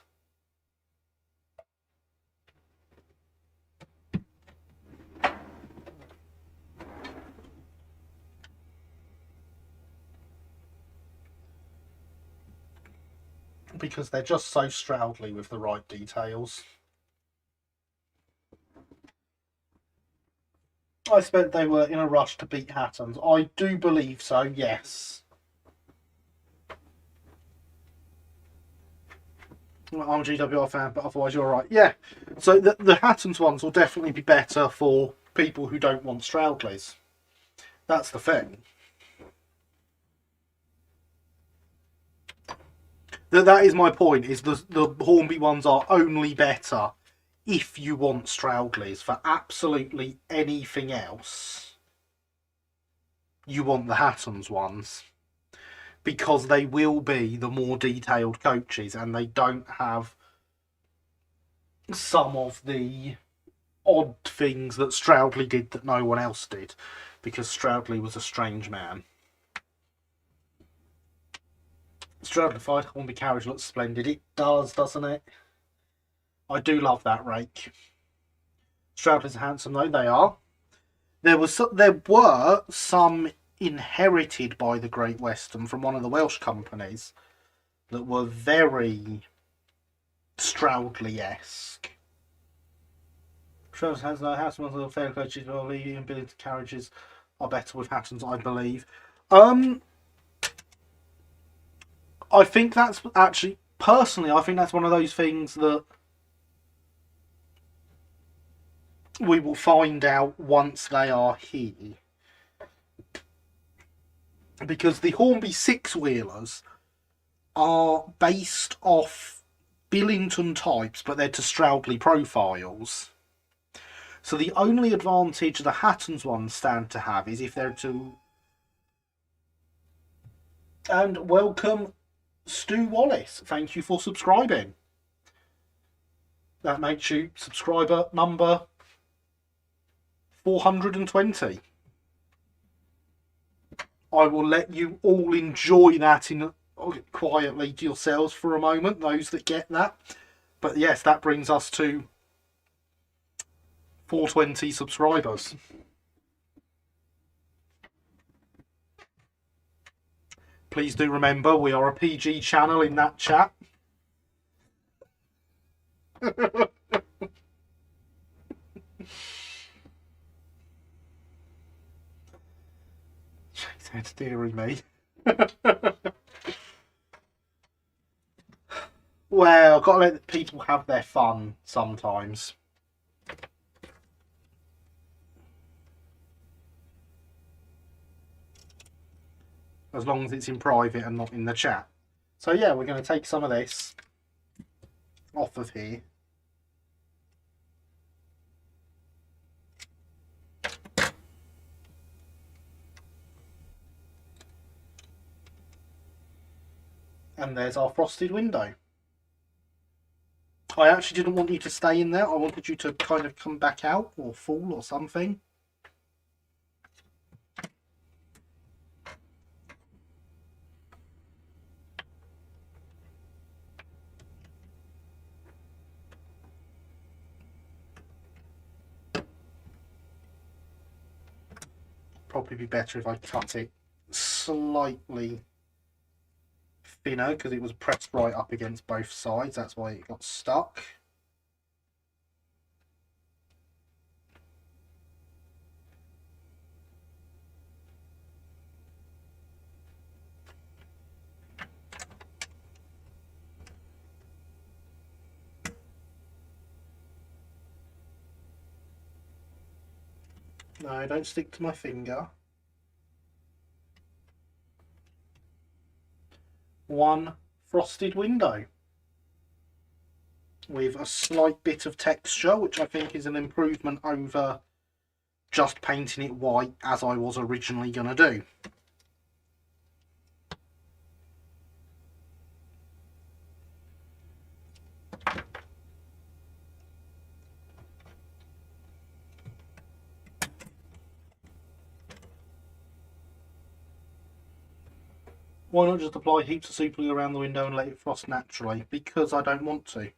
Because they're just so Stroudly with the right details. I expect they were in a rush to beat Hattons. I do believe so, yes. I'm a GWR fan, but otherwise you're right. Yeah, so the Hattons ones will definitely be better for people who don't want Stroudleys. That's the thing. That is my point, is the Hornby ones are only better if you want Stroudleys. For absolutely anything else, you want the Hattons ones. Because they will be the more detailed coaches and they don't have some of the odd things that Stroudley did that no one else did. Because Stroudley was a strange man. Stroudlified Hornby carriage looks splendid. It does, doesn't it? I do love that rake. Stroudley's handsome though, they are. There were some inherited by the Great Western from one of the Welsh companies that were very Stroudley-esque. Stroudley has no Hattons or fair coaches, or the ability carriages are better with Hattons, I believe. I think that's actually, personally, I think that's one of those things that we will find out once they are here. Because the Hornby six-wheelers are based off Billington types, but they're to Stroudley profiles. So the only advantage the Hattons ones stand to have is if they're to... And welcome, Stu Wallace. Thank you for subscribing. That makes you subscriber number 420. I will let you all enjoy that quietly to yourselves for a moment, those that get that. But yes, that brings us to 420 subscribers. Please do remember, we are a PG channel in that chat. Jeez, dearie me. Well, got to let people have their fun sometimes. As long as it's in private and not in the chat. So yeah, we're going to take some of this off of here. And there's our frosted window. I actually didn't want you to stay in there. I wanted you to kind of come back out or fall or something. Probably be better if I cut it slightly thinner because it was pressed right up against both sides. That's why it got stuck. No, don't stick to my finger. One frosted window with a slight bit of texture, which I think is an improvement over just painting it white as I was originally going to do. Why not just apply heaps of super glue around the window and let it frost naturally? Because I don't want to.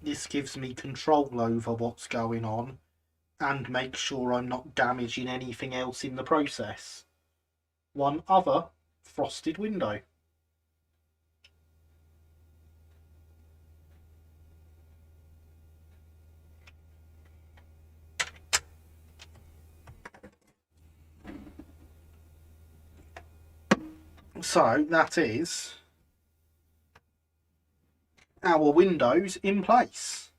This gives me control over what's going on and makes sure I'm not damaging anything else in the process. One other frosted window. So that is our windows in place.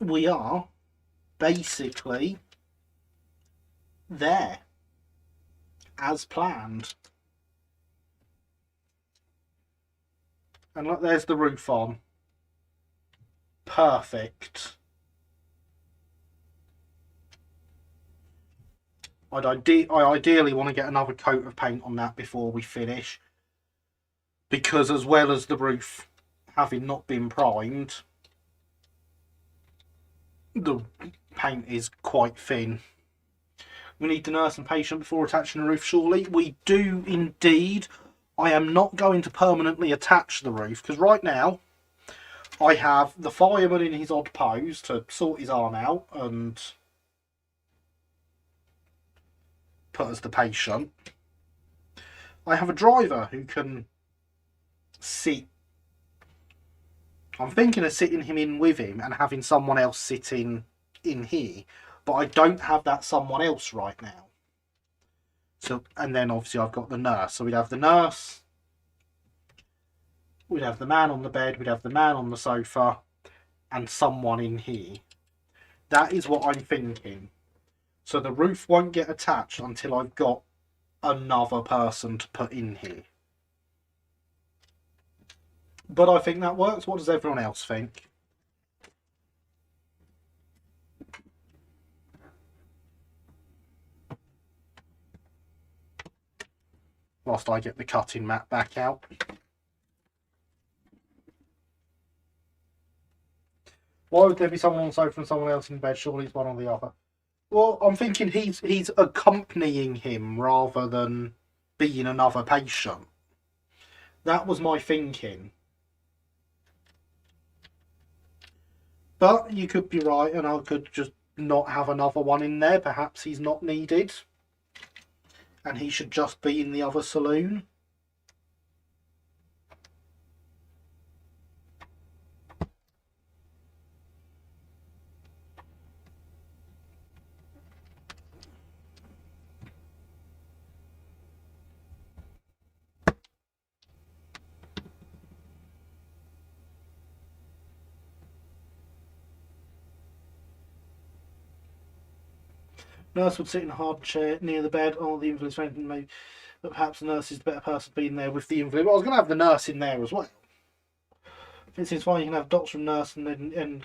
We are basically there as planned. And look, there's the roof on. Perfect. I ideally want to get another coat of paint on that before we finish, because as well as the roof having not been primed, the paint is quite thin. We need to nurse and patient before attaching the roof, surely. We do indeed. I am not going to permanently attach the roof, because right now I have the fireman in his odd pose to sort his arm out and put as the patient. I have a driver who can sit. I'm thinking of sitting him in with him and having someone else sitting in here, but I don't have that someone else right now. So, and then obviously I've got the nurse. So we'd have the nurse, we'd have the man on the bed, we'd have the man on the sofa, and someone in here. That is what I'm thinking. So the roof won't get attached until I've got another person to put in here. But I think that works. What does everyone else think? Whilst I get the cutting mat back out. Why would there be someone on the sofa and someone else in bed? Surely it's one or the other. Well, I'm thinking he's accompanying him rather than being another patient. That was my thinking. But you could be right, and I could just not have another one in there. Perhaps he's not needed. And he should just be in the other saloon. Nurse would sit in a hard chair near the bed. Oh, the invalid's fainting, maybe, but perhaps the nurse is the better person being there with the invalid. Well, I was going to have the nurse in there as well. It seems fine. You can have doctor and nurse, and then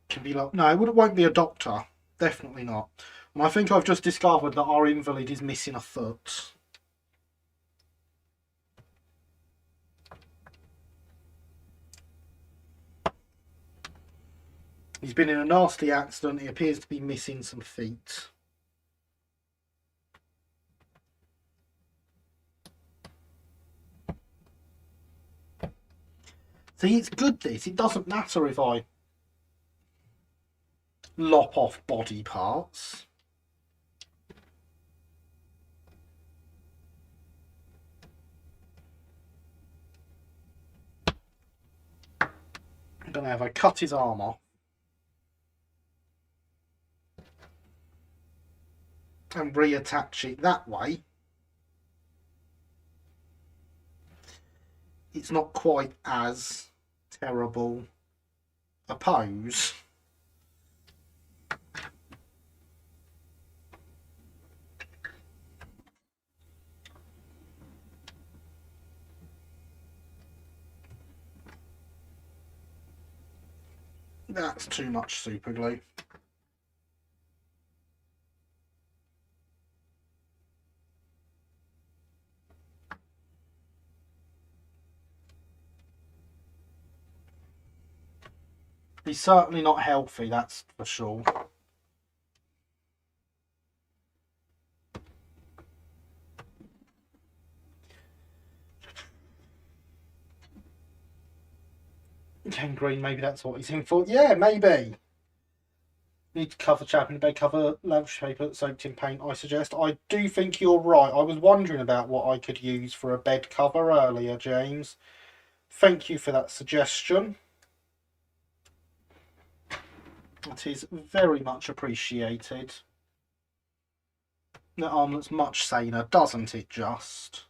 can be like, no, it won't be a doctor. Definitely not. And I think I've just discovered that our invalid is missing a foot. He's been in a nasty accident. He appears to be missing some feet. See, it's good this. It doesn't matter if I lop off body parts. I'm going to have I cut his arm off. And reattach it that way. It's not quite as terrible a pose. That's too much super glue. He's certainly not healthy, that's for sure. Gangrene, maybe that's what he's in for. Yeah, maybe. Need to cover chap in the bed, cover lamp paper soaked in paint, I suggest. I do think you're right. I was wondering about what I could use for a bed cover earlier, James. Thank you for that suggestion. That is very much appreciated. The armlet's much saner, doesn't it just?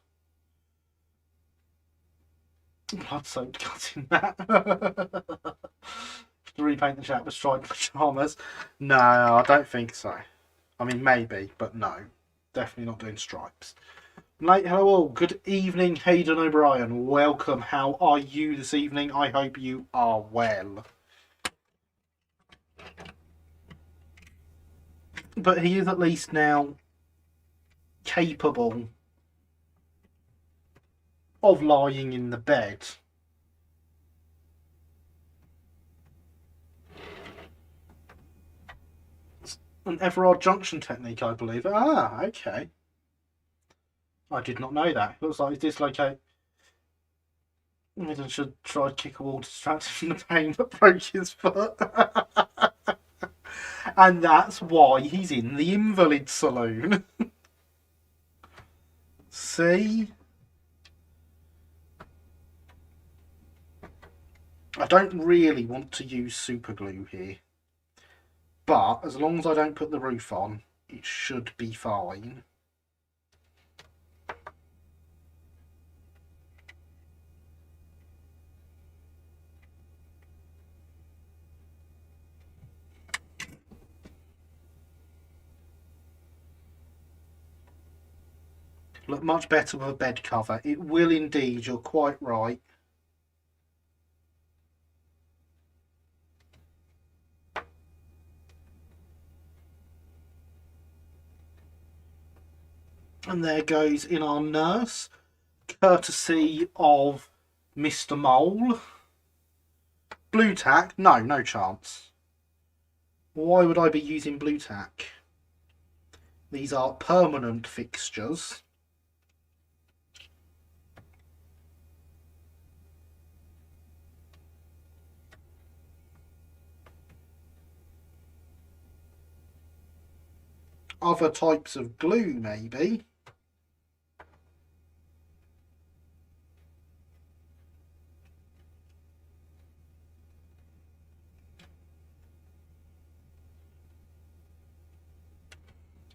Blood-soaked cutting mat. To repaint the chap with striped pyjamas. No, I don't think so. I mean, maybe, but no. Definitely not doing stripes. Mate, hello all. Good evening, Hayden O'Brien. Welcome. How are you this evening? I hope you are well. But he is at least now capable of lying in the bed. An Everone junction technique, I believe. Ah, okay. I did not know that. It looks like it's dislocated. Middleton should try to kick a wall to distract him from the pain that broke his foot. And that's why he's in the Invalid Saloon. See? I don't really want to use super glue here. But as long as I don't put the roof on, it should be fine. Look much better with a bed cover. It will indeed, you're quite right. And there goes in our nurse, courtesy of Mr. Mole. Blue tack? No, no chance. Why would I be using blue tack? These are permanent fixtures. Other types of glue, maybe.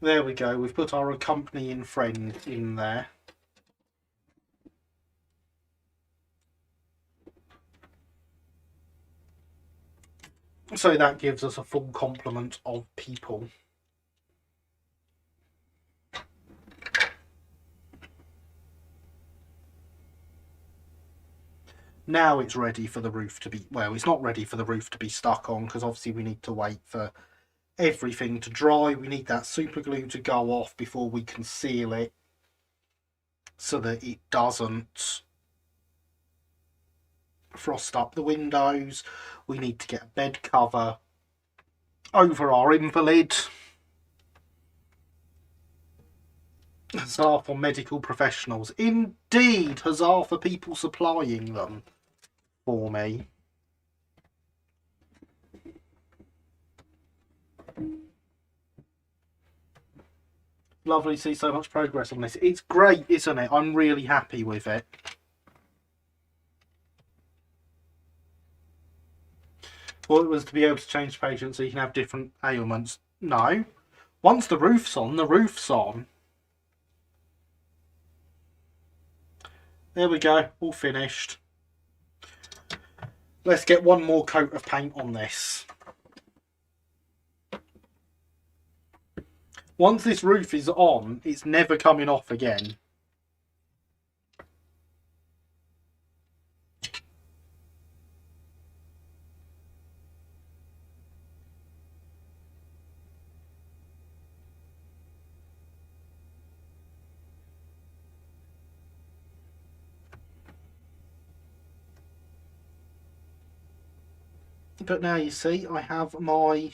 There we go, we've put our accompanying friend in there. So that gives us a full complement of people. Now it's ready for the roof to be, well, it's not ready for the roof to be stuck on because obviously we need to wait for everything to dry. We need that super glue to go off before we can seal it so that it doesn't frost up the windows. We need to get a bed cover over our Invalid. Huzzah for medical professionals. Indeed, huzzah for people supplying them for me. Lovely to see so much progress on this. It's great, isn't it? I'm really happy with it. Well, it was to be able to change patients so you can have different ailments. No. Once the roof's on, the roof's on. There we go, all finished. Let's get one more coat of paint on this. Once this roof is on, it's never coming off again. But now you see, I have my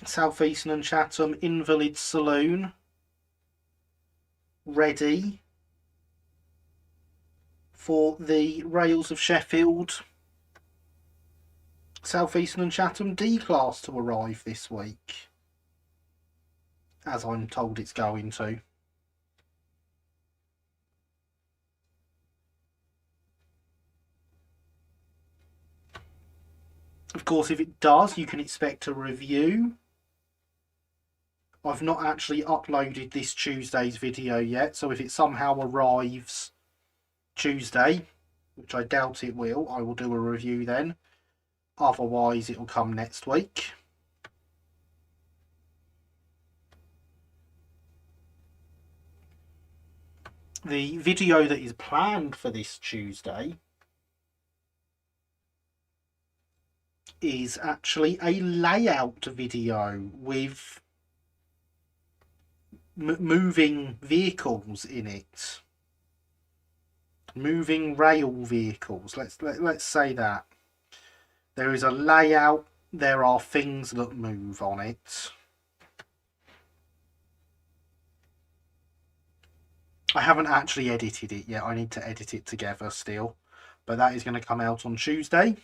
South Eastern and Chatham Invalid Saloon ready for the Rails of Sheffield South Eastern and Chatham D-Class to arrive this week, as I'm told it's going to. Of course, if it does, you can expect a review. I've not actually uploaded this Tuesday's video yet, so if it somehow arrives Tuesday, which I doubt it will, I will do a review then. Otherwise, it will come next week. The video that is planned for this Tuesday is actually a layout video with moving vehicles in it. Moving rail vehicles. Let's say that. There is a layout there are things that move on it. I haven't actually edited it yet. I need to edit it together still. But that is going to come out on Tuesday.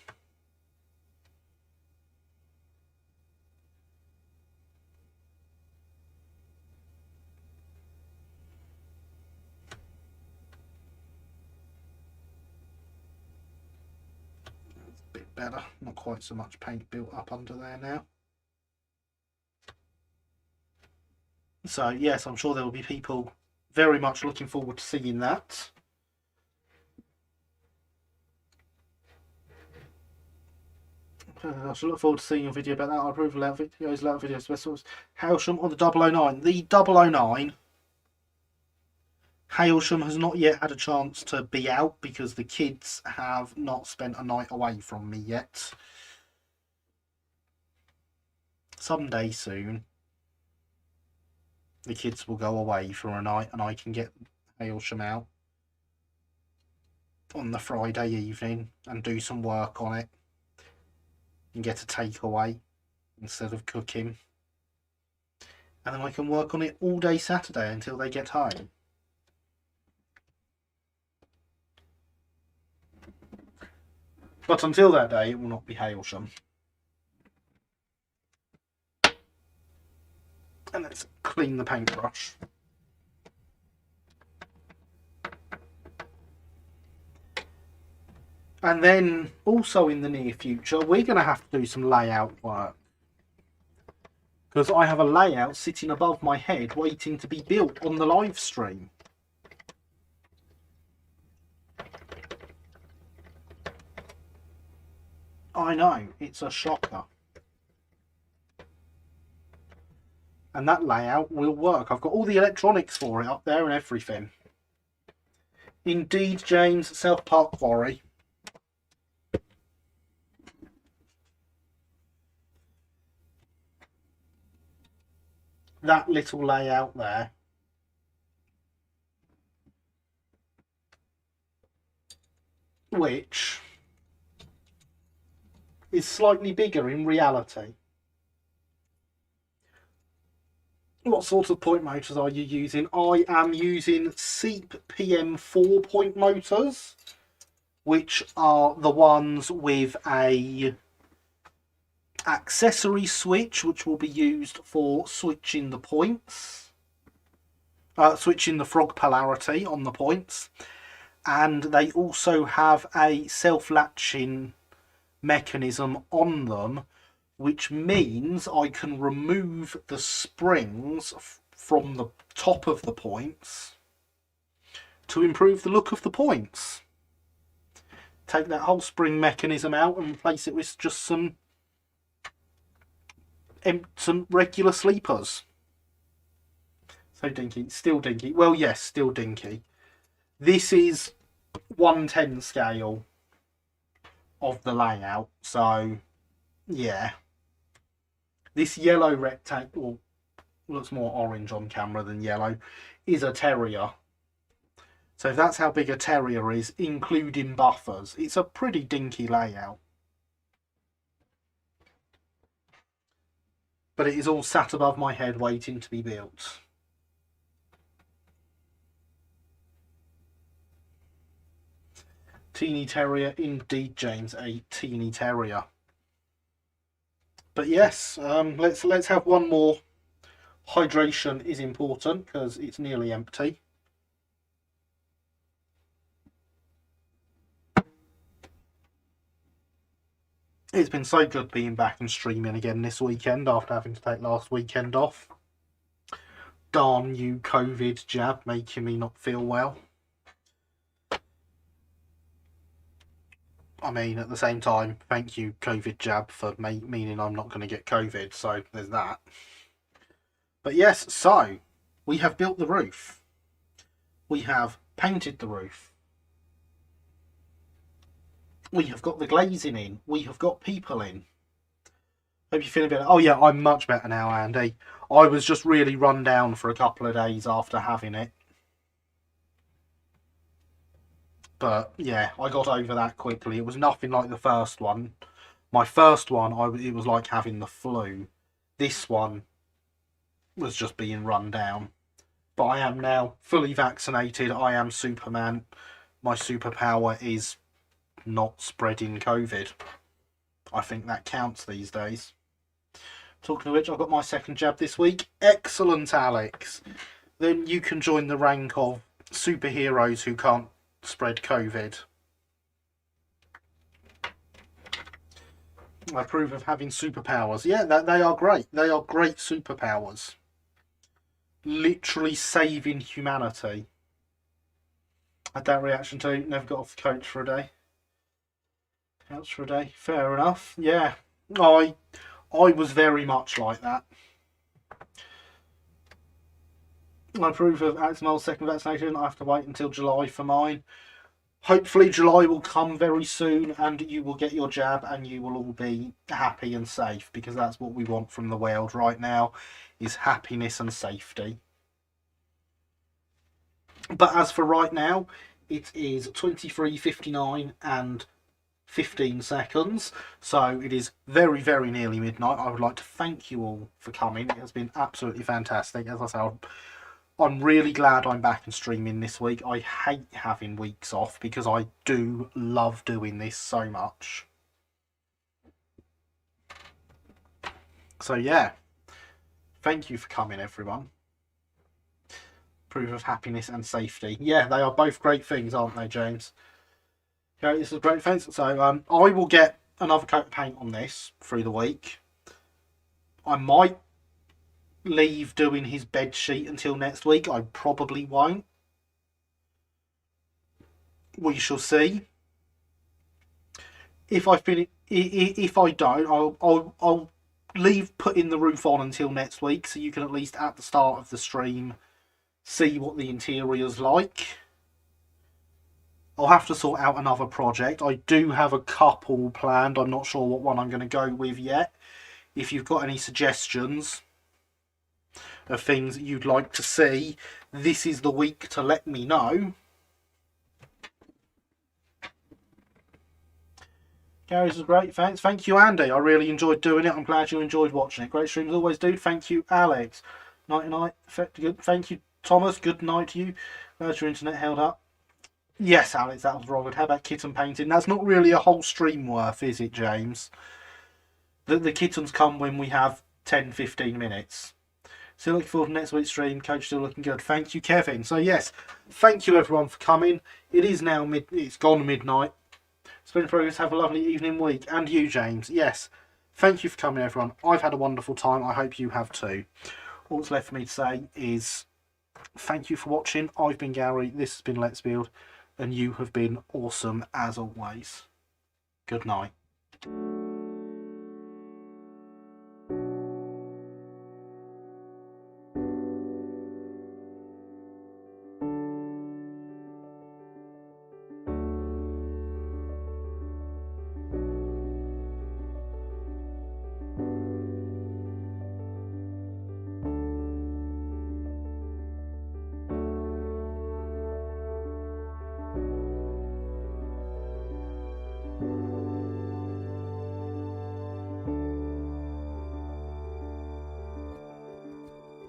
It's a bit better. Not quite so much paint built up under there now. So yes, I'm sure there will be people very much looking forward to seeing that. I shall look forward to seeing your video about that. I approve of videos, layout videos, specials. Hailsham on the 009. The 009, Hailsham has not yet had a chance to be out because the kids have not spent a night away from me yet. Someday soon, the kids will go away for a night and I can get Hailsham out on the Friday evening and do some work on it and get a takeaway instead of cooking. And then I can work on it all day Saturday until they get home. But until that day, it will not be Hailsham. And let's clean the paintbrush. And then also in the near future, we're going to have to do some layout work. Because I have a layout sitting above my head waiting to be built on the live stream. I know, it's a shocker. And that layout will work. I've got all the electronics for it up there and everything. Indeed, James, South Park Quarry. That little layout there. Which is slightly bigger in reality. What sort of point motors are you using? I am using SEEP PM4 point motors, which are the ones with a accessory switch, which will be used for switching the points, switching the frog polarity on the points, and they also have a self-latching mechanism on them, which means I can remove the springs from the top of the points to improve the look of the points. Take that whole spring mechanism out and replace it with just some regular sleepers. So dinky, still dinky. Well, yes, still dinky. This is 1/10 scale of the layout, so yeah. This yellow rectangle, looks more orange on camera than yellow, is a terrier. So that's how big a terrier is, including buffers. It's a pretty dinky layout. But it is all sat above my head waiting to be built. Teeny terrier, indeed, James, a teeny terrier. But yes, let's have one more. Hydration is important because it's nearly empty. It's been so good being back and streaming again this weekend after having to take last weekend off. Darn you, COVID jab, making me not feel well. I mean, at the same time, thank you, COVID jab, for meaning I'm not going to get COVID, so there's that. But yes, so, we have built the roof. We have painted the roof. We have got the glazing in. We have got people in. Hope you're feeling better. Oh yeah, I'm much better now, Andy. I was just really run down for a couple of days after having it. But yeah, I got over that quickly. It was nothing like the first one, My first one, it was like having the flu. This one was just being run down. But I am now fully vaccinated. I am Superman. My superpower is not spreading COVID. I think that counts these days. Talking of which, I've got my second jab this week. Excellent, Alex. Then you can join the rank of superheroes who can't spread COVID. I approve of having superpowers. Yeah, they are great. They are great superpowers. Literally saving humanity. Had that reaction too. Never got off the couch for a day. Couch for a day. Fair enough. Yeah. I was very much like that. I approve of Axel's second vaccination. I have to wait until July for mine. Hopefully July will come very soon and you will get your jab and you will all be happy and safe, because that's what we want from the world right now, is happiness and safety. But as for right now, it is 23:59 and 15 seconds, so it is very, very nearly midnight. I would like to thank you all for coming. It has been absolutely fantastic. As I said, I'm really glad I'm back and streaming this week. I hate having weeks off because I do love doing this so much. So yeah, thank you for coming, everyone. Proof of happiness and safety. Yeah, they are both great things, aren't they, James? Okay, this is great, thanks. So I will get another coat of paint on this through the week. I might leave doing his bed sheet until next week. I probably won't. We shall see. If I finish, if I don't, I'll leave putting the roof on until next week, so you can at least at the start of the stream see what the interior's like. I'll have to sort out another project. I do have a couple planned. I'm not sure what one I'm going to go with yet. If you've got any suggestions of things you'd like to see, this is the week to let me know. Gary's was great, thanks. Thank you, Andy. I really enjoyed doing it. I'm glad you enjoyed watching it. Great stream as always, dude. Thank you, Alex. Night night. Good. Thank you, Thomas. Good night to you. Glad your internet held up. Yes, Alex, that was Robert. How about kitten painting? That's not really a whole stream worth, is it, James? The kittens come when we have 10-15 minutes. Still looking forward to next week's stream. Coach still looking good. Thank you, Kevin. So yes, thank you everyone for coming. It is now it's gone midnight. It's been progress. Have a lovely evening, week. And you, James. Yes, thank you for coming, everyone. I've had a wonderful time. I hope you have too. All that's left for me to say is thank you for watching. I've been Gary. This has been Let's Build. And you have been awesome as always. Good night.